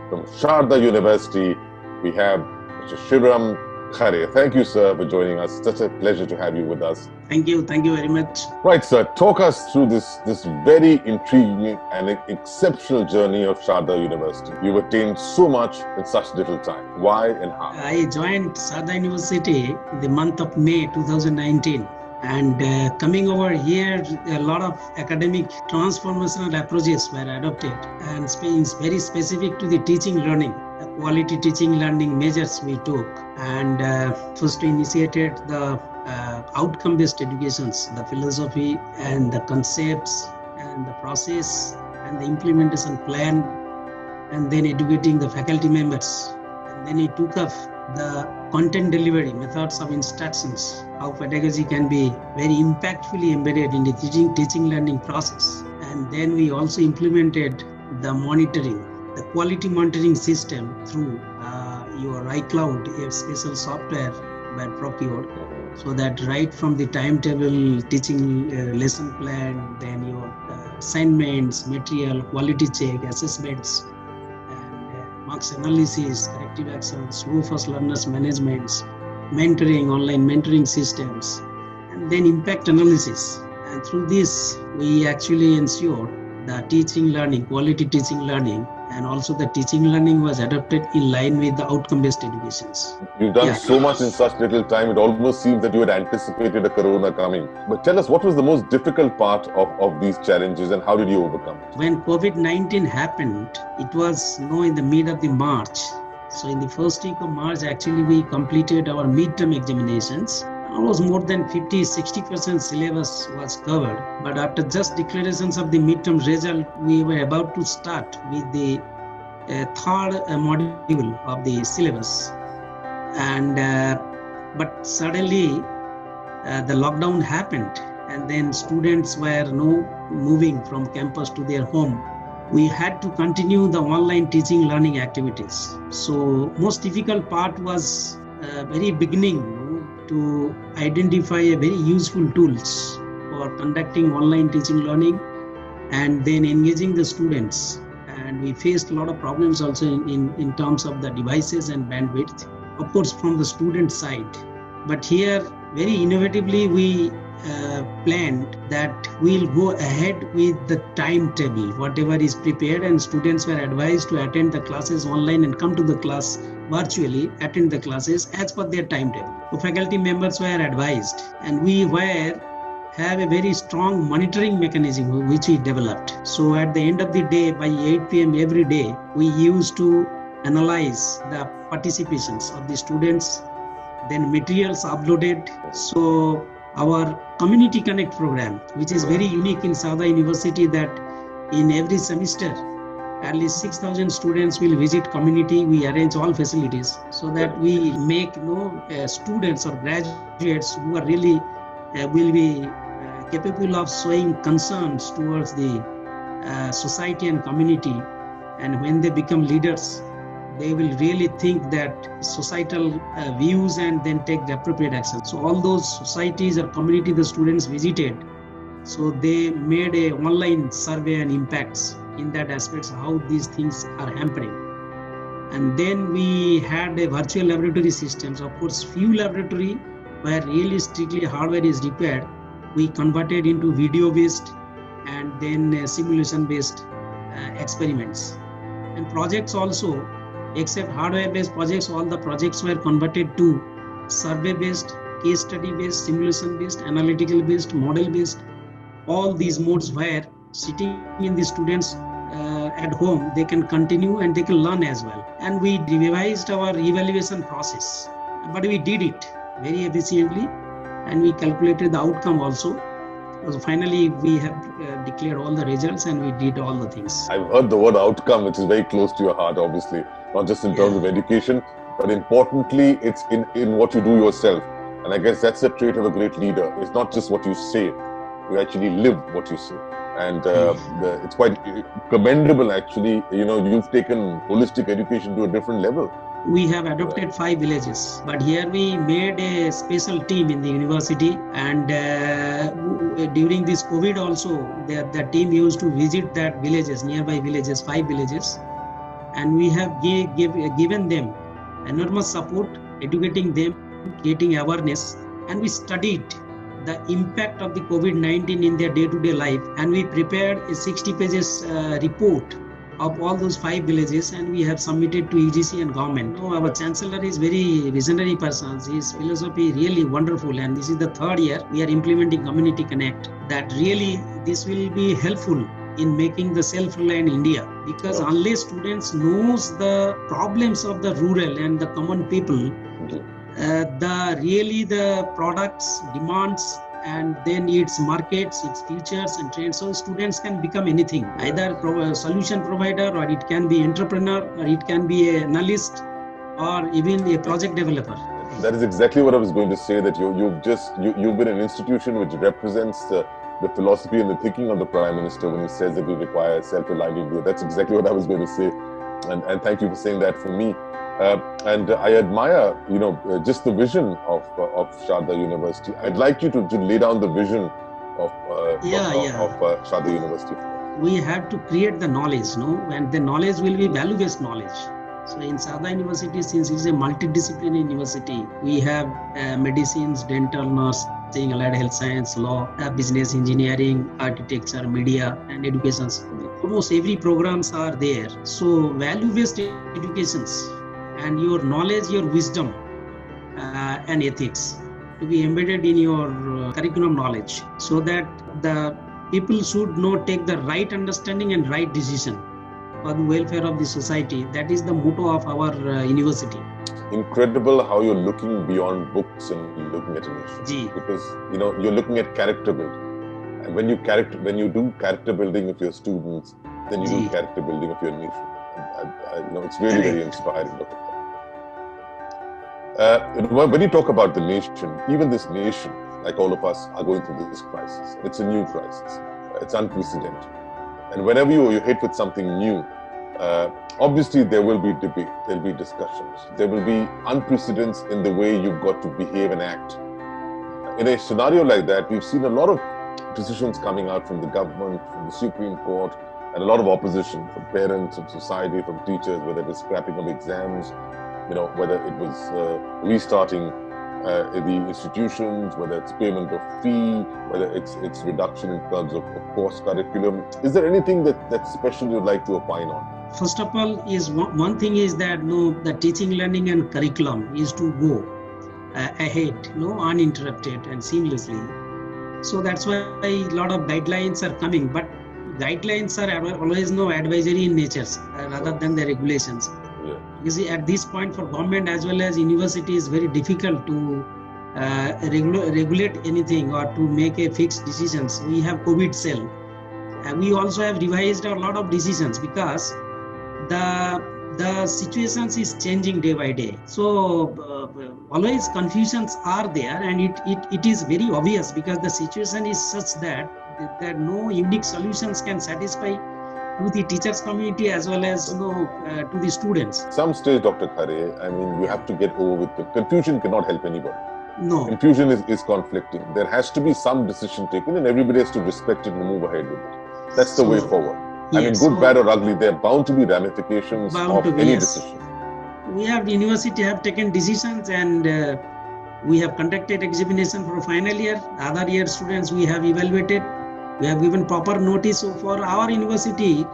from Sharda University. We have Mr. Sibaram Khare. Thank you, sir, for joining us. Such a pleasure to have you with us. Thank you very much. Right, sir, talk us through this very intriguing and exceptional journey of Sharda University. You've attained so much in such little time. Why and how? I joined Sharda University in the month of May 2019. And coming over here, a lot of academic transformational approaches were adopted, and very specific to the teaching learning, the quality teaching learning measures we took. And first we initiated the outcome-based educations, the philosophy and the concepts and the process and the implementation plan, and then educating the faculty members. And then we took up the content delivery, methods of instructions, how pedagogy can be very impactfully embedded in the teaching learning process. And then we also implemented the monitoring, the quality monitoring system through your iCloud, a special software were procured, so that right from the timetable, teaching lesson plan, then your assignments, material, quality check, assessments, marks analysis, corrective actions, slow first learners management, mentoring, online mentoring systems, and then impact analysis. And through this, we actually ensure the teaching learning, quality teaching learning, and also the teaching learning was adopted in line with the outcome-based educations. You've done so much in such little time, it almost seems that you had anticipated a corona coming. But tell us, what was the most difficult part of these challenges and how did you overcome it? When COVID-19 happened, it was in the mid of the March. So in the first week of March, actually we completed our midterm examinations. Almost more than 50-60% syllabus was covered. But after just declarations of the midterm result, we were about to start with the third module of the syllabus. And but suddenly the lockdown happened, and then students were moving from campus to their home. We had to continue the online teaching learning activities. So most difficult part was very beginning to identify a very useful tools for conducting online teaching learning and then engaging the students. And we faced a lot of problems also in terms of the devices and bandwidth, of course from the student side. But here very innovatively we planned that we'll go ahead with the timetable, whatever is prepared, and students were advised to attend the classes online and come to the class virtually, attend the classes as per their timetable. The faculty members were advised, and we have a very strong monitoring mechanism which we developed. So at the end of the day, by 8 p.m. every day, we used to analyze the participations of the students, then materials uploaded. So our Community Connect program, which is very unique in Saudha University, that in every semester, at least 6,000 students will visit community. We arrange all facilities so that we make students or graduates who are really will be capable of showing concerns towards the society and community. And when they become leaders, they will really think that societal views and then take the appropriate action. So all those societies or community the students visited, so they made a online survey and impacts in that aspects, how these things are hampering. And then we had a virtual laboratory systems. Of course, few laboratory where really strictly hardware is required, we converted into video-based and then simulation-based experiments. And projects also, except hardware-based projects, all the projects were converted to survey-based, case study-based, simulation-based, analytical-based, model-based. All these modes were sitting in the students at home, they can continue and they can learn as well. And we revised our evaluation process, but we did it very efficiently and we calculated the outcome also. So finally, we have declared all the results and we did all the things. I've heard the word outcome, which is very close to your heart, obviously, not just in terms of education, but importantly, it's in what you do yourself. And I guess that's the trait of a great leader. It's not just what you say, you actually live what you say. And it's quite commendable, actually. You've taken holistic education to a different level. We have adopted 5 villages, but here we made a special team in the university, and during this COVID also, the team used to visit that villages, nearby villages, 5 villages, and we have given them enormous support, educating them, creating awareness, and we studied the impact of the COVID-19 in their day-to-day life, and we prepared a 60 pages report of all those 5 villages, and we have submitted to UGC and government. Our chancellor is very visionary person. His philosophy really wonderful, and this is the 3rd year we are implementing Community Connect. That really this will be helpful in making the self-reliant India, because unless students knows the problems of the rural and the common people, the products, demands, and then its markets, its futures and trends. So students can become anything, either a solution provider, or it can be entrepreneur, or it can be an analyst, or even a project developer. That is exactly what I was going to say, that you've been an institution which represents the philosophy and the thinking of the Prime Minister when he says that we require self-reliant India. That's exactly what I was going to say. And thank you for saying that for me. And I admire, just the vision of Saudha University. I'd like you to lay down the vision of Saudha University. We have to create the knowledge, and the knowledge will be value-based knowledge. So in Saudha University, since it's a multidisciplinary university, we have medicines, dental, nurse, saying allied health science, law, business, engineering, architecture, media, and education. Almost every programs are there. So value-based educations and your knowledge, your wisdom, and ethics to be embedded in your curriculum knowledge, so that the people should take the right understanding and right decision for the welfare of the society. That is the motto of our university. Incredible how you're looking beyond books and looking at a nation. Because you're looking at character building, and when you do character building of your students, then you do character building of your nation. And it's really very inspiring. When you talk about the nation, even this nation, like all of us, are going through this crisis. It's a new crisis. It's unprecedented. And whenever you're hit with something new, obviously there will be debate, there'll be discussions, there will be unprecedents in the way you've got to behave and act. In a scenario like that, we've seen a lot of decisions coming out from the government, from the Supreme Court, and a lot of opposition from parents, from society, from teachers, whether it was scrapping of exams, whether it was restarting the institutions, whether it's payment of fee, whether it's reduction in terms of course curriculum. Is there anything that's special you'd like to opine on? First of all, is one thing is that the teaching, learning, and curriculum is to go ahead, uninterrupted and seamlessly. So that's why a lot of guidelines are coming, but guidelines are always advisory in nature rather than the regulations. You see, at this point for government as well as university, is very difficult to regulate anything or to make a fixed decisions. We have COVID cell. We also have revised a lot of decisions because the situations is changing day by day. So always confusions are there, and it is very obvious because the situation is such that no unique solutions can satisfy to the teachers community as well as to the students. Some stage, Dr. Khare, you have to get over with it. Confusion cannot help anybody. No. Confusion is conflicting. There has to be some decision taken, and everybody has to respect it and move ahead with it. That's the way forward. Good, bad, or ugly, there are bound to be ramifications of any decision. We have the university have taken decisions, and we have conducted examination for final year. Other year students we have evaluated. We have given proper notice for our university.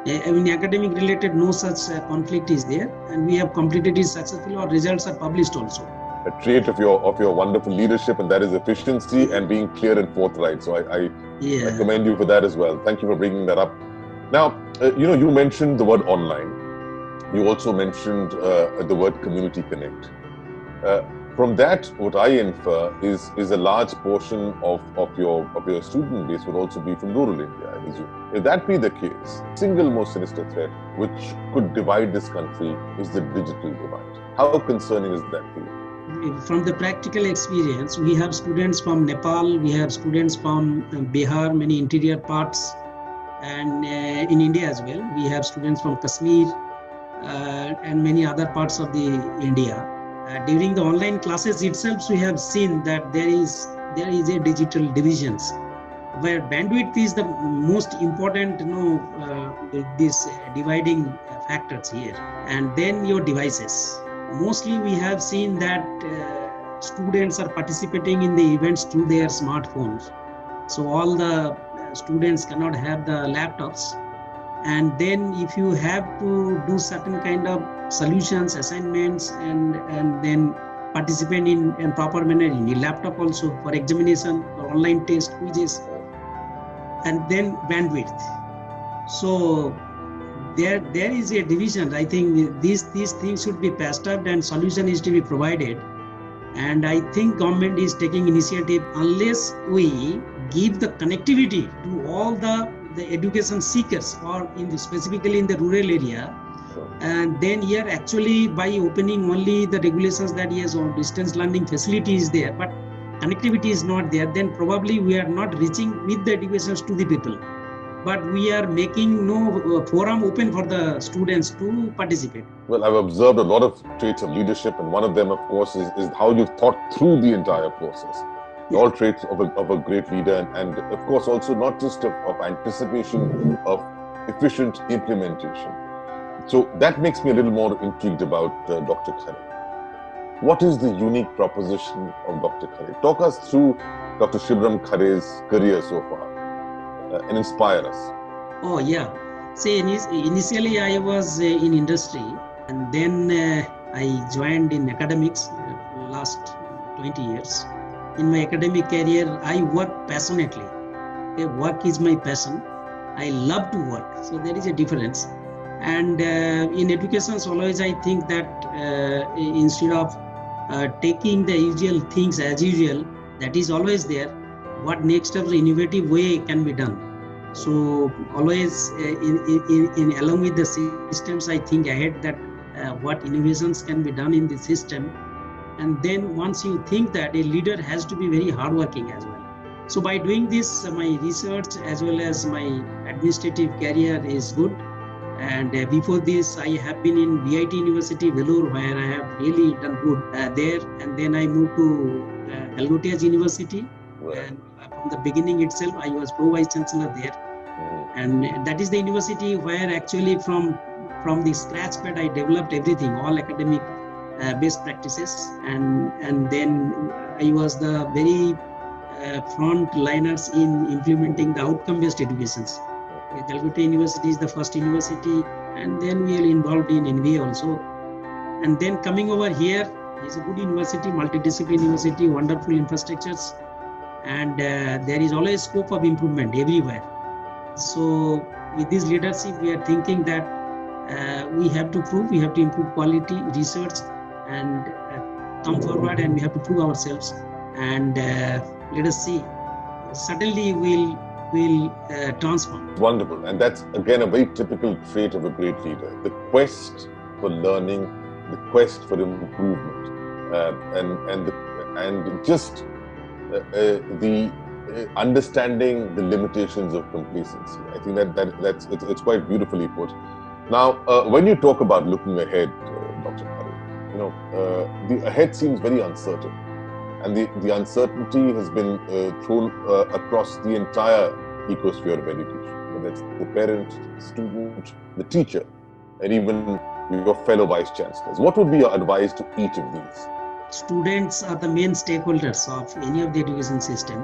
Academic related, no such conflict is there, and we have completed it successfully. Our results are published also. A trait of your wonderful leadership, and that is efficiency and being clear and forthright. So I commend you for that as well. Thank you for bringing that up. Now, you mentioned the word online. You also mentioned the word community connect. From that, what I infer is a large portion of your student base would also be from rural India, I presume. If that be the case, single most sinister threat which could divide this country is the digital divide. How concerning is that for you? From the practical experience, we have students from Nepal, we have students from Bihar, many interior parts, and in India as well. We have students from Kashmir and many other parts of the India. During the online classes itself, we have seen that there is a digital divisions, where bandwidth is the most important, this dividing factors here, and then your devices. Mostly we have seen that students are participating in the events through their smartphones. So all the students cannot have the laptops, and then if you have to do certain kind of solutions, assignments, and then participate in proper manner in the laptop also for examination or online test, quizzes, and then bandwidth. So there is a division. I think these things should be patched up and solution is to be provided. And I think government is taking initiative. Unless we give the connectivity to all the education seekers, or specifically in the rural area, and then here actually by opening only the regulations that yes, on distance learning facility is there, but connectivity is not there, then probably we are not reaching with the educations to the people. But we are making no forum open for the students to participate. Well, I've observed a lot of traits of leadership, and one of them, of course, is how you've thought through the entire process. All traits of a great leader, and of course also not just of anticipation, of efficient implementation. So that makes me a little more intrigued about Dr. Khare. what is the unique proposition of Dr. Khare? Talk us through Dr. Shibram Khare's career so far and inspire us. Oh, yeah. See, initially I was in industry, and then I joined in academics last 20 years. In my academic career, I work passionately. Okay, work is my passion. I love to work. So there is a difference. And in education, always I think that instead of taking the usual things as usual, that is always there, what next of the innovative way can be done. So always in along with the systems, I think ahead that what innovations can be done in the system. And then once you think that, a leader has to be very hardworking as well. So by doing this, my research as well as my administrative career is good. And before this, I have been in VIT University, Vellore, where I have really done good there. And then I moved to Edumate University. And from the beginning itself, I was Pro-Vice Chancellor there. And that is the university where actually from the scratch pad, I developed everything, all academic best practices. And then I was the very front liners in implementing the outcome-based educations. Calcutta University is the first university, and then we are involved in NBA also. And then coming over here, it's a good university, multidisciplinary university, wonderful infrastructures, and there is always scope of improvement everywhere. So with this leadership, we are thinking that we have to improve quality research and come forward, and we have to prove ourselves. And let us see. Certainly, we'll transform. Wonderful. And that's again a very typical trait of a great leader: the quest for learning, the quest for improvement, and just the understanding the limitations of complacency. I think that's it's quite beautifully put. Now, when you talk about looking ahead, Dr. Khare, the ahead seems very uncertain. And the uncertainty has been thrown across the entire ecosphere of education, whether it's the parent, the student, the teacher, and even your fellow vice chancellors. What would be your advice to each of these? Students are the main stakeholders of any of the education system.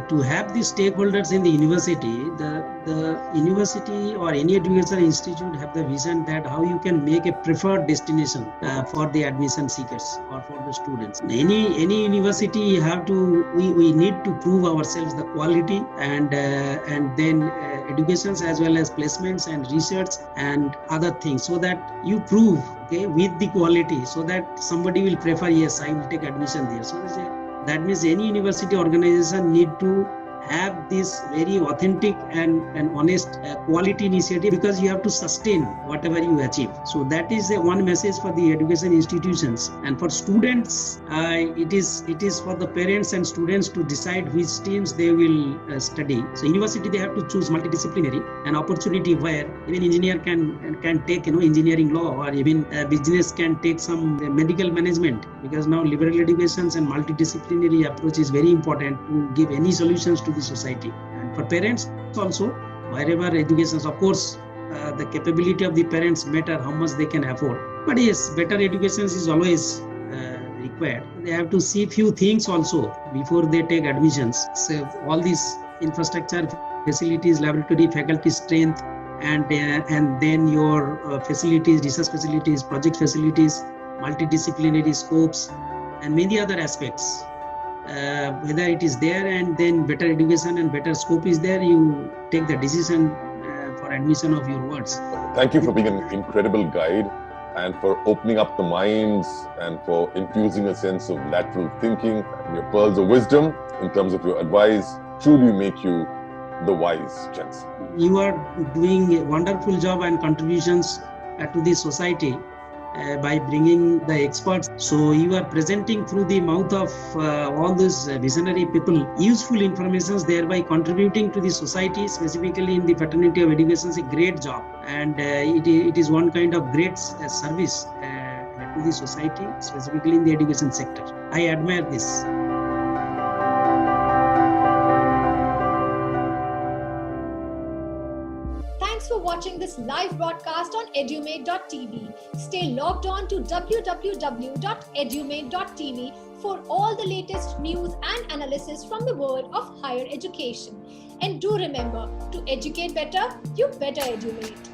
To have the stakeholders in the university, the university or any educational institute have the vision that how you can make a preferred destination for the admission seekers or for the students. Any university you have to, we need to prove ourselves the quality and then educations as well as placements and research and other things, so that you prove with the quality, so that somebody will prefer, yes, I will take admission there. So that means any university organization need to have this very authentic and honest quality initiative, because you have to sustain whatever you achieve. So that is one message for the education institutions. And for students, it is for the parents and students to decide which streams they will study. So university, they have to choose multidisciplinary, an opportunity where even engineer can take engineering law, or even business can take some medical management, because now liberal educations and multidisciplinary approach is very important to give any solutions to the society. And for parents also, wherever education, of course, the capability of the parents matter, how much they can afford. But yes, better education is always required. They have to see few things also before they take admissions. So all these infrastructure, facilities, laboratory, faculty strength, and then your facilities, research facilities, project facilities, multidisciplinary scopes, and many other aspects. Whether it is there, and then better education and better scope is there, you take the decision for admission of your words. Thank you for being an incredible guide, and for opening up the minds, and for infusing a sense of lateral thinking. And your pearls of wisdom in terms of your advice truly make you the wise chancellor. You are doing a wonderful job and contributions to the society by bringing the experts. So you are presenting through the mouth of all these visionary people useful informations, thereby contributing to the society, specifically in the fraternity of education. Is a great job, and it is one kind of great service to the society, specifically in the education sector. I admire this. Thanks for watching watching this live broadcast on edumate.tv. Stay logged on to www.edumate.tv for all the latest news and analysis from the world of higher education. And do remember, to educate better, you better edumate.